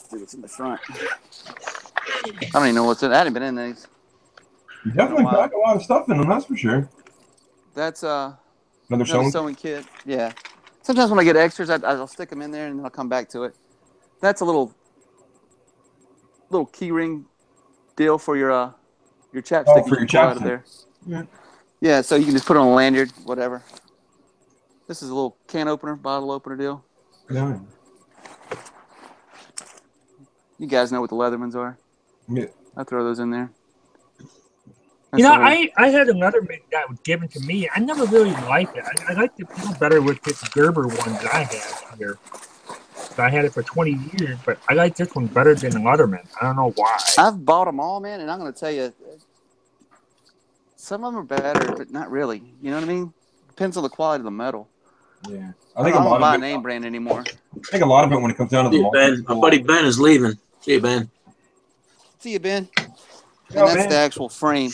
See what's in the front. I don't even know what's in. I hadn't been in these. You definitely pack a lot of stuff in them, that's for sure. That's another sewing kit. Yeah. Sometimes when I get extras, I'll stick them in there and then I'll come back to it. That's a little key ring deal for your chapstick. Oh, for your chapstick. Out of there. Yeah, so you can just put it on a lanyard, whatever. This is a little can opener, bottle opener deal. Yeah. You guys know what the Leathermans are. Yeah. I throw those in there. I had another mitt that was given to me. I never really liked it. I like to feel better with this Gerber one that I have here. So I had it for 20 years, but I like this one better than the Leatherman. I don't know why. I've bought them all, man, and I'm going to tell you, some of them are better, but not really. You know what I mean? Depends on the quality of the metal. Yeah. I don't buy name brand anymore. I think a lot of it when it comes down to the Ben. My buddy Ben is leaving. See you, Ben. See you, Ben. And Oh, that's man. the actual frame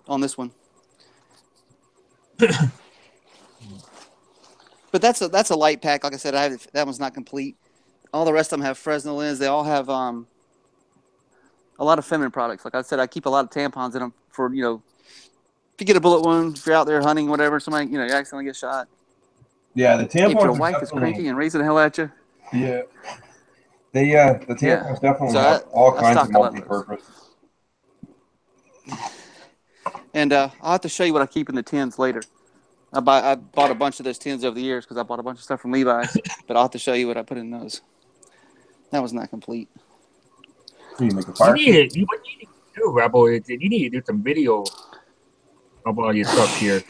on this one. But that's a light pack. Like I said, that one's not complete. All the rest of them have Fresno lens. They all have a lot of feminine products. Like I said, I keep a lot of tampons in them for, if you get a bullet wound, if you're out there hunting, whatever, somebody, you accidentally get shot. Yeah, the tampons. If your wife is cranky and raising the hell at you. Yeah. The tampons definitely have all kinds of multi-purpose. And I'll have to show you what I keep in the tins later. I bought a bunch of those tins over the years because I bought a bunch of stuff from Levi's. But I'll have to show you what I put in those. That was not complete. You make a fire. What you need to do, Rebel, is you need to do some video of all your stuff here.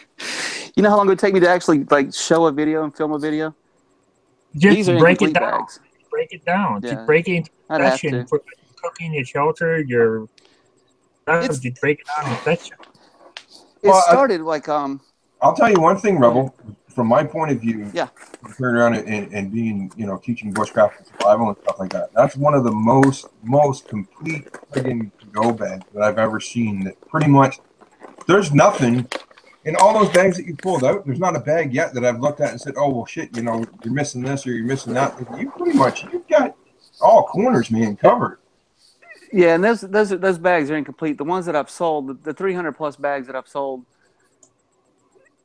You know how long it would take me to actually show a video and film a video? Just break it down. Bags. Break it down. Yeah. Just break it into I'd have section to. for cooking, your shelter, your. Just break it down in section. It started I'll tell you one thing, Rebel. From my point of view, yeah, turn around and being, teaching bushcraft and survival and stuff like that. That's one of the most complete friggin' go bags that I've ever seen. That pretty much, there's nothing in all those bags that you pulled out. There's not a bag yet that I've looked at and said, "Oh well, shit, you're missing this or you're missing that." You've got all corners, man, covered. Yeah, and those bags are incomplete. The ones that I've sold, the 300 plus bags that I've sold.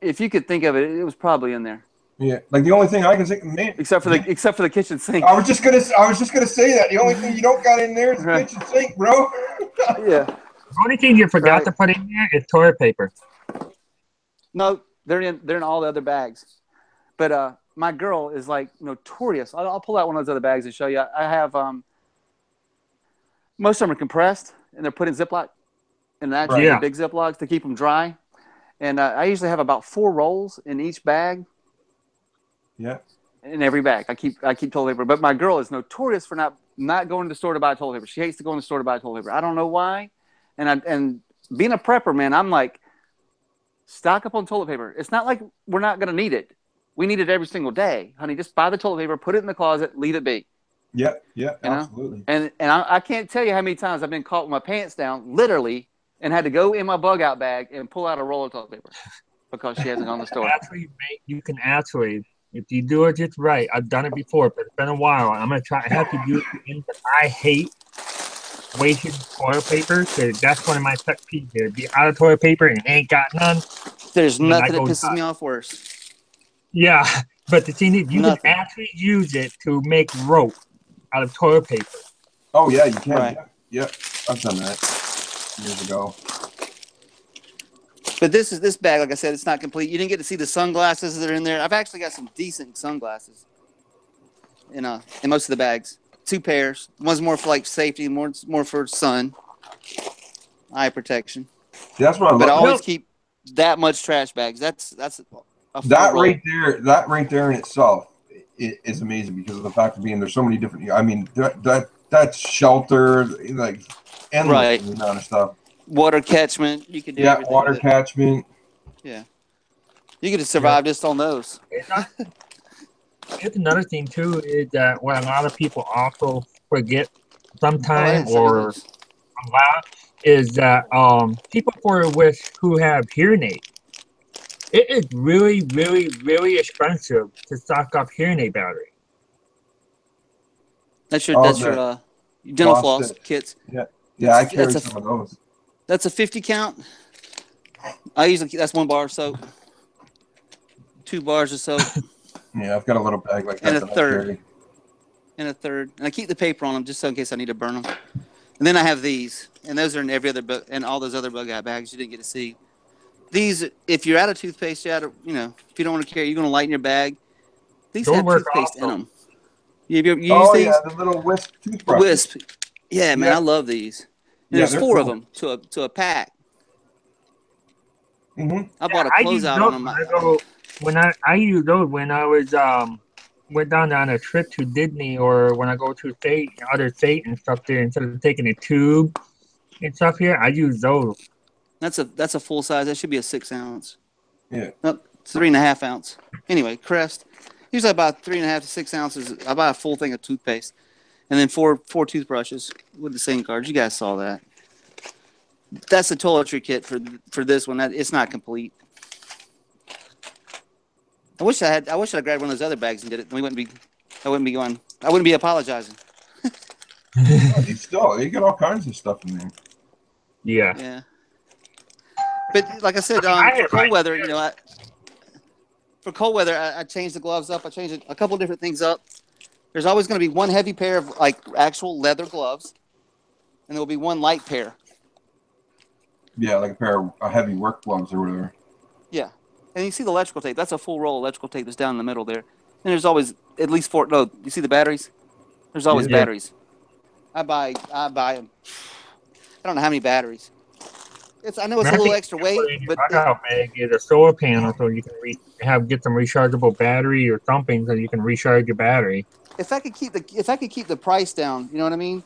If you could think of it, it was probably in there. Yeah, like the only thing I can say, man, except for the kitchen sink. I was just gonna say that the only thing you don't got in there is the kitchen sink, bro. Yeah. The only thing you forgot to put in there is toilet paper. No, They're in all the other bags. But my girl is like notorious. I'll pull out one of those other bags and show you. I have most of them are compressed and they're put in Ziploc, and actually the big Ziplocs to keep them dry. And I usually have about 4 rolls in each bag. Yeah. In every bag, I keep toilet paper. But my girl is notorious for not going to the store to buy toilet paper. She hates to go in the store to buy toilet paper. I don't know why. And being a prepper, man, I'm like, stock up on toilet paper. It's not like we're not going to need it. We need it every single day, honey. Just buy the toilet paper, put it in the closet, leave it be. Yeah, absolutely. And I can't tell you how many times I've been caught with my pants down, literally, and had to go in my bug out bag and pull out a roll of toilet paper because she hasn't gone to the store. Actually, you can actually, if you do it just right, I've done it before, but it's been a while. I'm gonna try. I have to do it again, but I hate wasting toilet paper because that's one of my pet peeves. There, be out of toilet paper and ain't got none. There's nothing that pisses me off worse. Yeah, but the thing is, you can actually use it to make rope out of toilet paper. Oh yeah, you can. Right. Yeah, I've done that years ago. But this bag, like I said, it's not complete. You didn't get to see the sunglasses that are in there. I've actually got some decent sunglasses in most of the bags. 2 pairs. One's more for like safety, more for sun, eye protection. That's what I love. But I always keep that much trash bags. That's that right there. That right there in itself is amazing because of the fact of being there's so many different. I mean that's shelter, like endless amount of stuff. Water catchment. You could do everything water catchment. Yeah, you could survive just on those. Here's another thing too is that what a lot of people also forget sometimes or a lot is that people who have hearing aids, it is really, really, really expensive to stock up hearing aid battery. That's your dental floss kits. Yeah, I carry some of those. That's a 50 count. That's 1 bar of soap, 2 bars of soap. Yeah, I've got a little bag like that. And a third. And I keep the paper on them just so in case I need to burn them. And then I have these, and those are in every other and all those other bug out bags you didn't get to see. These, if you're out of toothpaste, if you don't want to carry, you're going to lighten your bag. These have toothpaste in them. You use these? Yeah, the little wisp toothbrush. Wisp. Yeah, man, I love these. And there's 4 of them to a pack. Mm-hmm. I bought a closeout on them. I use those when I was went down on a trip to Disney or when I go to other state and stuff there, instead of taking a tube and stuff here, I use those. That's a full size. That should be a 6 ounce. Yeah. Nope, it's 3.5 ounce. Anyway, Crest. Usually about 3.5 to 6 ounces. I buy a full thing of toothpaste, and then four toothbrushes with the same cards. You guys saw that. That's the toiletry kit for this one. It's not complete. I wish I grabbed one of those other bags and did it. I wouldn't be apologizing. You get all kinds of stuff in there. Yeah. Yeah. But like I said, for cold weather, I changed the gloves up. I changed a couple different things up. There's always going to be one heavy pair of like actual leather gloves, and there will be one light pair. Yeah, like a pair of heavy work gloves or whatever. Yeah. And you see the electrical tape. That's a full roll of electrical tape that's down in the middle there. And there's always at least 4. No, you see the batteries? There's always batteries. I buy them. I don't know how many batteries. I know it's a little extra weight, but bag is a solar panel, so you can get some rechargeable battery or something, so you can recharge your battery. If I could keep the price down, you know what I mean?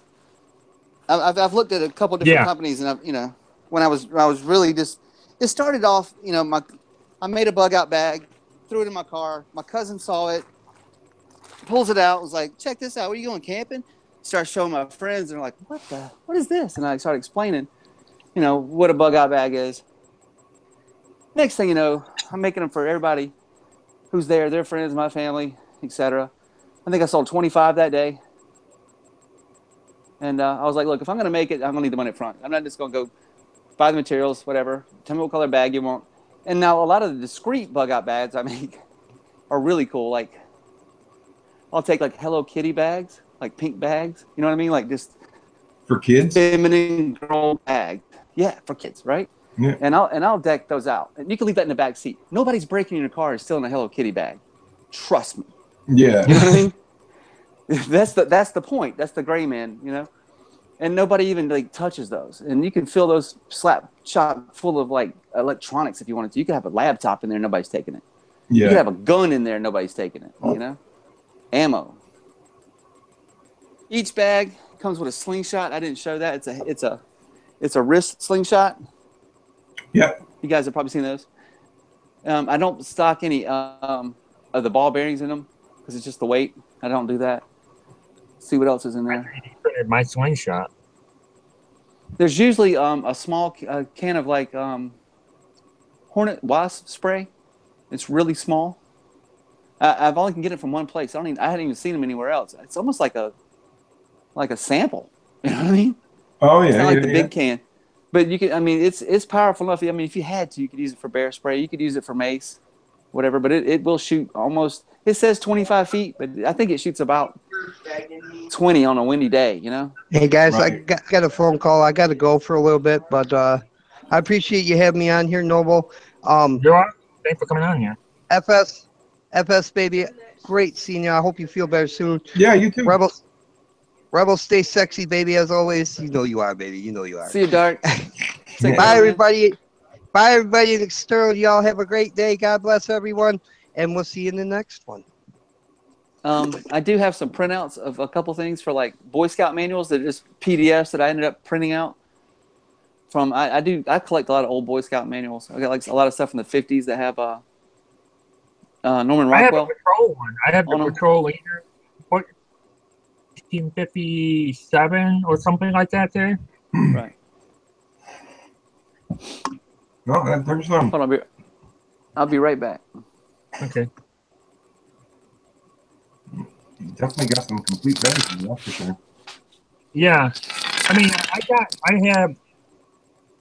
I've looked at a couple different companies, and when I was really just, it started off, I made a bug out bag, threw it in my car. My cousin saw it, pulls it out, was like, check this out. Where are you going camping? Start showing my friends, and they're like, what is this? And I started explaining, what a bug out bag is. Next thing you know, I'm making them for everybody who's there, their friends, my family, etc. I think I sold 25 that day. And I was like, look, if I'm going to make it, I'm going to need the money up front. I'm not just going to go buy the materials, whatever. Tell me what color bag you want. And now a lot of the discreet bug out bags I make are really cool. Like, I'll take like Hello Kitty bags, like pink bags. You know what I mean? Like just for kids, feminine girl bag. Yeah, for kids, right? Yeah. And I'll deck those out. And you can leave that in the back seat. Nobody's breaking your car. It's still in a Hello Kitty bag. Trust me. Yeah. You know what I mean? That's the point. That's the gray man, you know? And nobody even like touches those. And you can fill those slap shot full of like electronics if you wanted to. You could have a laptop in there, nobody's taking it. Yeah. You could have a gun in there, nobody's taking it, you know? Ammo. Each bag comes with a slingshot. I didn't show that. It's a wrist slingshot. Yep. You guys have probably seen those. I don't stock any of the ball bearings in them because it's just the weight. I don't do that. Let's see what else is in there. My slingshot. There's usually a small can of like hornet wasp spray. It's really small. I've only can get it from one place. I hadn't even seen them anywhere else. It's almost like a sample. You know what I mean? Oh yeah. It's not like the big can. But you can. I mean, it's powerful enough. I mean, if you had to, you could use it for bear spray. You could use it for mace, whatever. But it will shoot almost. It says 25 feet, but I think it shoots about 20 on a windy day. You know. Hey guys, Right. I got a phone call. I got to go for a little bit, but I appreciate you having me on here, Noble. You're on. Thanks for coming on here. FS baby, great seeing you. I hope you feel better soon. Yeah, you too. Rebels, stay sexy, baby, as always. You know you are, baby. You know you are. See you, Dark. Bye, everybody. Bye, everybody in external. Y'all have a great day. God bless everyone, and we'll see you in the next one. I do have some printouts of a couple things for like Boy Scout manuals that are just PDFs that I ended up printing out from. I collect a lot of old Boy Scout manuals. I got like a lot of stuff from the 50s that have Norman I have a Rockwell. patrol one. I have the on 'em. patrol leader, 1857 or something like that. There. Right. No, there's some. Hold on, I'll be right back. Okay. You definitely got some complete benefits, that's for sure. Yeah. I mean,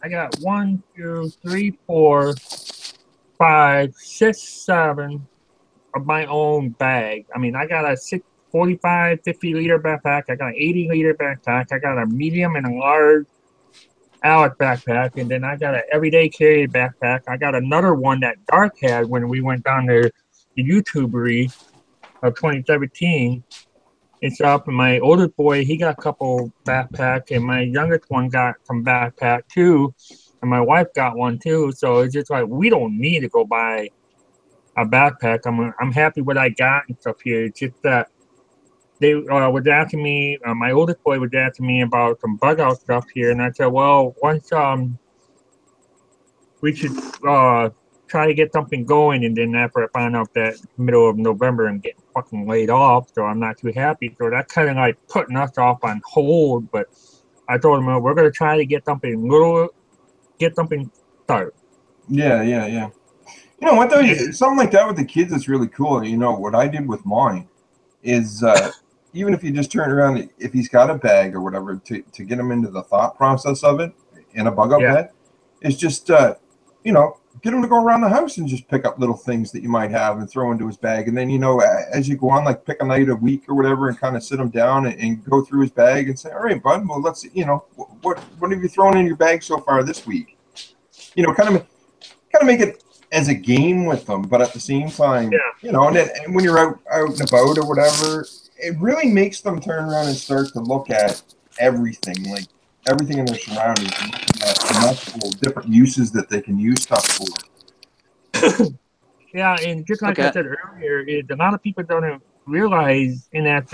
I got 1, 2, 3, 4, 5, 6, 7 of my own bag. I mean, I got a 45, 50-liter backpack. I got an 80-liter backpack. I got a medium and a large Alec backpack, and then I got an everyday carry backpack. I got another one that Dark had when we went down there, the YouTubery of 2017 and stuff. And my oldest boy, he got a couple backpack, and my youngest one got some backpack too, and my wife got one too. So it's just like we don't need to go buy a backpack. I'm happy what I got and stuff here. It's just that they was asking me, my oldest boy was asking me about some bug out stuff here, and I said, well, once we should try to get something going, and then after I found out that middle of November and getting fucking laid off, so I'm not too happy. So that's kind of like putting us off on hold. But I told him we're gonna try to get something started. Yeah. You know what though? Something like that with the kids is really cool. You know what I did with mine is even if you just turn around, if he's got a bag or whatever, to get him into the thought process of it in a bug out bed, is just you know, get him to go around the house and just pick up little things that you might have and throw into his bag. And then, you know, as you go on, like pick a night a week or whatever, and kind of sit him down and go through his bag and say, all right, bud, well, let's, you know, what have you thrown in your bag so far this week? You know, kind of make it as a game with them, but at the same time, you know, and when you're out and about or whatever, it really makes them turn around and start to look at everything, like everything in their surroundings, and looking at multiple different uses that they can use stuff for. Yeah, and just like I said earlier, a lot of people don't realize in that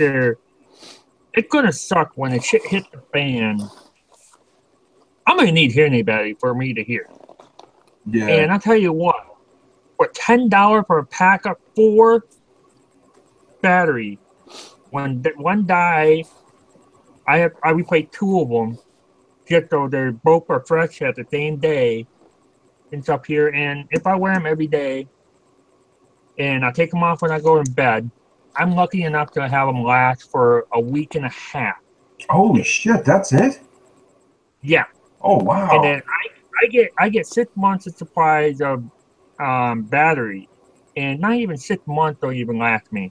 it's gonna suck when the shit hits the fan. I'm gonna need hearing aid battery for me to hear. Yeah. And I'll tell you what, for $10 for a pack of 4 batteries, when one die, I replaced 2 of them just so they're both are fresh at the same day and stuff here. And if I wear them every day and I take them off when I go to bed, I'm lucky enough to have them last for a week and a half. Holy shit, that's it? Yeah. Oh wow. And then I get 6 months of supplies of battery, and not even 6 months don't even last me.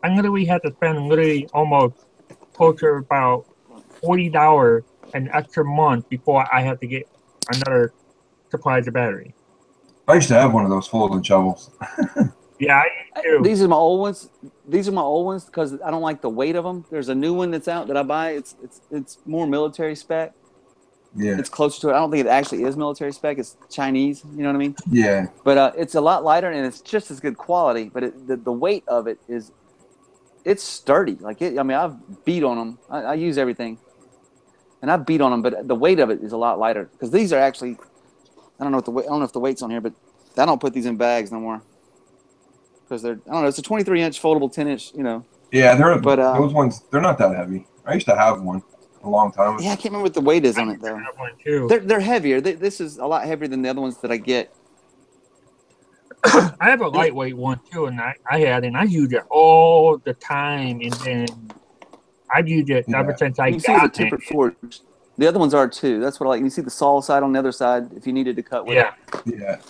I literally had to spend almost closer about $40 an extra month before I had to get another supplies the battery. I used to have one of those folding shovels. Yeah, I do. These are my old ones. These are my old ones because I don't like the weight of them. There's a new one that's out that I buy. It's more military spec. Yeah. It's closer to it. I don't think it actually is military spec. It's Chinese. You know what I mean? Yeah. But it's a lot lighter and it's just as good quality. But the weight of it is, it's sturdy. Like I mean, I've beat on them. I use everything, and I've beat on them. But the weight of it is a lot lighter because these are actually. I don't know if the weight's on here, but I don't put these in bags no more. Because I don't know, it's a 23-inch foldable 10-inch, you know. Yeah, those ones. They're not that heavy. I used to have one a long time ago. Yeah, I can't remember what the weight is on it though. I have one too. They're heavier. This is a lot heavier than the other ones that I get. I have a lightweight one too, and I use it all the time, and then I've used it ever since I got it. You see the tempered forge. The other ones are too. That's what I like. You see the saw side on the other side if you needed to cut with it. Yeah.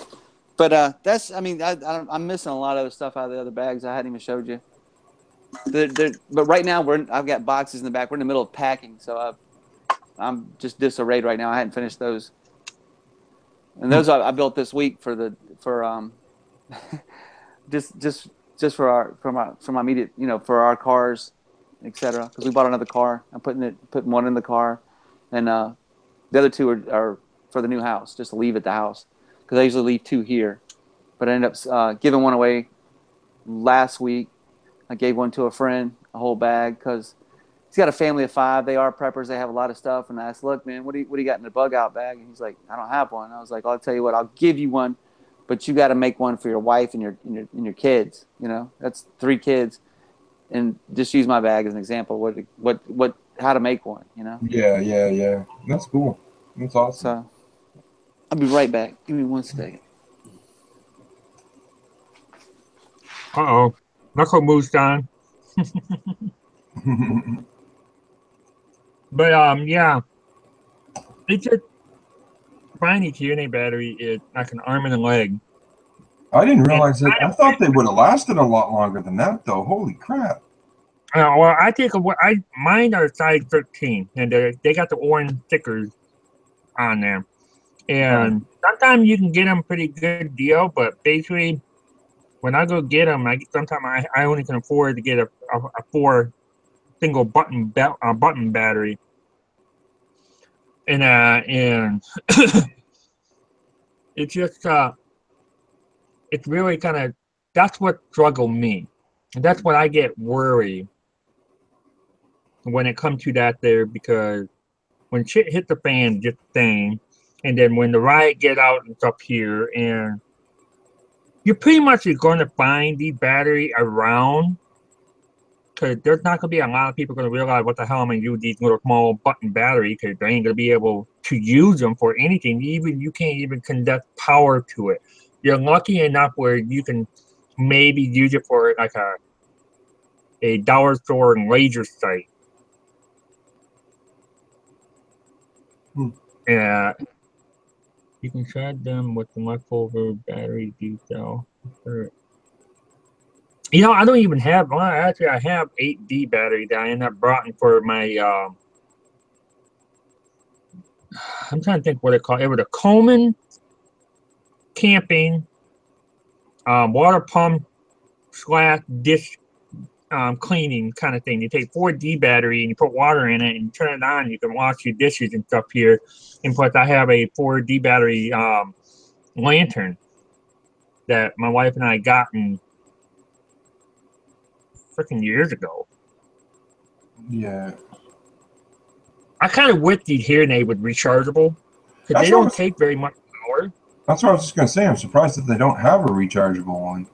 But that's, I mean, I'm missing a lot of the stuff out of the other bags I hadn't even showed you. But right now I've got boxes in the back. We're in the middle of packing, so I'm just disarrayed right now. I hadn't finished those, and those I built this week just for my immediate, you know, for our cars, etc. Because we bought another car. I'm putting one in the car, and the other two are for the new house, just to leave at the house. Because I usually leave 2 here, but I ended up giving one away last week. I gave one to a friend, a whole bag, because he's got a family of 5. They are preppers. They have a lot of stuff. And I asked, "Look, man, what do you got in the bug out bag?" And he's like, "I don't have one." I was like, "I'll tell you what, I'll give you one, but you got to make one for your wife and your kids. You know, that's 3 kids, and just use my bag as an example. What how to make one. You know?" Yeah. That's cool. That's awesome. So, I'll be right back. Give me 1 second. Uh-oh. Knuckle moves on. But, yeah. It's just buying a TNA battery is like an arm and a leg. I didn't realize that. I thought they would have lasted a lot longer than that, though. Holy crap. Well, mine are size 13, and they got the orange stickers on them. And sometimes you can get them pretty good deal, but basically, when I go get them, sometimes I only can afford to get a 4 single button battery, and it's just it's really kind of, that's what struggled me, and that's what I get worried when it comes to that there, because when shit hit the fan, just saying. And then when the riot get out and stuff here, and you're pretty much going to find the battery around, because there's not going to be a lot of people going to realize what the hell I'm going to use these little small button batteries, because they ain't going to be able to use them for anything. You can't even conduct power to it. You're lucky enough where you can maybe use it for like a dollar store and laser sight. You can charge them with the leftover battery detail. Sure. You know, I don't even have. Well, actually, I have 8D battery that I ended up brought in for my. I'm trying to think what it called. It was a Coleman camping water pump / dish cleaning kind of thing. You take 4D battery and you put water in it and you turn it on. You can wash your dishes and stuff here. And plus, I have a 4D battery lantern that my wife and I got in freaking years ago. Yeah. I kind of wish these here and they would rechargeable, because they don't take very much power. That's what I was just going to say. I'm surprised that they don't have a rechargeable one.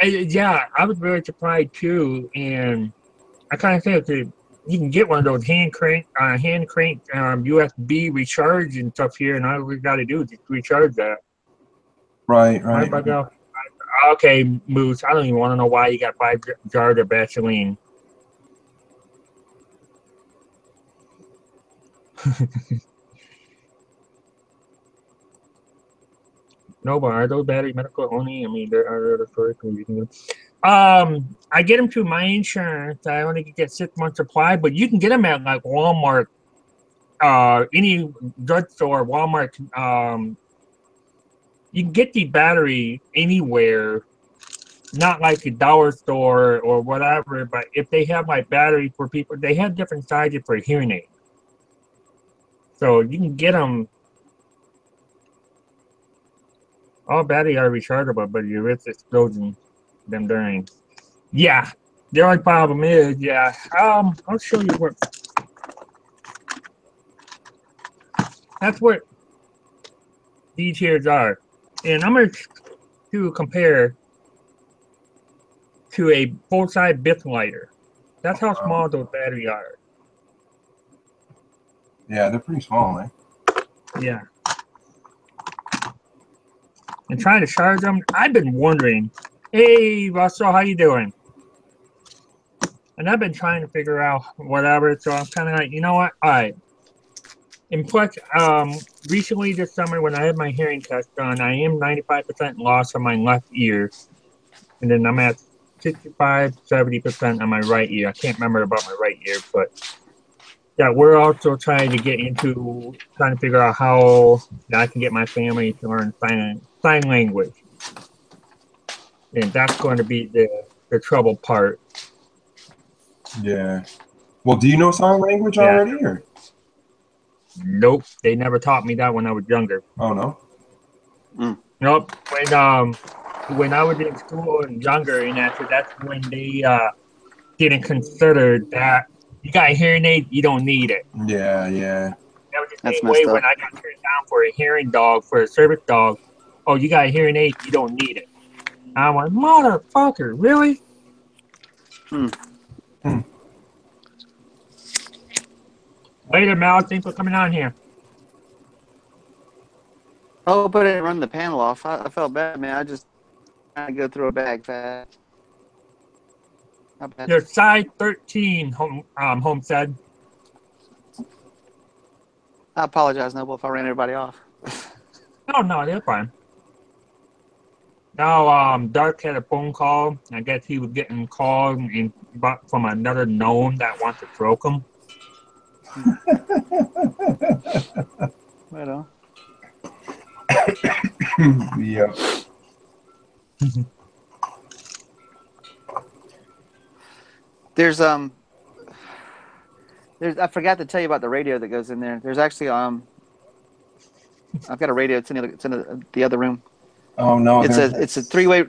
Yeah, I was really surprised too, and I kind of think that you can get one of those hand crank USB recharge and stuff here, and all we got to do is just recharge that. Right. Okay, Moose, I don't even want to know why you got 5 jars of Vaseline. No, but are those battery medical only? I mean, there are other stores you can get. I get them through my insurance. I only get 6 months supply, but you can get them at like Walmart, any drugstore, Walmart, you can get the battery anywhere, not like a dollar store or whatever, but if they have like battery for people, they have different sizes for hearing aids. So you can get them. All batteries are rechargeable, but your risk explosion them during. Yeah, the only problem is, yeah. I'll show you what. That's what these chairs are, and I'm going to compare to a full-size bit lighter. That's how small those batteries are. Yeah, they're pretty small, eh? Yeah. And trying to charge them, I've been wondering, hey, Russell, how you doing? And I've been trying to figure out whatever, so I'm kind of like, you know what? All right. And plus, recently this summer when I had my hearing test done, I am 95% lost on my left ear. And then I'm at 65, 70% on my right ear. I can't remember about my right ear, but yeah, we're also trying to get into trying to figure out how I can get my family to learn sign language. And that's going to be the trouble part. Yeah. Well, do you know sign language already, or? Nope, they never taught me that when I was younger. Oh no. Nope. When I was in school and younger, and that's when they didn't consider that you got a hearing aid, you don't need it. Yeah, yeah. That was the same way when I got turned down for a hearing dog, for a service dog. Oh, you got a hearing aid, you don't need it. I'm like, motherfucker, really? Later, Mal. Thanks for coming on here. Oh, but I didn't run the panel off. I felt bad, man. I just had to go through a bag fast. Your size 13, Homestead. I apologize, Noble, if I ran everybody off. No, they're fine. Now, Dark had a phone call. I guess he was getting called from another gnome that wants to stroke him. Right on. Yeah. There's I forgot to tell you about the radio that goes in there. There's actually I've got a radio. It's in the other room. Oh no! It's a three-way.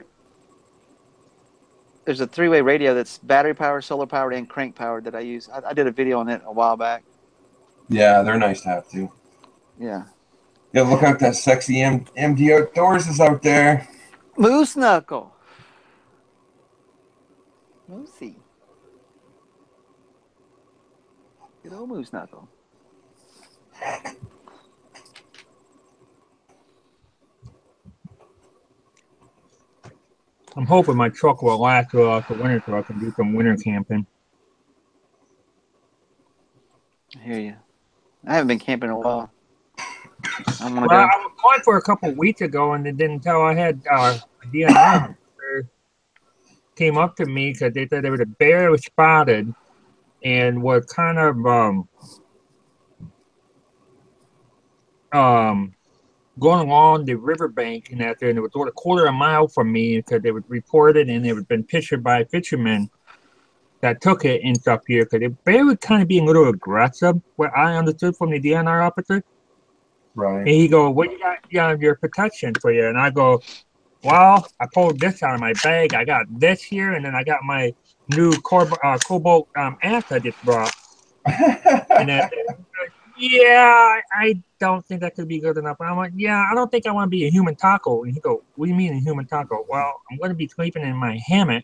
There's a three-way radio that's battery powered, solar powered, and crank powered that I use. I did a video on it a while back. Yeah, they're nice to have too. Yeah. Yeah, look out! That sexy MD Outdoors is out there. Moose Knuckle. Moosey. Good old Moose Knuckle. I'm hoping my truck will last throughout the winter so I can do some winter camping. I hear you. I haven't been camping in a while. I was going for a couple of weeks ago, and until I had a DNR came up to me because they said there was a bear was spotted and was kind of going along the riverbank and that there, and it was a quarter of a mile from me because it was reported and it had been pictured by fishermen that took it and stuff here because the bear was kind of being a little aggressive, what I understood from the DNR officer. Right. And he go, what you got your protection for you? And I go, well, I pulled this out of my bag. I got this here, and then I got my new Cobalt amp I just brought. And then, yeah, I don't think that could be good enough. And I'm like, yeah, I don't think I want to be a human taco. And he go, what do you mean a human taco? Well, I'm going to be sleeping in my hammock,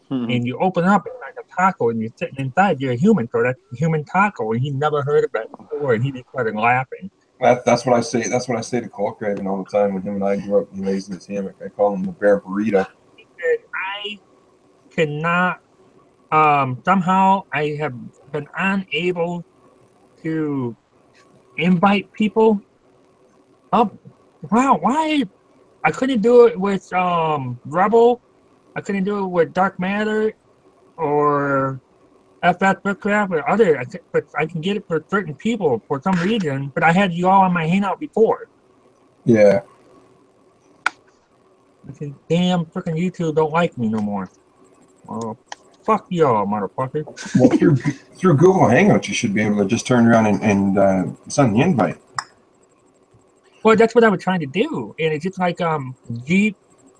and you open up, it's like a taco, and you're sitting inside, you're a human, so that's a human taco. And he never heard of that before, and he just started laughing. That's what I say. That's what I say to Colt Craven all the time when him and I grew up and raised in his hammock. I call him the bear burrito. I cannot. Somehow I have been unable to invite people up. Wow, why? I couldn't do it with Rebel. I couldn't do it with Dark Matter or FF Bookcraft or other. But I can get it for certain people for some reason. But I had you all on my hangout before. Yeah. Because damn freaking YouTube don't like me no more. Oh, fuck y'all, motherfucker. Well, through Google Hangouts, you should be able to just turn around and send the invite. Well, that's what I was trying to do, and it's just like Jeep,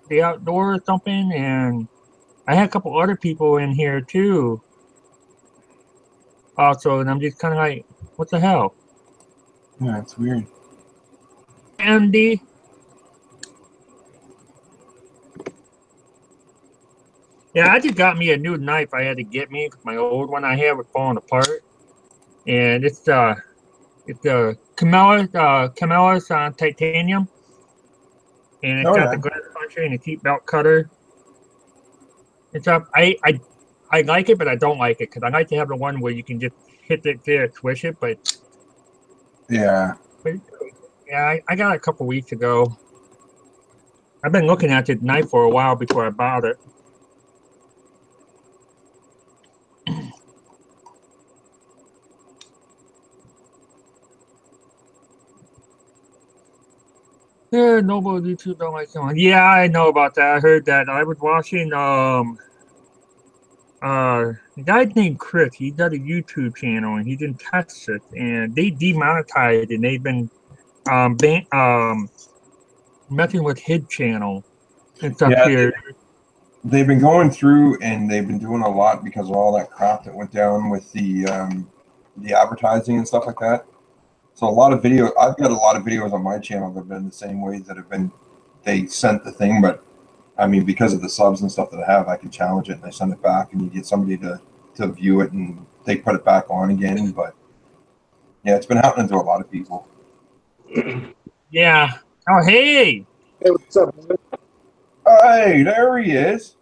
the outdoor or something, and I had a couple other people in here too. Also, and I'm just kind of like, what the hell? Yeah, it's weird. Andy. Yeah, I just got me a new knife. I had to get me because my old one I had was falling apart, and it's the Camellis titanium, and it's got the glass puncher and the teeth belt cutter. It's up. I like it, but I don't like it because I like to have the one where you can just hit it there, swish it. But yeah, I got it a couple weeks ago. I've been looking at this knife for a while before I bought it. Yeah, Noble YouTube don't like someone. Yeah, I know about that. I heard that. I was watching a guy named Chris. He does a YouTube channel and he's in Texas, and they demonetized and they've been messing with his channel and stuff here. They've been going through and they've been doing a lot because of all that crap that went down with the advertising and stuff like that. So a lot of videos, I've got a lot of videos on my channel that have been the same way that have been, they sent the thing, but I mean, because of the subs and stuff that I have, I can challenge it and I send it back and you get somebody to view it and they put it back on again. But yeah, it's been happening to a lot of people. Yeah. Oh, hey. Hey, what's up, man? Hey, there he is.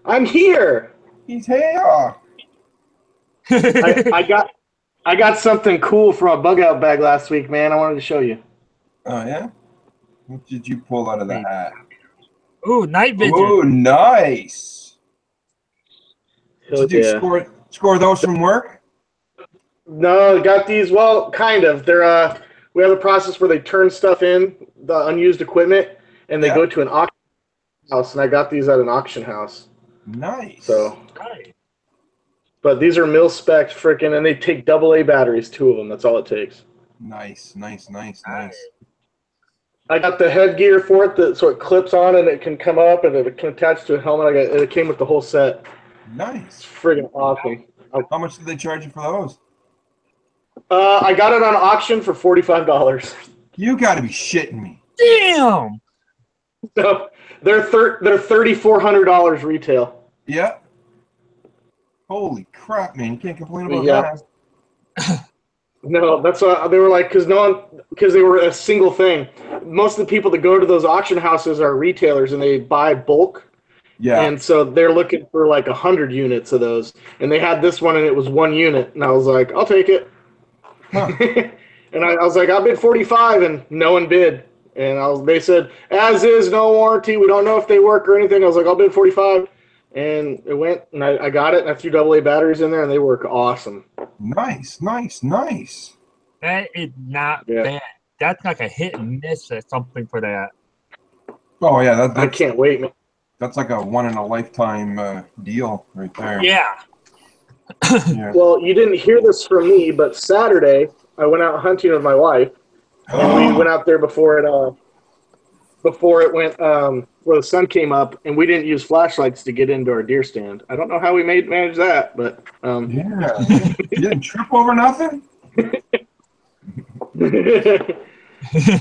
I'm here. He's here. I got something cool from a bug out bag last week, man. I wanted to show you. Oh yeah? What did you pull out of the hat? Ooh, night vision. Ooh, nice. Did you score those from work? No, got these. Well, kind of. They're we have a process where they turn stuff in, the unused equipment, and they go to an auction house. And I got these at an auction house. Nice. So. Nice. But these are mil spec freaking, and they take AA batteries, 2 of them. That's all it takes. Nice. I got the headgear for it, so it clips on and it can come up and it can attach to a helmet. It came with the whole set. Nice. It's friggin' awesome. How much did they charge you for those? I got it on auction for $45. You got to be shitting me. Damn. So they're $3,400 retail. Yeah. Holy crap, man! You can't complain about that. No, that's what they were like, because they were a single thing. Most of the people that go to those auction houses are retailers, and they buy bulk. Yeah. And so they're looking for like 100 units of those, and they had this one, and it was 1 unit, and I was like, I'll take it. Huh. And I was like, I'll bid 45, and no one bid. And they said, as is, no warranty. We don't know if they work or anything. I was like, I'll bid 45. And it went, and I got it, and I threw AA batteries in there, and they work awesome. Nice. That is not bad. That's like a hit and miss or something for that. Oh, yeah. I can't wait, man. That's like a one-in-a-lifetime deal right there. Yeah. Well, you didn't hear this from me, but Saturday, I went out hunting with my wife, and we went out there before it went where the sun came up, and we didn't use flashlights to get into our deer stand. I don't know how we managed that, but yeah, you didn't trip over nothing. It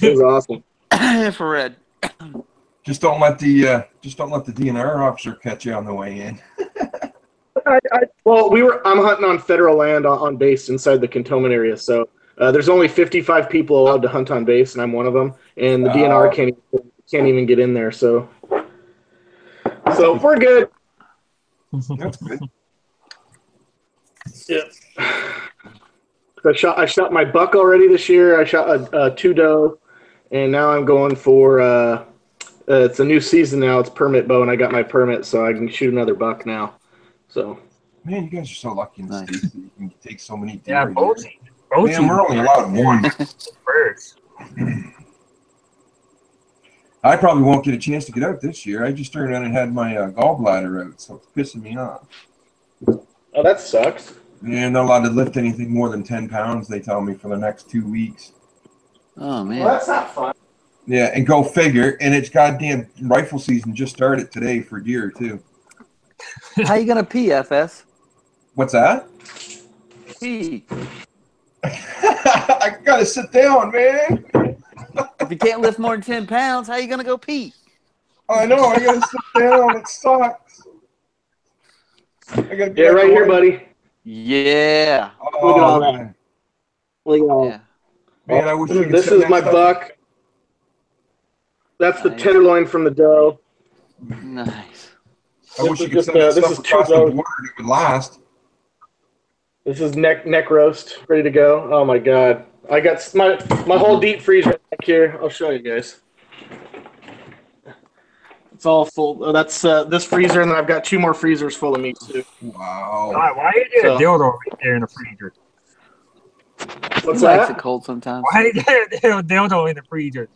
was awesome. Infrared. Just don't let the DNR officer catch you on the way in. I'm hunting on federal land on base inside the cantonment area, so there's only 55 people allowed to hunt on base, and I'm one of them. And the DNR can't even get in there, so we're good. That's good. Yeah. I shot my buck already this year. I shot a 2 doe, and now I'm going for it's a new season now. It's permit bow, and I got my permit, so I can shoot another buck now. So. Man, you guys are so lucky in the States that you can take so many deer. Yeah, both. Man, we're only allowed 1. Birds. I probably won't get a chance to get out this year. I just turned around and had my gallbladder out, so it's pissing me off. Oh, that sucks. Yeah, I'm not allowed to lift anything more than 10 pounds, they tell me, for the next 2 weeks. Oh, man. Well, that's not fun. Yeah, and go figure. And it's goddamn rifle season just started today for deer, too. How you going to pee, FS? What's that? Pee. I got to sit down, man. If you can't lift more than 10 pounds, how you going to go pee? I know. I got to sit down. It sucks. Yeah, right here, buddy. Yeah. Oh, look at all that. Look at all Yeah. Man, I wish you could This is my buck. That's the tenderloin from the doe. Nice. I wish you could send that stuff across the border and it would last. This is neck roast, ready to go. Oh my god. I got my whole deep freezer back here. I'll show you guys. It's all full. Oh, that's this freezer, and then I've got 2 more freezers full of meat too. Wow. Why are you doing a dildo right there in the freezer? What's he that? likes it cold sometimes. Why are you doing a dildo in the freezer?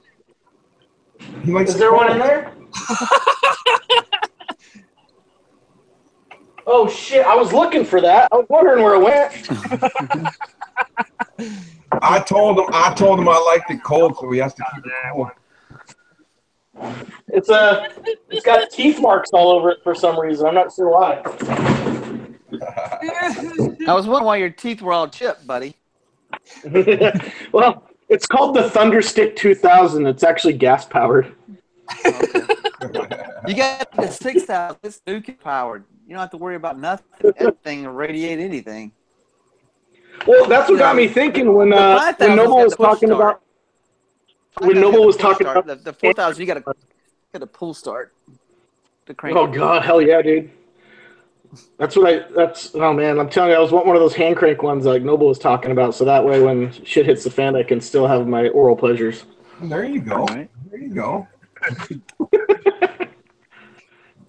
Is there one in there? Oh shit! I was looking for that. I was wondering where it went. I told him I liked it cold, so he has to keep it cold. It's got teeth marks all over it for some reason. I'm not sure why. I was wondering why your teeth were all chipped, buddy. Well, it's called the Thunderstick 2000. It's actually gas powered. Okay. You got the 6000. It's nuclear powered. You don't have to worry about nothing. Everything will radiate anything. Well, that's what got me thinking when Noble was talking about. When Noble was talking about the 4000, you got a pull start to crank. Oh god, hell yeah, dude! Oh man, I'm telling you, I was wanting one of those hand crank ones like Noble was talking about, so that way when shit hits the fan, I can still have my oral pleasures. There you go. Right. There you go.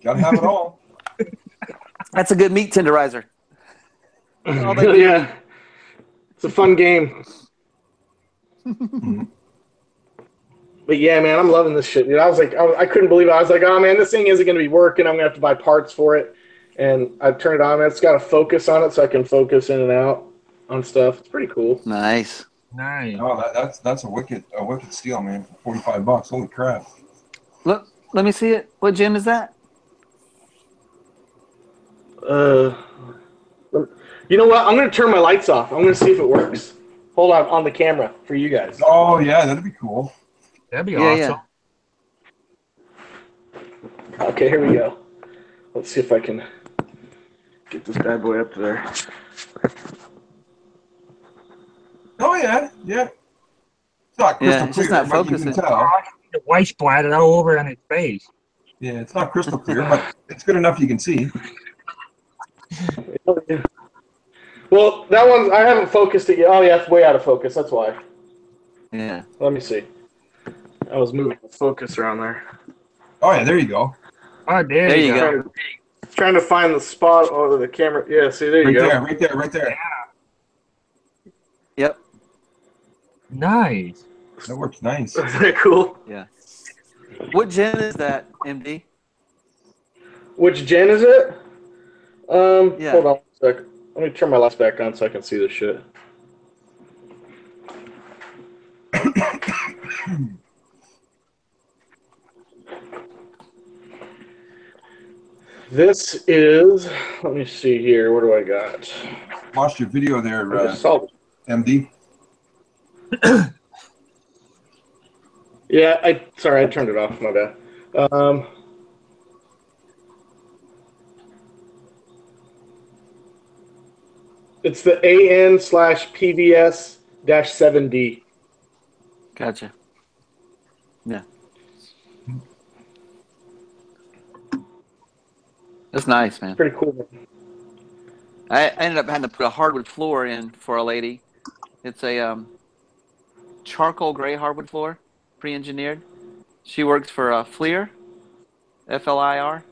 Gotta have it all. That's a good meat tenderizer. Yeah, it's a fun game. But yeah, man, I'm loving this shit, dude. I was like, I couldn't believe it. I was like, oh man, this thing isn't going to be working. I'm going to have to buy parts for it. And I turned it on. It's got a focus on it, so I can focus in and out on stuff. It's pretty cool. Nice. Nice. Oh, that's a wicked steal, man. For $45. Holy crap! Look, let me see it. What gym is that? You know what? I'm going to turn my lights off. I'm going to see if it works. Hold on the camera for you guys. Oh yeah, that'd be cool. That'd be awesome. Yeah. Okay, here we go. Let's see if I can get this bad boy up there. Oh yeah. It's not crystal clear, just not but you focusing. can tell. The white splattered all over on his face. Yeah, it's not crystal clear, but it's good enough you can see. Well, that one, I haven't focused it yet. Oh, yeah, it's way out of focus. That's why. Yeah. Let me see. I was moving the focus around there. Oh, yeah, there you go. Oh, there you go. Trying to find the spot over the camera. Yeah, see, there you go. Right there. Yep. Nice. That works nice. Isn't that cool? Yeah. What gen is that, MD? Which gen is it? Yeah. Hold on a sec. Let me turn my lights back on so I can see this shit. This is, let me see here. What do I got? Watched your video there, MD. Yeah, I turned it off. My bad. It's the AN/PVS-7D. Gotcha. Yeah. That's nice, man. Pretty cool. I ended up having to put a hardwood floor in for a lady. It's a charcoal gray hardwood floor, pre-engineered. She works for Faire, FLIR.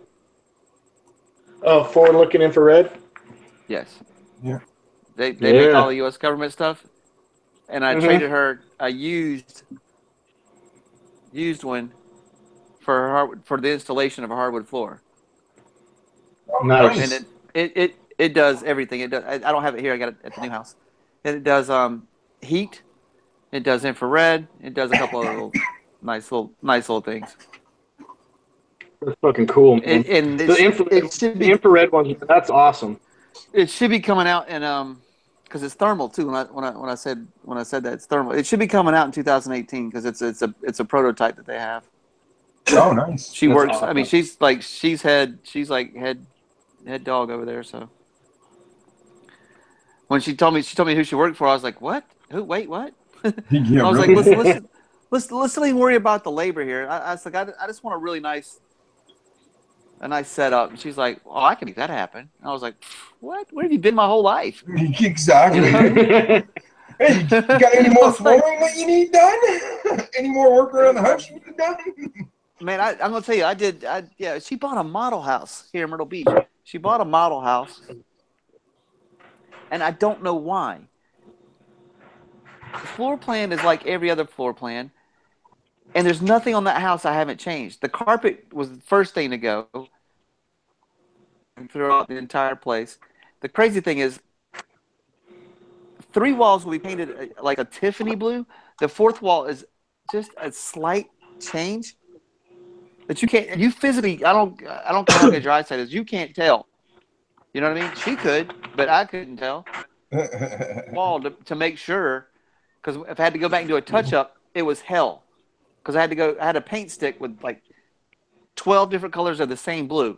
Oh, forward-looking infrared? Yes. Yeah. They make all the U.S. government stuff. And I traded her a used one for the installation of a hardwood floor. Nice. And it does everything. It does. I don't have it here. I got it at the new house. And it does heat. It does infrared. It does a couple of little nice little things. That's fucking cool, man. And the infrared one, that's awesome. It should be coming out in because it's thermal too. When I said that it's thermal, it should be coming out in 2018 because it's a prototype that they have. Oh, nice. She works. Awesome. I mean, she's head dog over there. So when she told me who she worked for, I was like, what? Who? Wait, what? Yeah, I was really? like, let's not even worry about the labor here. I was like, I just want a nice setup. And she's like, oh, I can make that happen. And I was like, what? Where have you been my whole life? Exactly. Hey, you got any more flooring that you need done? Any more work around the house you need done? Man, I'm gonna tell you, she bought a model house here in Myrtle Beach. She bought a model house, and I don't know why. The floor plan is like every other floor plan, and there's nothing on that house I haven't changed. The carpet was the first thing to go throughout the entire place. The crazy thing is, 3 walls will be painted like a Tiffany blue. The 4th wall is just a slight change. That you physically, I don't care how good your eyesight is, you can't tell. You know what I mean? She could, but I couldn't tell. Wall to make sure, because if I had to go back and do a touch up, it was hell. Because I had a paint stick with like 12 different colors of the same blue,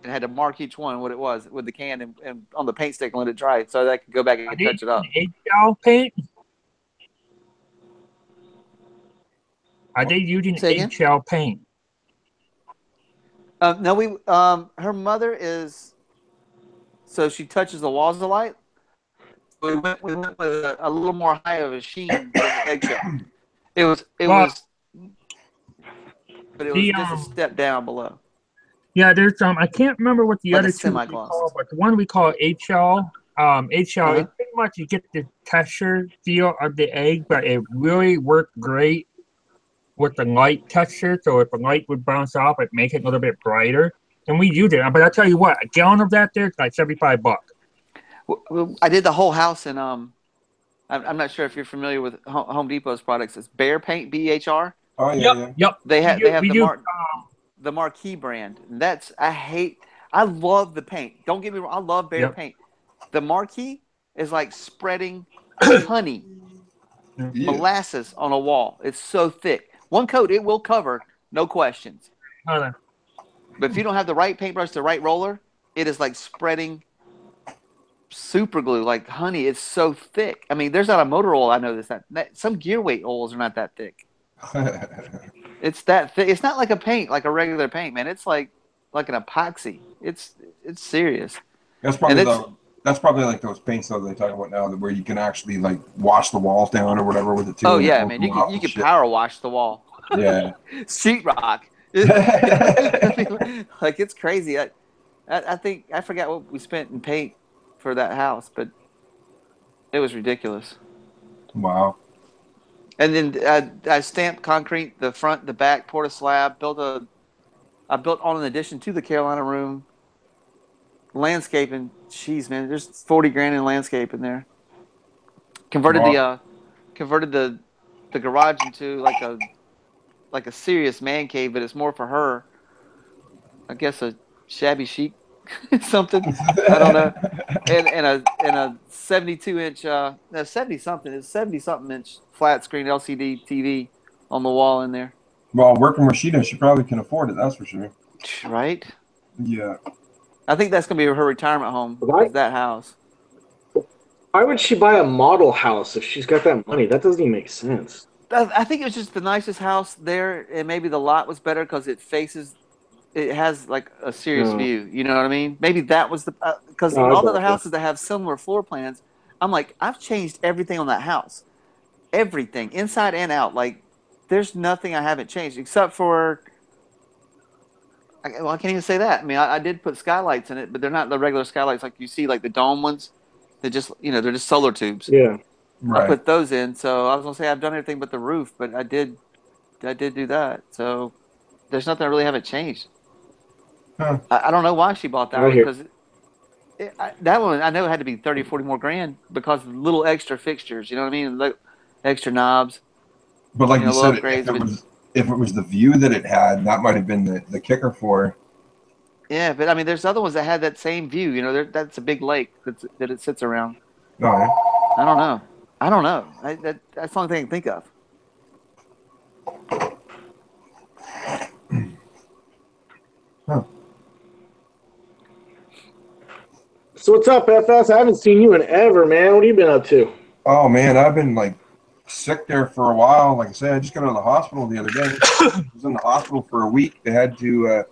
and I had to mark each one what it was with the can and on the paint stick and let it dry so that I could go back and touch it up. HL paint? Are they using HL paint? No, her mother is, so she touches the walls a lot. We went with a little more high of a sheen than the eggshell. It was just a step down below. Yeah, there's I can't remember what the other two we call, but the one we call HL. HL, it's pretty much you get the texture feel of the egg, but it really worked great with the light texture. So if the light would bounce off, it make it a little bit brighter. And we used it. But I'll tell you what, a gallon of that there's like $75. Well, I did the whole house in I'm not sure if you're familiar with Home Depot's products. It's Behr paint, BHR. Oh yeah, Yep. They have the Marquee brand. I love the paint. Don't get me wrong, I love Behr paint. The Marquee is like spreading honey, molasses on a wall. It's so thick. One coat, it will cover, no questions. But if you don't have the right paintbrush, the right roller, it is like spreading super glue, like honey. It's so thick. I mean, there's not a motor oil I know that some gear weight oils are not that thick. It's that thick. It's not like a paint, like a regular paint, man. It's like an epoxy. It's serious. That's probably like those paints though they talk about now, where you can actually like wash the walls down or whatever with it too. Oh yeah, man, you can power wash the wall. Yeah, sheetrock. Like it's crazy. I think I forgot what we spent in paint for that house, but it was ridiculous. Wow. And then I stamped concrete, the front, the back, poured a slab, I built on an addition to the Carolina room. Landscaping, jeez, man, there's $40,000 in landscape in there. Converted the garage into like a serious man cave, but it's more for her. I guess a shabby chic something. I don't know. And a 72-inch, 70-something. It's 70-something inch flat screen LCD TV on the wall in there. Well, working where she does, she probably can afford it. That's for sure. Right? Yeah. I think that's gonna be her retirement home. Is that house? Why would she buy a model house if she's got that money? That doesn't even make sense. I think it was just the nicest house there, and maybe the lot was better because it has like a serious view. You know what I mean? Maybe that was because all the other houses that have similar floor plans, I'm like, I've changed everything on that house, everything inside and out. Like, there's nothing I haven't changed except for. I can't even say that. I mean, I did put skylights in it, but they're not the regular skylights like you see, like the dome ones. They're just they're just solar tubes. Yeah. Right. I put those in, so I was gonna say I've done everything but the roof, but I did did do that. So there's nothing I really haven't changed. Huh. I don't know why she bought that one because that one I know had to be 30, 40 more grand because of little extra fixtures. You know what I mean? Like extra knobs. But like you said, if it was the view that it had, that might have been the kicker for her. Yeah, but I mean, there's other ones that had that same view. You know, that's a big lake that it sits around. Oh, yeah. I don't know. That's the only thing I can think of. Huh. So what's up, FS? I haven't seen you in ever, man. What have you been up to? Oh man, I've been like sick there for a while. Like I said, I just got out of the hospital the other day. I was in the hospital for a week. They had to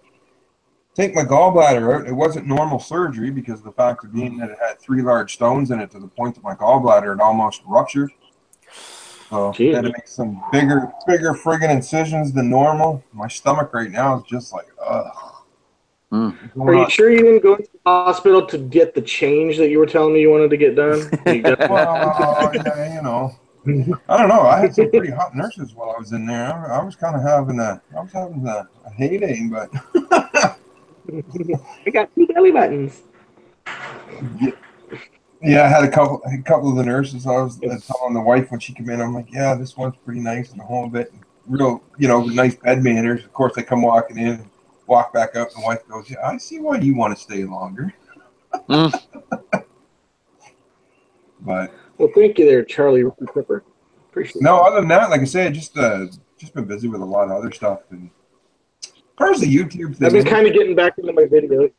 take my gallbladder out. It wasn't normal surgery because of the fact of being that it had 3 large stones in it to the point that my gallbladder had almost ruptured. So I had to make some bigger friggin' incisions than normal. My stomach right now is just like, ugh. Are you sure you didn't go to the hospital to get the change that you were telling me you wanted to get done? Well, yeah, you know, I don't know. I had some pretty hot nurses while I was in there. I was kind of having a heyday, but I got 2 belly buttons. Yeah, I had a couple of the nurses. I was telling the wife when she came in, I'm like, yeah, this one's pretty nice and the whole bit, real, nice bed manners. Of course, they come walking in. Walk back up, and the wife goes, "Yeah, I see why you want to stay longer." But well, thank you, there, Charlie Clipper. Appreciate. No, other than that, like I said, just been busy with a lot of other stuff. And as far as the YouTube thing, I've been kind of getting back into my videos.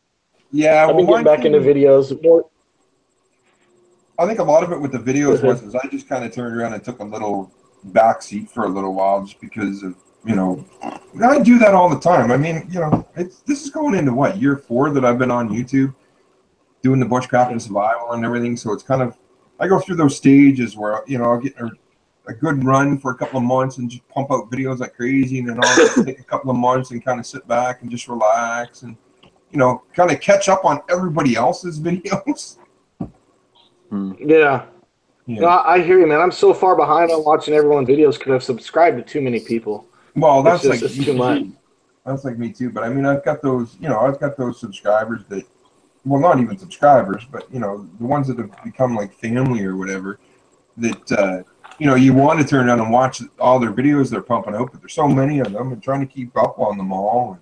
Yeah, I've been getting back into videos more. I think a lot of it with the videos was I just kind of turned around and took a little backseat for a little while, just because of. I do that all the time. I mean, this is going into what, year 4 that I've been on YouTube doing the bushcraft and survival and everything. So it's kind of, I go through those stages where, I'll get a good run for a couple of months and just pump out videos like crazy. And then I'll take a couple of months and kind of sit back and just relax and, kind of catch up on everybody else's videos. Yeah. No, I hear you, man. I'm so far behind on watching everyone's videos because I've subscribed to too many people. Well, that's too much. That's like me too. But I mean, I've got those, I've got those subscribers that, well, not even subscribers, but the ones that have become like family or whatever. That you want to turn on and watch all their videos they're pumping out, but there's so many of them, and trying to keep up on them all,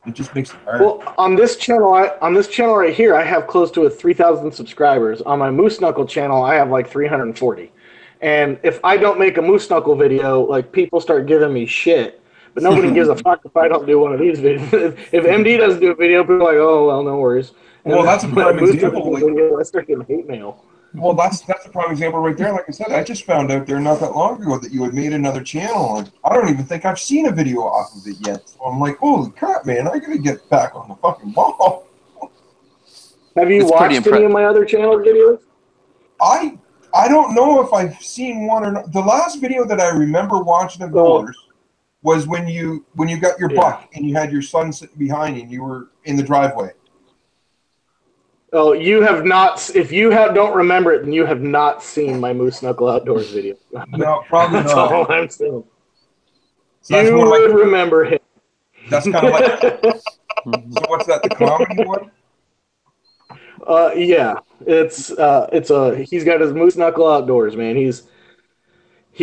and it just makes it hard. Well, on this channel right here, I have close to 3,000 subscribers. On my Moose Knuckle channel, I have like 340. And if I don't make a Moose Knuckle video, like, people start giving me shit. But nobody gives a fuck if I don't do one of these videos. If MD doesn't do a video, people are like, oh, well, no worries. And well, that's a prime example. I start getting hate mail. Well, that's a prime example right there. Like I said, I just found out there not that long ago that you had made another channel. And I don't even think I've seen a video off of it yet. So I'm like, holy crap, man, I got to get back on the fucking ball. Have you watched any of my other channel videos? I don't know if I've seen one or not. The last video that I remember watching of yours was when you got your buck and you had your son sitting behind you and you were in the driveway. Oh, you have not. If you don't remember it, then you have not seen my Moose Knuckle Outdoors video. No, probably that's not. All I'm saying. So you would remember him. That's kind of like. So what's that? The comedy one? Yeah, it's he's got his Moose Knuckle Outdoors, man. He's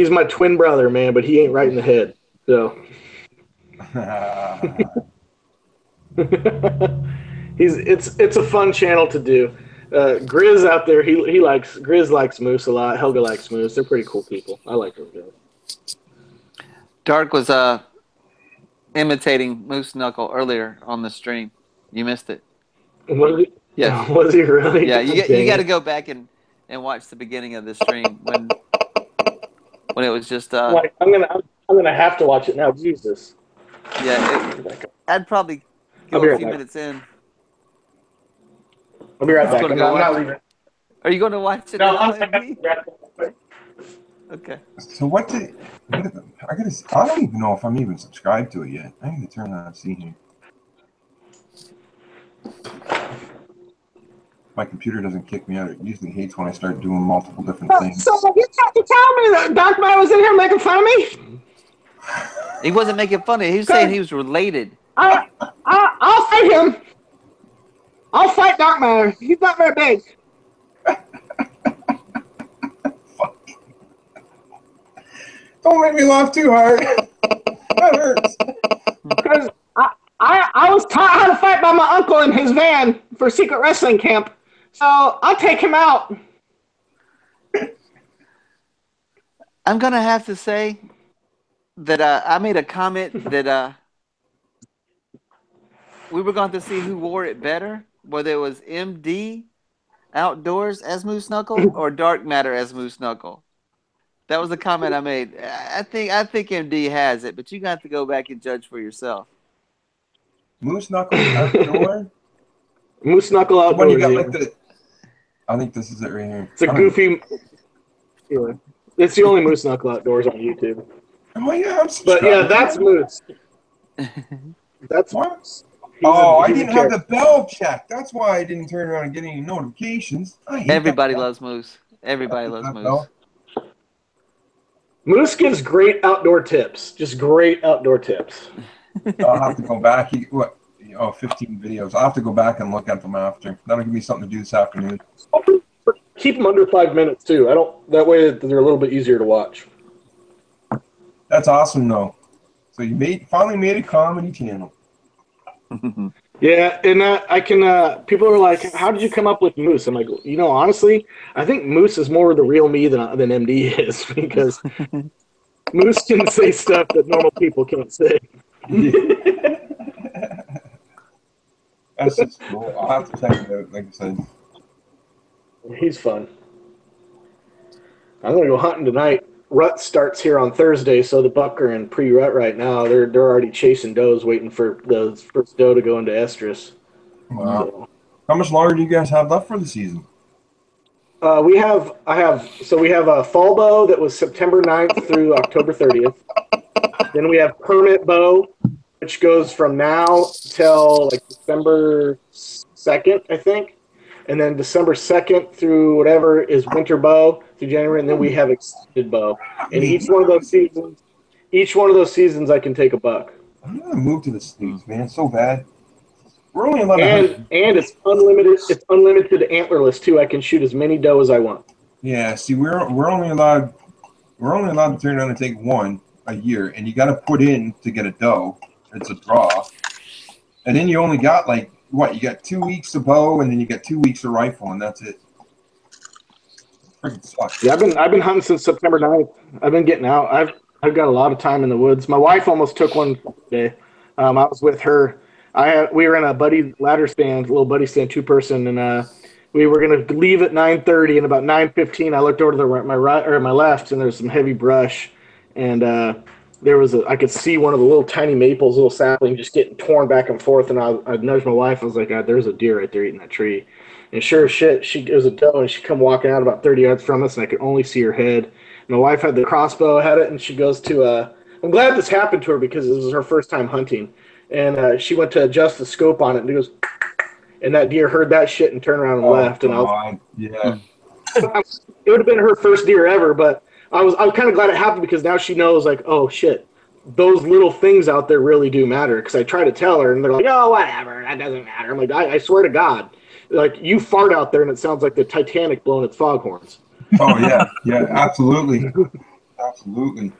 my twin brother, man, but he ain't right in the head. So it's a fun channel to do. Grizz out there, Grizz likes Moose a lot. Helga likes Moose. They're pretty cool people. I like them guys. Dark was imitating Moose Knuckle earlier on the stream. You missed it. Was he? Yeah. Was he really? Yeah, you got to go back and watch the beginning of the stream when it was just. I'm gonna have to watch it now. Jesus. Yeah, I'd probably go a few minutes in. I'll be right back. I'm not leaving. Are you going to watch it? No, okay. So I don't even know if I'm even subscribed to it yet. I need to turn that and see here. My computer doesn't kick me out. It usually hates when I start doing multiple different things. So you have to tell me that Dark Man was in here making fun of me? He wasn't making fun of it. He was saying he was related. I'll fight him. I'll fight Dark Matter. He's not very big. Don't make me laugh too hard. That hurts. Because I was taught how to fight by my uncle in his van for secret wrestling camp. So I'll take him out. I'm going to have to say that I made a comment that we were going to see who wore it better, whether it was MD Outdoors as Moose Knuckle or Dark Matter as Moose Knuckle. That was the comment I made. I think MD has it, but you got to go back and judge for yourself. Moose Knuckle Outdoor? Moose Knuckle Outdoors. You got, like, I think this is it right here. It's a goofy. Yeah. It's the only Moose Knuckle Outdoors on YouTube. Oh, yeah, I'm But yeah, that's Moose. That's what? I didn't have the bell checked. That's why I didn't turn around and get any notifications. Everybody loves Moose. Everybody loves Moose. Moose gives great outdoor tips. Just great outdoor tips. I'll have to go back. 15 videos. I'll have to go back and look at them after. That'll give me something to do this afternoon. Keep them under 5 minutes too. That way they're a little bit easier to watch. That's awesome though. So you finally made a comedy channel. Yeah, and I can. People are like, "How did you come up with Moose?" I'm like, honestly, I think Moose is more the real me than MD is, because Moose can say stuff that normal people can't say. That's just cool. I'll have to check it out. Like I said, he's fun. I'm gonna go hunting tonight. Rut starts here on Thursday, so the buck are in pre-rut right now. They're already chasing does, waiting for the first doe to go into estrus. Wow. So, how much longer do you guys have left for the season? We have a fall bow that was September 9th through October 30th. Then we have permit bow, which goes from now till like December 2nd, I think. And then December 2nd through whatever is winter bow through January, and then we have extended bow. And each one of those seasons, I can take a buck. I'm gonna move to the States, man. So bad. We're only allowed and it's unlimited. It's unlimited antlerless too. I can shoot as many doe as I want. Yeah. See, we're only allowed to turn around and take one a year, and you got to put in to get a doe. It's a draw, and then you only got like. What, you got 2 weeks of bow, and then you got 2 weeks of rifle, and that's it. Freaking sucks. Yeah, I've been hunting since September 9th. I've been getting out. I've got a lot of time in the woods. My wife almost took one day. I was with her. We were in a little buddy stand, 2-person, and we were gonna leave at 9:30, and about 9:15, I looked over to my right or my left, and there's some heavy brush, and I could see one of the little tiny maples, little sapling, just getting torn back and forth. And I nudged my wife. I was like, "There's a deer right there eating that tree." And sure as shit, it was a doe, and she come walking out about 30 yards from us, and I could only see her head. And my wife had the crossbow, had it, and she goes to. I'm glad this happened to her because this was her first time hunting, and she went to adjust the scope on it, and it goes, and that deer heard that shit and turned around and left. And yeah, it would have been her first deer ever, but. I was kind of glad it happened because now she knows, like, oh shit, those little things out there really do matter. Because I try to tell her, and they're like, oh, whatever, that doesn't matter. I'm like, I swear to God, like, you fart out there and it sounds like the Titanic blowing its foghorns. Oh yeah, absolutely, absolutely.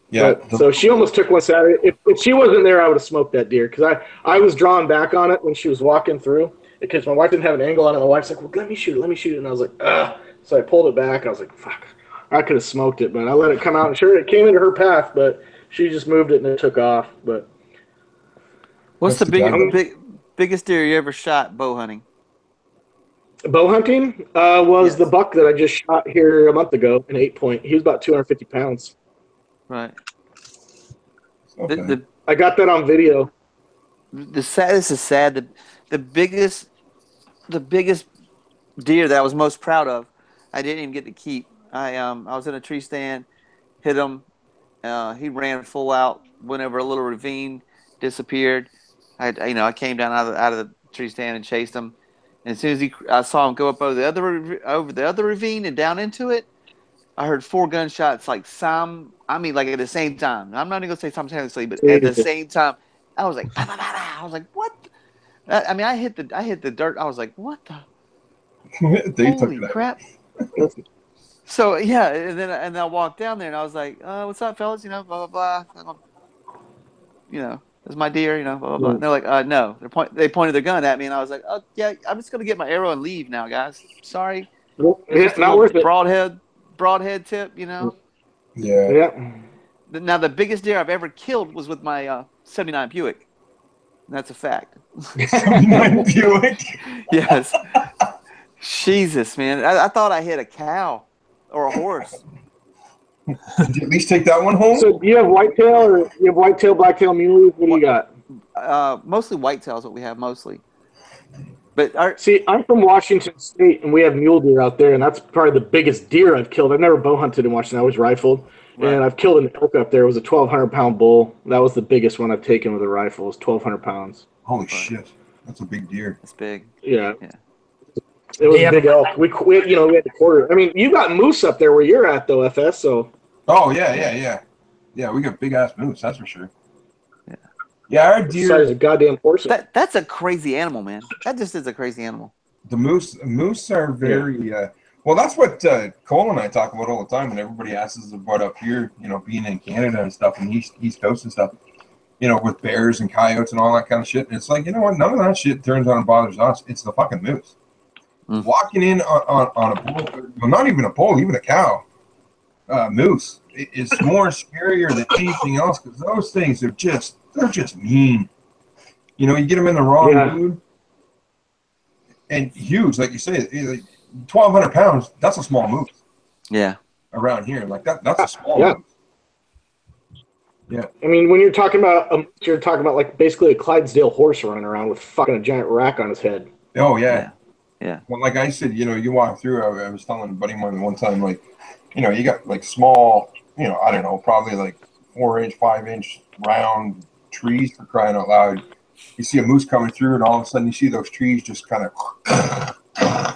Yeah. So she almost took one Saturday. If she wasn't there, I would have smoked that deer because I was drawn back on it when she was walking through because my wife didn't have an angle on it. My wife's like, well, let me shoot it, and I was like, ugh. So I pulled it back. I was like, fuck. I could have smoked it, but I let it come out. And sure, it came into her path, but she just moved it and it took off. But what's the biggest deer you ever shot bow hunting? Bow hunting was the buck that I just shot here a month ago, an 8-point. He was about 250 pounds. Right. Okay. I got that on video. This is sad. The biggest deer that I was most proud of, I didn't even get to keep. I was in a tree stand, hit him. He ran full out, went over a little ravine, disappeared. I came down out of the tree stand and chased him. And as soon as I saw him go up over the other ravine and down into it, I heard 4 gunshots, like like at the same time. I'm not even gonna say simultaneously, but at the same time, I was like, bah, bah, bah, bah. I was like, what? I mean, I hit the dirt. I was like, what the? Holy crap! So yeah, and then I walked down there and I was like, "What's up, fellas? You know, blah blah blah. You know, this is my deer. You know, blah blah blah." And they're like, "No." They pointed their gun at me and I was like, "Oh yeah, I'm just gonna get my arrow and leave now, guys. Sorry, it's just not worth it. Broadhead tip. You know." Yeah. Now the biggest deer I've ever killed was with my '79 Buick. And that's a fact. 79 Buick. Yes. Jesus, man! I thought I hit a cow. Or a horse. Did you at least take that one home? So do you have whitetail or you have whitetail, blacktail, muley? What do you got? Mostly whitetail is what we have mostly. But see, I'm from Washington State, and we have mule deer out there, and that's probably the biggest deer I've killed. I've never bow hunted in Washington; I was rifled, and I've killed an elk up there. It was a 1,200-pound bull. That was the biggest one I've taken with a rifle. It was 1,200 pounds. Holy shit, that's a big deer. It's big. Yeah. It was a big elk. We had to quarter. I mean, you got moose up there where you're at, though, FS. So. Oh yeah. We got big ass moose. That's for sure. Yeah, our deer. Size of goddamn horse. That's a crazy animal, man. That just is a crazy animal. The moose are very. Well, that's what Cole and I talk about all the time when everybody asks us about up here. You know, being in Canada and stuff, and East Coast and stuff. You know, with bears and coyotes and all that kind of shit. And it's like, you know what? None of that shit turns on and bothers us. It's the fucking moose. Walking in on a bull, well, not even a bull, even a cow, moose is more scarier than anything else because those things are they're just mean. You know, you get them in the wrong mood, and huge, like you say, 1,200 pounds. That's a small moose. Yeah. Around here, like that's a small moose. Yeah. I mean, when you're talking about like basically a Clydesdale horse running around with fucking a giant rack on his head. Oh yeah. Yeah. Well, like I said, you know, you walk through. I was telling a buddy of mine one time, like, you know, you got like small, you know, I don't know, probably like 4-inch, 5-inch round trees for crying out loud. You see a moose coming through, and all of a sudden you see those trees just kind of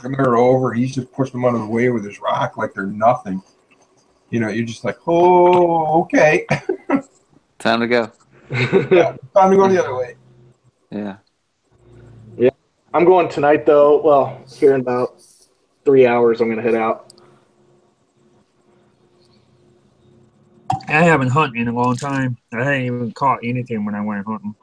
and they're over. He's just pushed them out of the way with his rock like they're nothing. You know, you're just like, oh, okay. Time to go. Yeah, time to go the other way. Yeah. Yeah. I'm going tonight, though. Well, here in about 3 hours, I'm going to head out. I haven't hunted in a long time. I hadn't even caught anything when I went hunting.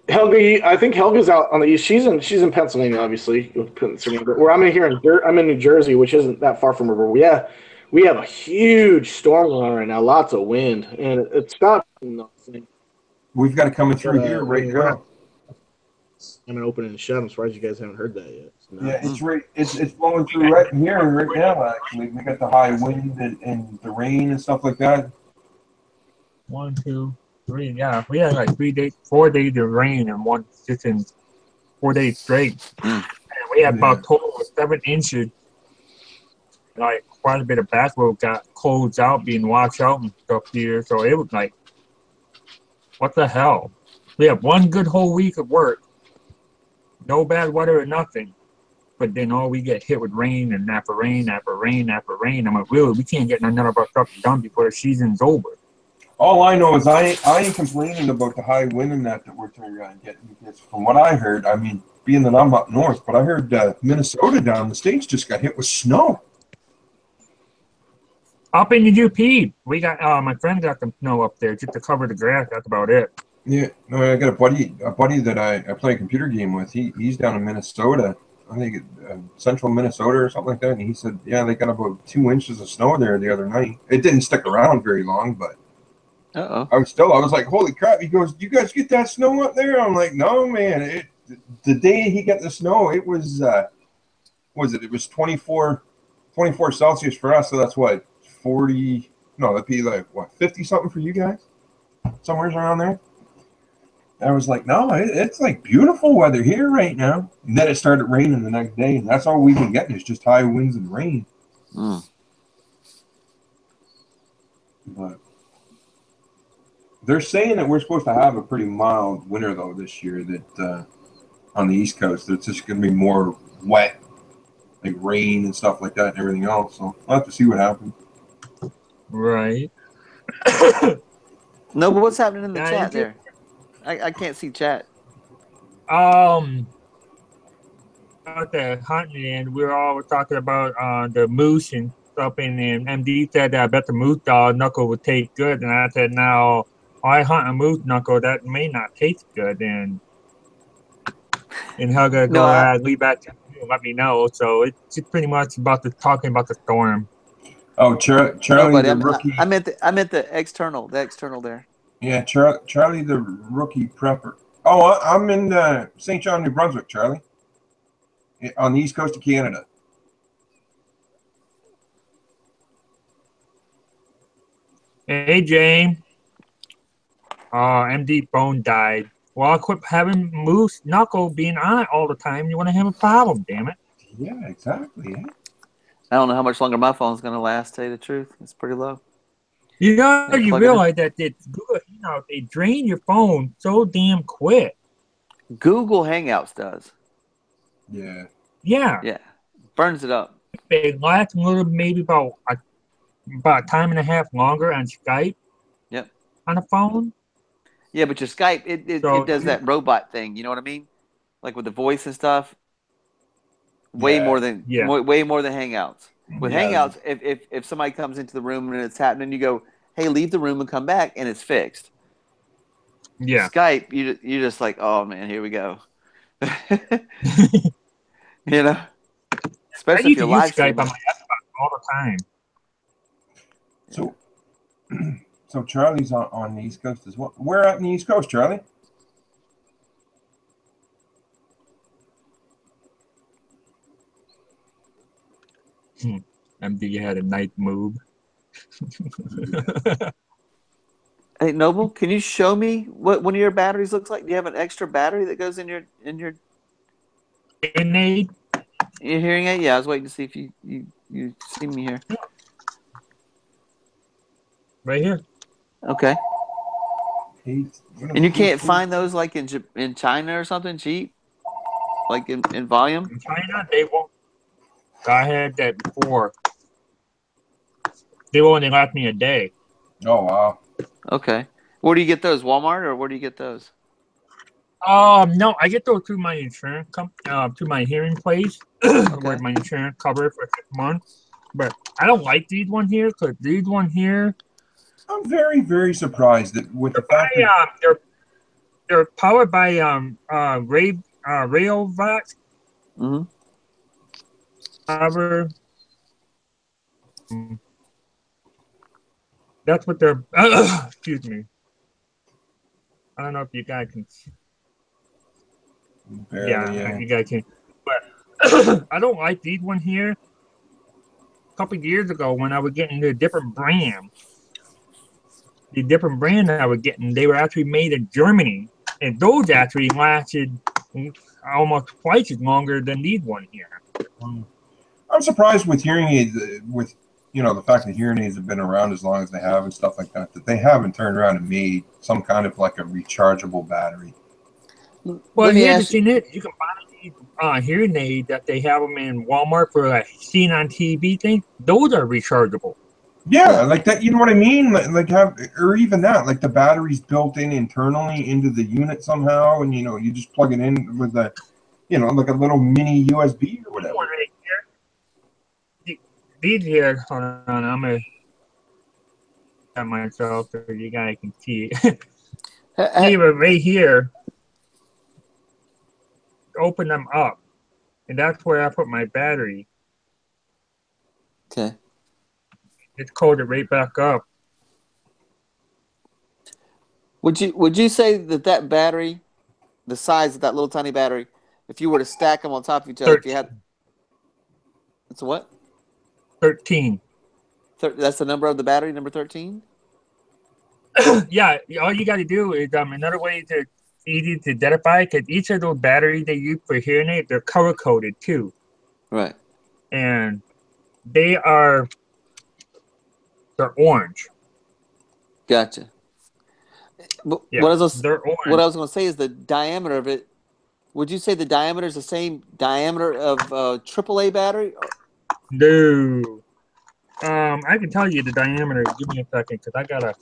Helga, I think Helga's out on the east. She's in Pennsylvania, obviously. Where I'm in New Jersey, which isn't that far from her. Yeah, we have a huge storm going on right now. Lots of wind, and it's not nothing. We've got it coming through here right now. I'm gonna open it and shut. I'm surprised you guys haven't heard that yet. Yeah, it's right. It's blowing through right here right now. Actually, we got the high wind and the rain and stuff like that. 1, 2, 3. Yeah, we had like 4 days of rain and just in 4 days straight. And we had about total of 7 inches. Like quite a bit of backwood got closed out, being washed out and stuff here. So it was like, what the hell? We have one good whole week of work. No bad weather or nothing. But then we get hit with rain and after rain after rain after rain. I'm like, really, we can't get none of our stuff done before the season's over. All I know is I ain't complaining about the high wind and that we're getting. Because from what I heard, I mean, being that I'm up north, but I heard Minnesota down in the States just got hit with snow. Up in the UP, we got my friend got some snow up there just to cover the grass. That's about it. Yeah, no, I got a buddy that I play a computer game with. He's down in Minnesota. I think central Minnesota or something like that. And he said, yeah, they got about 2 inches of snow there the other night. It didn't stick around very long, but I was like, holy crap. He goes, do you guys get that snow up there? I'm like, no, man. The day he got the snow, it was, it was 24 Celsius for us. So that's what, 40, no, that'd be like, what, 50 something for you guys? Somewhere around there. I was like, no, it's like beautiful weather here right now. And then it started raining the next day, and that's all we've been getting is just high winds and rain. But they're saying that we're supposed to have a pretty mild winter, though, this year, that on the East Coast, that it's just going to be more wet like rain and stuff like that and everything else. So I'll have to see what happens. Right. No, but what's happening in the Yeah, chat there? I can't see chat. Okay, hunting, and we were all talking about the moose and stuff, and MD said that I bet the moose knuckle would taste good, and I said, now I hunt a moose knuckle that may not taste good, and Helga go ahead, leave back to you and let me know. So it's just pretty much about talking about the storm. Oh, Charlie, the rookie. I meant the external there. Yeah, Charlie, the rookie prepper. Oh, I'm in St. John, New Brunswick, Charlie, on the east coast of Canada. Hey, Jane. MD phone died. Well, quit having moose knuckle being on it all the time. You want to have a problem, damn it. Yeah, exactly. Yeah. I don't know how much longer my phone's going to last, to tell you the truth. It's pretty low. You know, you realize that Google Hangouts, they drain your phone so damn quick. Google Hangouts does. Yeah. Yeah. Yeah. Burns it up. They last a little, maybe about a time and a half longer on Skype. Yep. On a phone. Yeah, but your Skype, it does that robot thing. You know what I mean? Like with the voice and stuff. Way more than Hangouts. With Hangouts, if somebody comes into the room and it's happening, you go, "Hey, leave the room and come back," and it's fixed. Yeah. Skype, you're just like, "Oh man, here we go." You know, especially if you're live streaming. I use Skype on my Xbox all the time. So Charlie's on the East Coast as well. Where at in the East Coast, Charlie? MD had a night move. Hey, Noble, can you show me what one of your batteries looks like? Do you have an extra battery that goes in your hearing aid? Your hearing aid? Yeah, I was waiting to see if you see me here. Right here. Okay. And you can't find those like in China or something cheap, like in volume. In China, they won't. I had that before. They will only last me a day. Oh wow. Okay. Where do you get those? Walmart, or where do you get those? No, I get those through my insurance through my hearing place, where my insurance covers for 6 months. But I don't like these one here because these one here. I'm very, very surprised that with the fact that they're powered by Railvac. Mm-hmm. However, that's what they're. Excuse me. I don't know if you guys can. Barely, you guys can. But I don't like these one here. A couple of years ago, when I was getting the different brand that I was getting, they were actually made in Germany, and those actually lasted almost twice as longer than these one here. I'm surprised with hearing aids, with the fact that hearing aids have been around as long as they have and stuff like that, that they haven't turned around and made some kind of like a rechargeable battery. Well, here's the thing is, you can buy these hearing aids that they have them in Walmart for like seen on TV thing. Those are rechargeable. Yeah, like that. You know what I mean? Like or even that, like the battery's built in internally into the unit somehow, and you just plug it in with a, like a little mini USB or whatever. Right here. These here, hold on, I'm gonna at myself so you guys can see it. See, but right here, open them up, and that's where I put my battery. Okay. It's coded right back up. Would you say that battery, the size of that little tiny battery, if you were to stack them on top of each other, 13. if you had, it's a what? 13. That's the number of the battery, number 13? Yeah, all you got to do is another way to easy to identify, because each of those batteries they use for hearing aid, they're color coded too. Right. And they're orange. Gotcha. But Yeah, what I was they're orange. What I was going to say is the diameter of it would you say the diameter is the same diameter of AAA battery? No. I can tell you the diameter. Give me a second, because I gotta.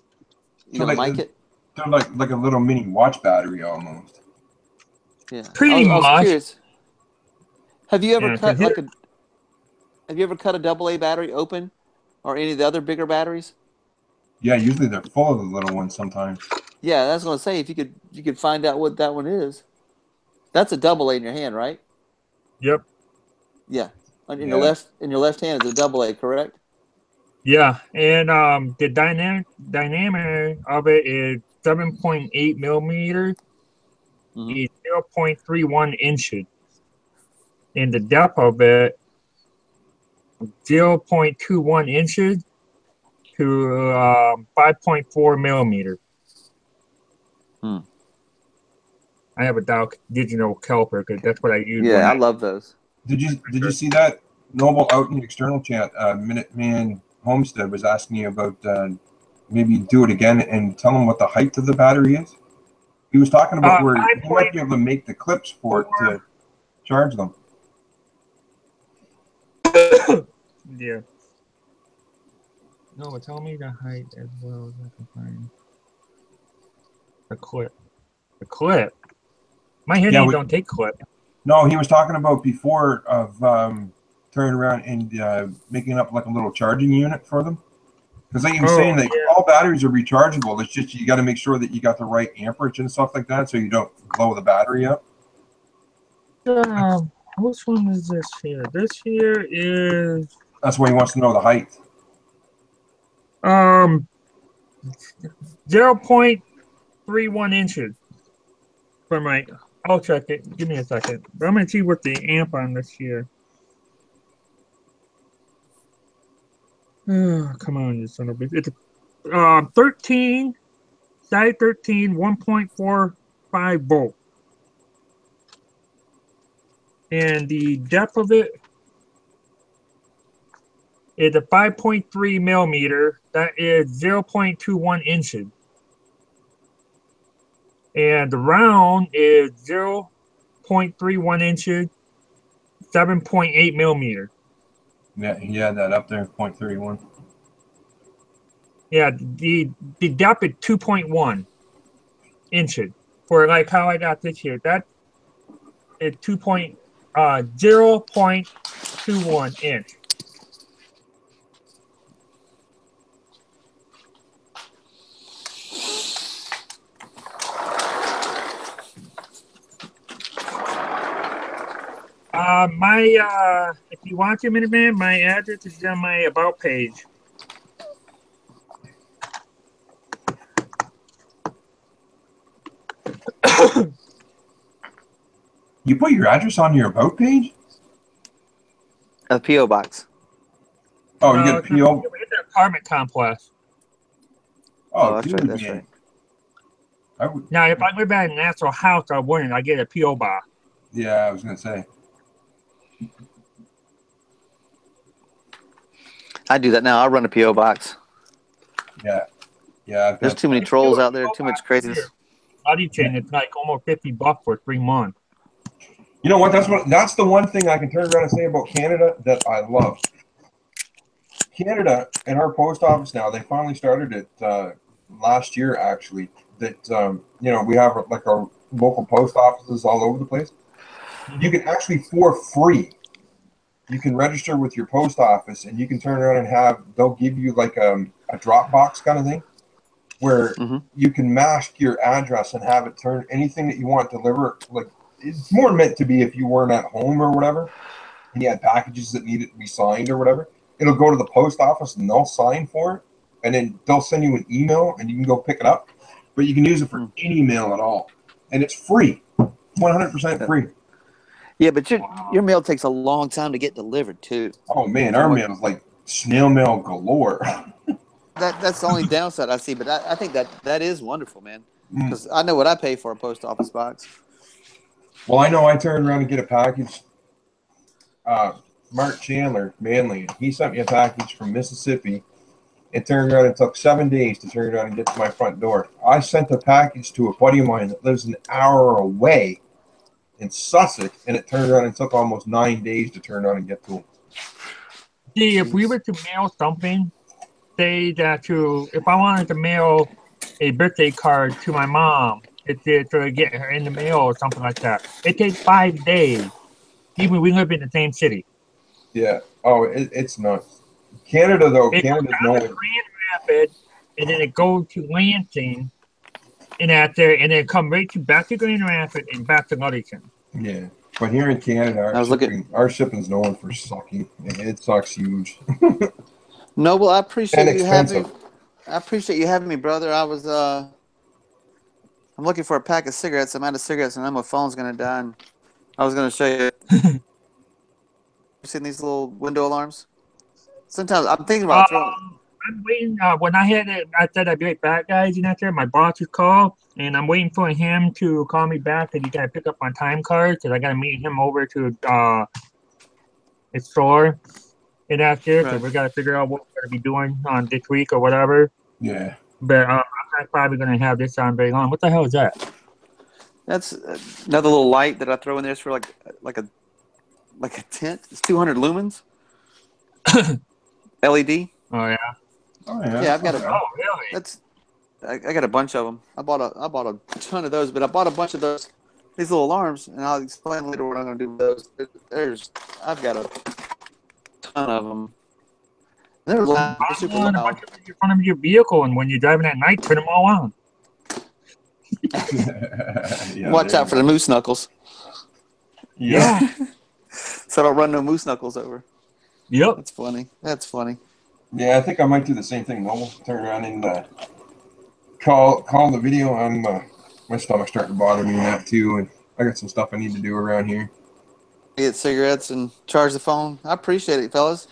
You gonna mic it? They're like a little mini watch battery almost. Yeah. Pretty I was much. curious. Have you ever Yeah, Have you ever cut a AA battery open, or any of the other bigger batteries? Yeah, usually they're full of the little ones sometimes. Yeah, I was gonna say if you could find out what that one is. That's a AA in your hand, right? Yep. Yeah. In your left hand is a AA, correct? Yeah, and the dynamic of it is 7.8 millimeters, is 0.31 inches, and the depth of it 0.21 inches to 5.4 millimeters. I have a digital caliper because that's what I use. Yeah, I love those. Did you see that? Noble out in the external chat, Minuteman Homestead was asking you about maybe do it again and tell him what the height of the battery is. He was talking about where you might be able to make the clips for it to charge them. Yeah. No, tell me the height as well as I can find a clip. A clip? My head don't take clip. No, he was talking about before of turning around and making up like a little charging unit for them. Because like you were saying, that all batteries are rechargeable. It's just you got to make sure that you got the right amperage and stuff like that, so you don't blow the battery up. Which one is this here? This here is. That's why he wants to know the height. 0.31 inches. For my, I'll check it. Give me a second. But I'm gonna see what the amp on this here. Oh, come on, you son of a bitch. It's 13, size 13, 1.45 volt. And the depth of it is a 5.3 millimeter. That is 0.21 inches. And the round is 0.31 inches, 7.8 millimeter. Yeah, he had that up there, 0.31. Yeah, the depth is 2.1 inches. For like how I got this here, that is 0.21 inch. If you want to, Minuteman, my address is on my about page. You put your address on your about page? A P.O. box. Oh, you got a P.O. It's an apartment complex. Oh, that's right. That's right. Now, if I live at an actual house, I wouldn't. I get a P.O. box. Yeah, I was gonna say. I do that now. I run a P.O. box. Yeah. There's too many trolls out there. Too much craziness. Body chain, it's like almost $50 for 3 months. You know what? That's the one thing I can turn around and say about Canada that I love. Canada and our post office now, they finally started it last year actually. That we have like our local post offices all over the place. You can actually for free. You can register with your post office and you can turn around and they'll give you like a Dropbox kind of thing where you can mask your address and have it turn anything that you want delivered. Like it's more meant to be if you weren't at home or whatever and you had packages that needed to be signed or whatever. It'll go to the post office and they'll sign for it and then they'll send you an email and you can go pick it up. But you can use it for any mail at all. And it's free. 100% free. Yeah, but your mail takes a long time to get delivered too. Oh man, our mail is like snail mail galore. That's the only downside I see, but I think that is wonderful, man. Because I know what I pay for a post office box. Well, I know I turned around and get a package. Mark Chandler, Manly, he sent me a package from Mississippi. It turned around and took 7 days to turn around and get to my front door. I sent a package to a buddy of mine that lives an hour away. in Sussex, and it turned around and took almost 9 days to turn on and get to them. See, if we were to mail something, say that if I wanted to mail a birthday card to my mom to get her in the mail or something like that, it takes 5 days, even we live in the same city. Yeah. Oh, it's nuts. Canada, though, Canada's known. Grand Rapids, and then it goes to Lansing, and then it come right back to Grand Rapids and back to Ludington. Yeah. But here in Canada, our shipping's known for sucking. It sucks huge. No, well, I appreciate you having. I appreciate you having me, brother. I was I'm looking for a pack of cigarettes. I'm out of cigarettes, and then my phone's gonna die. And I was gonna show you. You seen these little window alarms? Sometimes I'm thinking about throwing. I'm waiting. When I said I'd be right back, guys. You know, my boss just called, and I'm waiting for him to call me back because he got to pick up my time card because I got to meet him over to his store. And after, so we got to figure out what we're going to be doing on this week or whatever. Yeah. But I'm not probably going to have this on very long. What the hell is that? That's another little light that I throw in there. It's for like a tent. It's 200 lumens. LED. Oh yeah. Oh yeah. Yeah, I've got a. Oh really? That's. I got a bunch of them. I bought a ton of those, but I bought a bunch of those. These little alarms, and I'll explain later what I'm going to do with those. I've got a ton of them. They're loud. They're super loud. A bunch of them in front of your vehicle, and when you're driving at night, turn them all on. Yeah, watch out for the moose knuckles. Yeah. So I don't run no moose knuckles over. Yep. That's funny. That's funny. Yeah, I think I might do the same thing. Normal. Turn around and call the video. My stomach's starting to bother me that too, and I got some stuff I need to do around here. Get cigarettes and charge the phone. I appreciate it, fellas.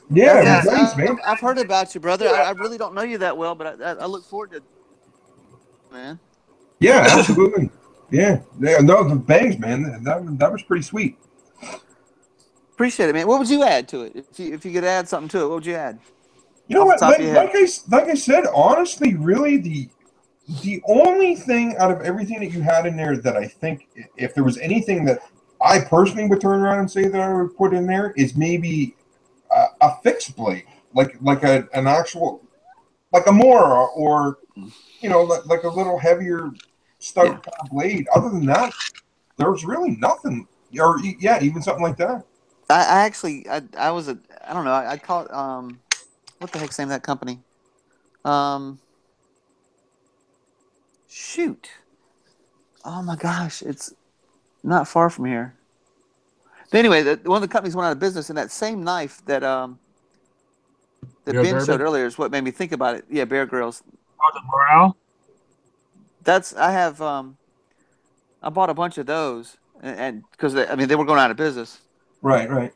Yeah, thanks, man. I've heard about you, brother. I really don't know you that well, but I look forward to, man. Yeah, absolutely. Yeah, no, the bangs, man. That was pretty sweet. Appreciate it, man. What would you add to it if you could add something to it? What would you add? You know what? Like I said, honestly, really, the only thing out of everything that you had in there that I think, if there was anything that I personally would turn around and say that I would put in there, is maybe a fixed blade, like an actual, like a Mora, or like a little heavier stout kind of blade. Other than that, there's really nothing. Or even something like that. I don't know. I call it what the heck's the name of that company? Shoot. Oh my gosh, it's not far from here. But anyway, one of the companies went out of business, and that same knife that Ben showed earlier is what made me think about it. Yeah, Bear Grylls. Oh, the Morale? I bought a bunch of those, and because they were going out of business. Right.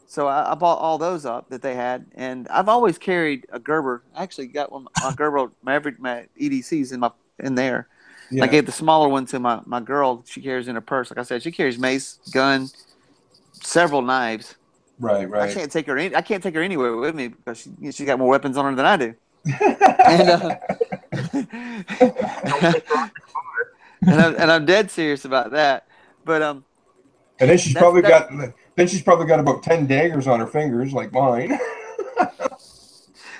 So I bought all those up that they had, and I've always carried a Gerber. I actually got one, my Gerber, my EDCs in there. Yeah. I gave the smaller one to my girl. She carries in her purse. Like I said, she carries mace, gun, several knives. Right. I can't take her anywhere with me because she got more weapons on her than I do. and I'm dead serious about that. But and then she's probably got about 10 daggers on her fingers, like mine.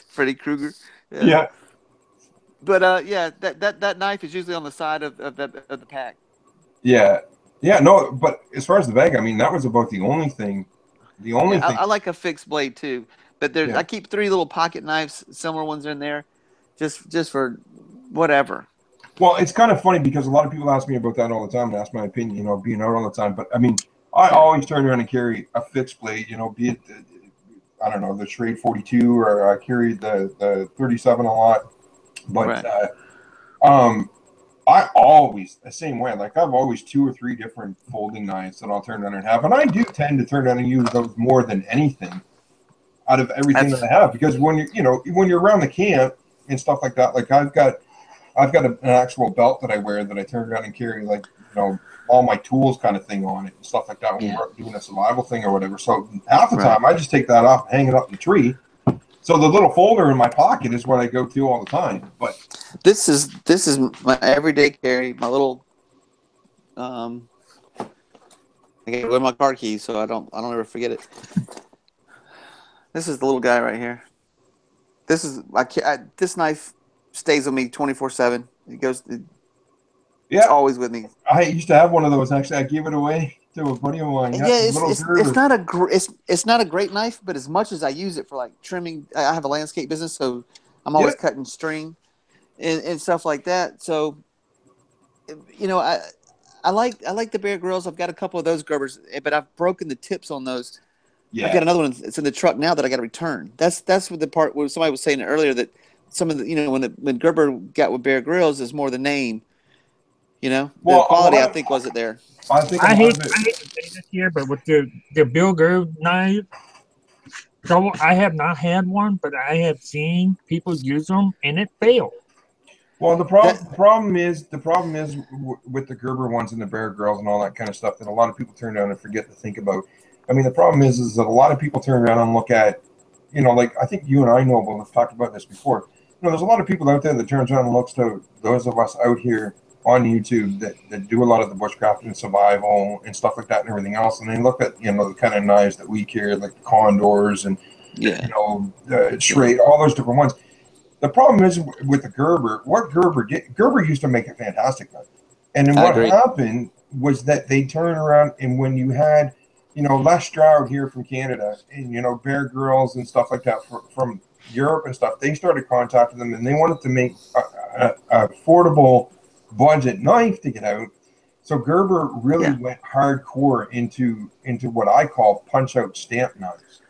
Freddy Krueger. Yeah. But that knife is usually on the side of the pack. Yeah. No, but as far as the bag, I mean, that was about the only thing. I like a fixed blade too, but I keep 3 little pocket knives, similar ones in there, just for whatever. Well, it's kind of funny because a lot of people ask me about that all the time and ask my opinion, being out all the time. But I mean, I always turn around and carry a fixed blade, be it, I don't know, the Schrade 42, or I carry the 37 a lot. But I always, the same way, like I've always 2 or 3 different folding knives that I'll turn around and have. And I do tend to turn around and use those more than anything out of everything that I have. Because when you're around the camp and stuff like that, like I've got an actual belt that I wear that I turn around and carry, like, all my tools kind of thing on it and stuff like that when we're doing a survival thing or whatever. So half the time I just take that off and hang it up in the tree. So the little folder in my pocket is what I go to all the time. But this is my everyday carry, my little I got to go with my car keys so I don't ever forget it. This is the little guy right here. This is this knife stays with me 24/7. It goes. It's always with me. I used to have one of those. Actually, I gave it away to a buddy of mine. Yeah, it's not a great knife, but as much as I use it for like trimming, I have a landscape business, so I'm always cutting string and stuff like that. So, you know, I like the Bear Grylls. I've got a couple of those Gerbers, but I've broken the tips on those. Yeah. I've got another one that's in the truck now that I got to return. That's what the part where somebody was saying earlier that some of the when Gerber got with Bear Grylls is more the name. The quality I think wasn't there. I hate to say this here, but with the Bill Gerber knife, so I have not had one, but I have seen people use them and it failed. Well, the problem is with the Gerber ones and the Bear Grylls and all that kind of stuff that a lot of people turn around and forget to think about. I mean, the problem is that a lot of people turn around and look at, like I think you and I know, but we've talked about this before. There's a lot of people out there that turns around and looks to those of us out here on YouTube that do a lot of the bushcrafting and survival and stuff like that and everything else, and they look at the kind of knives that we carry, like the Condors and Schrade, all those different ones. The problem is with the Gerber. What Gerber did, Gerber used to make a fantastic knife, and then what happened was that they turned around, and when you had Les Stroud here from Canada and Bear Grylls and stuff like that from Europe and stuff, they started contacting them and they wanted to make a affordable budget knife to get out. So Gerber really went hardcore into what I call punch out stamp knives,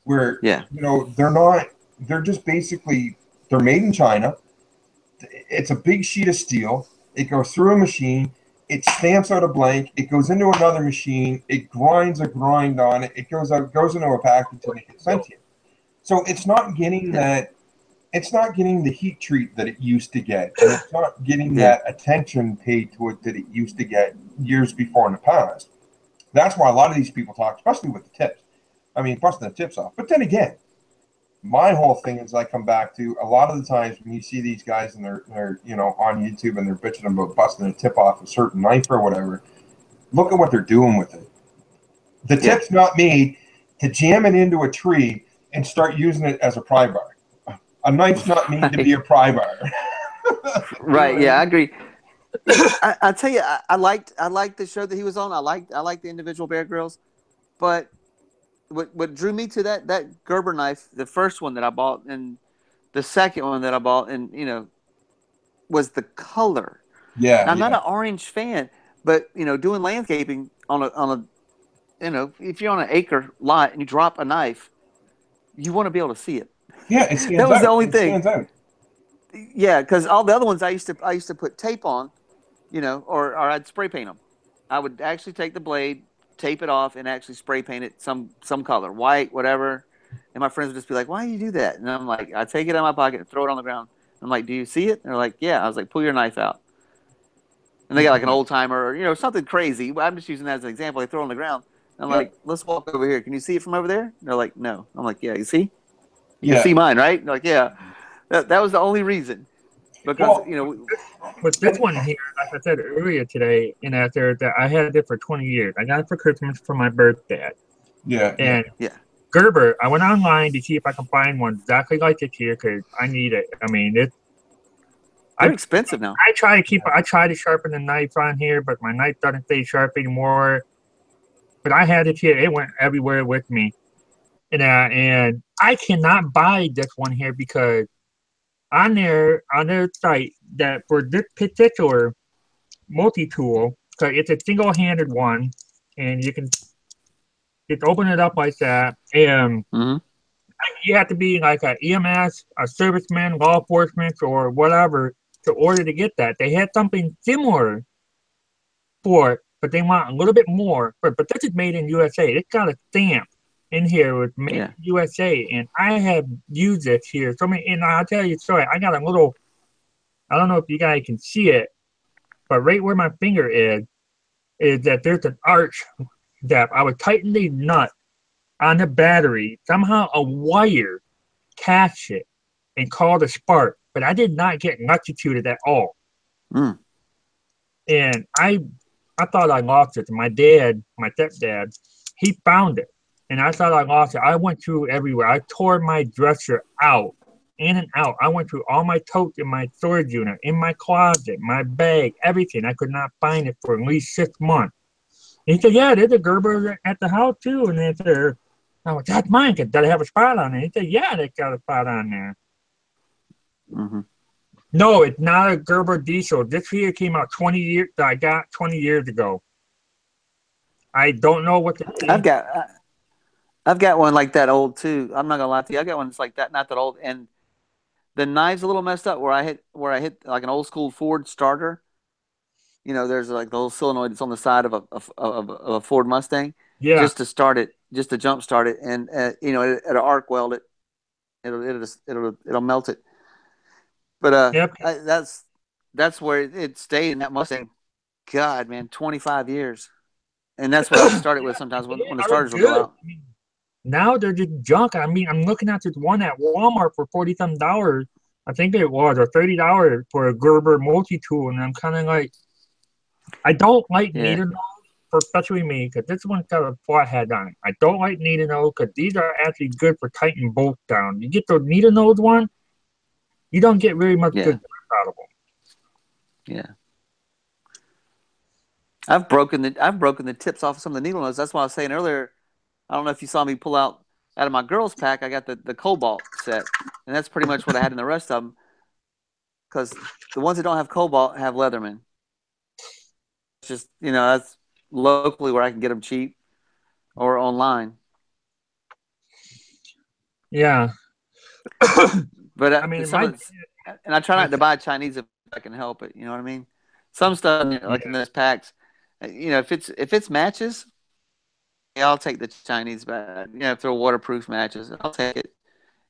where they're just basically, they're made in China. It's a big sheet of steel. It goes through a machine. It stamps out a blank. It goes into another machine. It grinds a grind on it. It goes into a package and it gets sent to you. So it's not getting that. It's not getting the heat treat that it used to get, and it's not getting that attention paid to it that it used to get years before in the past. That's why a lot of these people talk, especially with the tips. I mean, busting the tips off. But then again, my whole thing is I come back to a lot of the times when you see these guys and they're on YouTube and they're bitching about busting a tip off a certain knife or whatever. Look at what they're doing with it. The tip's not made to jam it into a tree and start using it as a pry bar. A knife's not made to be a pry bar. Right. Yeah, I agree. I tell you, I liked the show that he was on. I liked the individual Bear Grylls, but what drew me to that Gerber knife, the first one that I bought and the second one that I bought, and was the color. Yeah. Now, I'm not an orange fan, but doing landscaping on a if you're on an acre lot and you drop a knife, you want to be able to see it. Yeah, it stands out. That was the only thing. Stands out. Yeah, because all the other ones I used to put tape on, or I'd spray paint them. I would actually take the blade, tape it off, and actually spray paint it some color, white, whatever. And my friends would just be like, "Why do you do that?" And I'm like, I take it out of my pocket and throw it on the ground. I'm like, "Do you see it?" And they're like, "Yeah." I was like, "Pull your knife out." And they got like an old timer, or something crazy. I'm just using that as an example. They throw it on the ground. I'm like, "Let's walk over here. Can you see it from over there?" And they're like, "No." I'm like, "Yeah, you see? You can see mine, right?" And they're like, "Yeah." That was the only reason. Because with this one here, like I said earlier today, that I had it for 20 years. I got it for Christmas for my birthday. Yeah. And Gerber, I went online to see if I can find one exactly like this here because I need it. I mean, they're expensive now. I try to sharpen the knife on here, but my knife doesn't stay sharp anymore. But I had it here; it went everywhere with me, and I cannot buy this one here because on their site that for this particular multi-tool, because it's a single-handed one, and you can just open it up like that, and you have to be like an EMS, a serviceman, law enforcement, or whatever to order to get that. They had something similar for it, but they want a little bit more. But this is made in USA. It's got a stamp in here with made in USA, and I have used it here. And I'll tell you a story. I got a little, I don't know if you guys can see it, but right where my finger is that there's an arch that I would tighten the nut on the battery. Somehow a wire catch it and called a spark, but I did not get electrocuted at all. And I I thought I lost it. My dad, my stepdad, he found it. And I thought I lost it. I went through everywhere. I tore my dresser out, in and out. I went through all my totes in my storage unit, in my closet, my bag, everything. I could not find it for at least 6 months. And he said, yeah, there's a Gerber at the house too. And it's a, I went, that's mine. Does it have a spot on it? He said, yeah, it's got a spot on there. Mm-hmm. No, it's not a Gerber diesel. This here came out 20 years. I got 20 years ago. I don't know what the. I've got one like that old too. I'm not gonna lie to you. I got one that's like that, not that old, and the knife's a little messed up. Where I hit like an old school Ford starter. You know, there's like the little solenoid that's on the side of a Ford Mustang. Yeah. Just to start it, just to jump start it, and you know, it'll arc weld it. It'll melt it. But yep. that's where it stayed in that Mustang. God, man, 25 years. And that's what I start it with sometimes when the starters will go out. Now they're just junk. I mean, I'm looking at this one at Walmart for $40-some. I think it was, or $30 for a Gerber multi-tool. And I'm kind of like, I don't like needle nose, especially me, because this one's got a flathead on it. I don't like needle nose because these are actually good for tightening bolts down. You get the needle nose one, you don't get very much good out of them. Yeah. I've broken the tips off of some of the needle nose. That's why I was saying earlier. I don't know if you saw me pull out of my girls' pack. I got the Cobalt set, and that's pretty much what I had in the rest of them. Because the ones that don't have Cobalt have Leatherman. It's just, you know, that's locally where I can get them cheap or online. Yeah. But I mean, and I try not to buy Chinese if I can help it. You know what I mean? Some stuff, you know, like in those packs, you know, if it's matches, yeah, I'll take the Chinese bag. You know, if they're waterproof matches, I'll take it.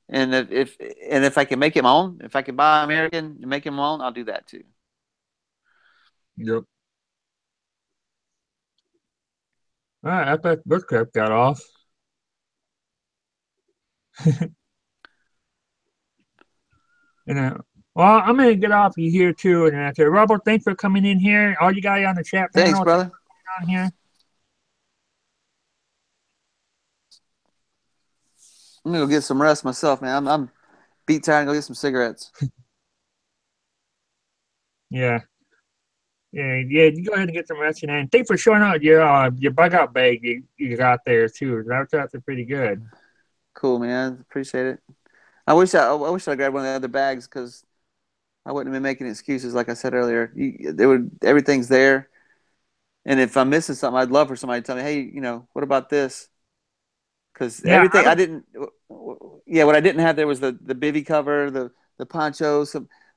And if I can make it my own, if I can buy American and make it my own, I'll do that too. Yep. All right, I thought book club got off. Well, I'm gonna get off you here too, and after Robert, thanks for coming in here. All you guys on the chat panel. Thanks, brother. On here. I'm gonna go get some rest myself, man. I'm beat tired and go get some cigarettes. Yeah. You go ahead and get some rest, and thanks for showing out your bug out bag you got there too. That's pretty good. Cool, man. Appreciate it. I wish I grabbed one of the other bags because I wouldn't have been making excuses. Like I said earlier, everything's there, and if I'm missing something, I'd love for somebody to tell me, hey, you know, what about this? Because everything what I didn't have there was the bivy cover, the poncho,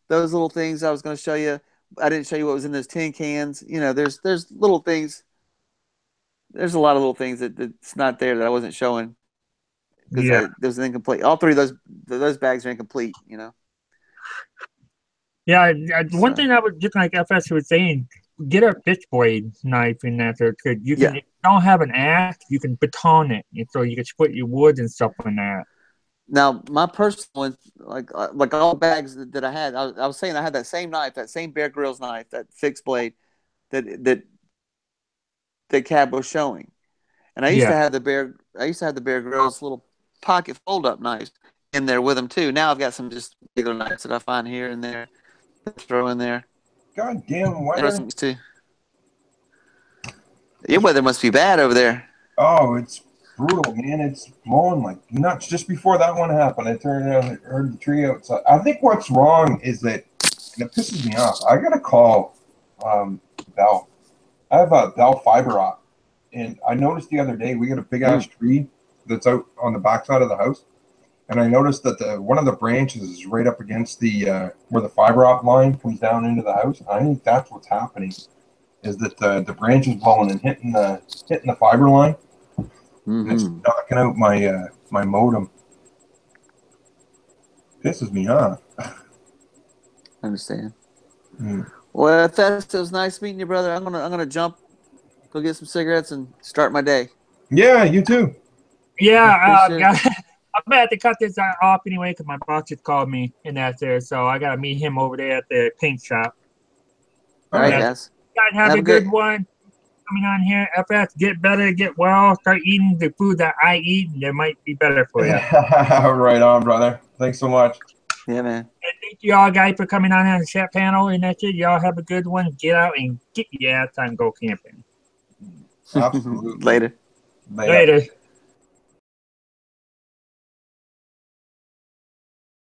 those little things I was going to show you. I didn't show you what was in those tin cans. You know, there's little things. There's a lot of little things that's not there that I wasn't showing because there's an incomplete. All three of those bags are incomplete. You know. Yeah, one thing I would just like FS was saying, get a fish blade knife in that there because you can. If you don't have an axe, you can baton it, and so you can split your wood and stuff in that. Now, my personal one, like all the bags that I had, I was saying I had that same knife, that same Bear Grylls knife, that fixed blade that Cab was showing, and I used to have the Bear Grylls little pocket fold up knives in there with them too. Now I've got some just regular knives that I find here and there, throw in there. Goddamn weather! Your weather must be bad over there. Oh, it's brutal, man. It's blowing like nuts. Just before that one happened, I turned around and heard the tree outside. I think what's wrong is that, and it pisses me off, I got to call Bell. I have a Bell fiber op, and I noticed the other day we got a big-ass tree that's out on the backside of the house, and I noticed that one of the branches is right up against the where the fiber op line comes down into the house. I think that's what's happening, is that the branch is blowing and hitting the fiber line. And it's knocking out my modem. Pisses me off. I understand. Well, it was nice meeting you, brother. I'm gonna jump, go get some cigarettes, and start my day. Yeah, you too. Yeah, I'm gonna have to cut this off anyway because my boss just called me and that's there. So I gotta meet him over there at the paint shop. All right, guys. Have a good one. coming on here. FS, get better, get well, start eating the food that I eat, and it might be better for you. Right on, brother. Thanks so much. Yeah, man. And thank you all guys for coming on the chat panel, and that's it. Y'all have a good one. Get out and get your ass on, go camping. Absolutely. Later. Later.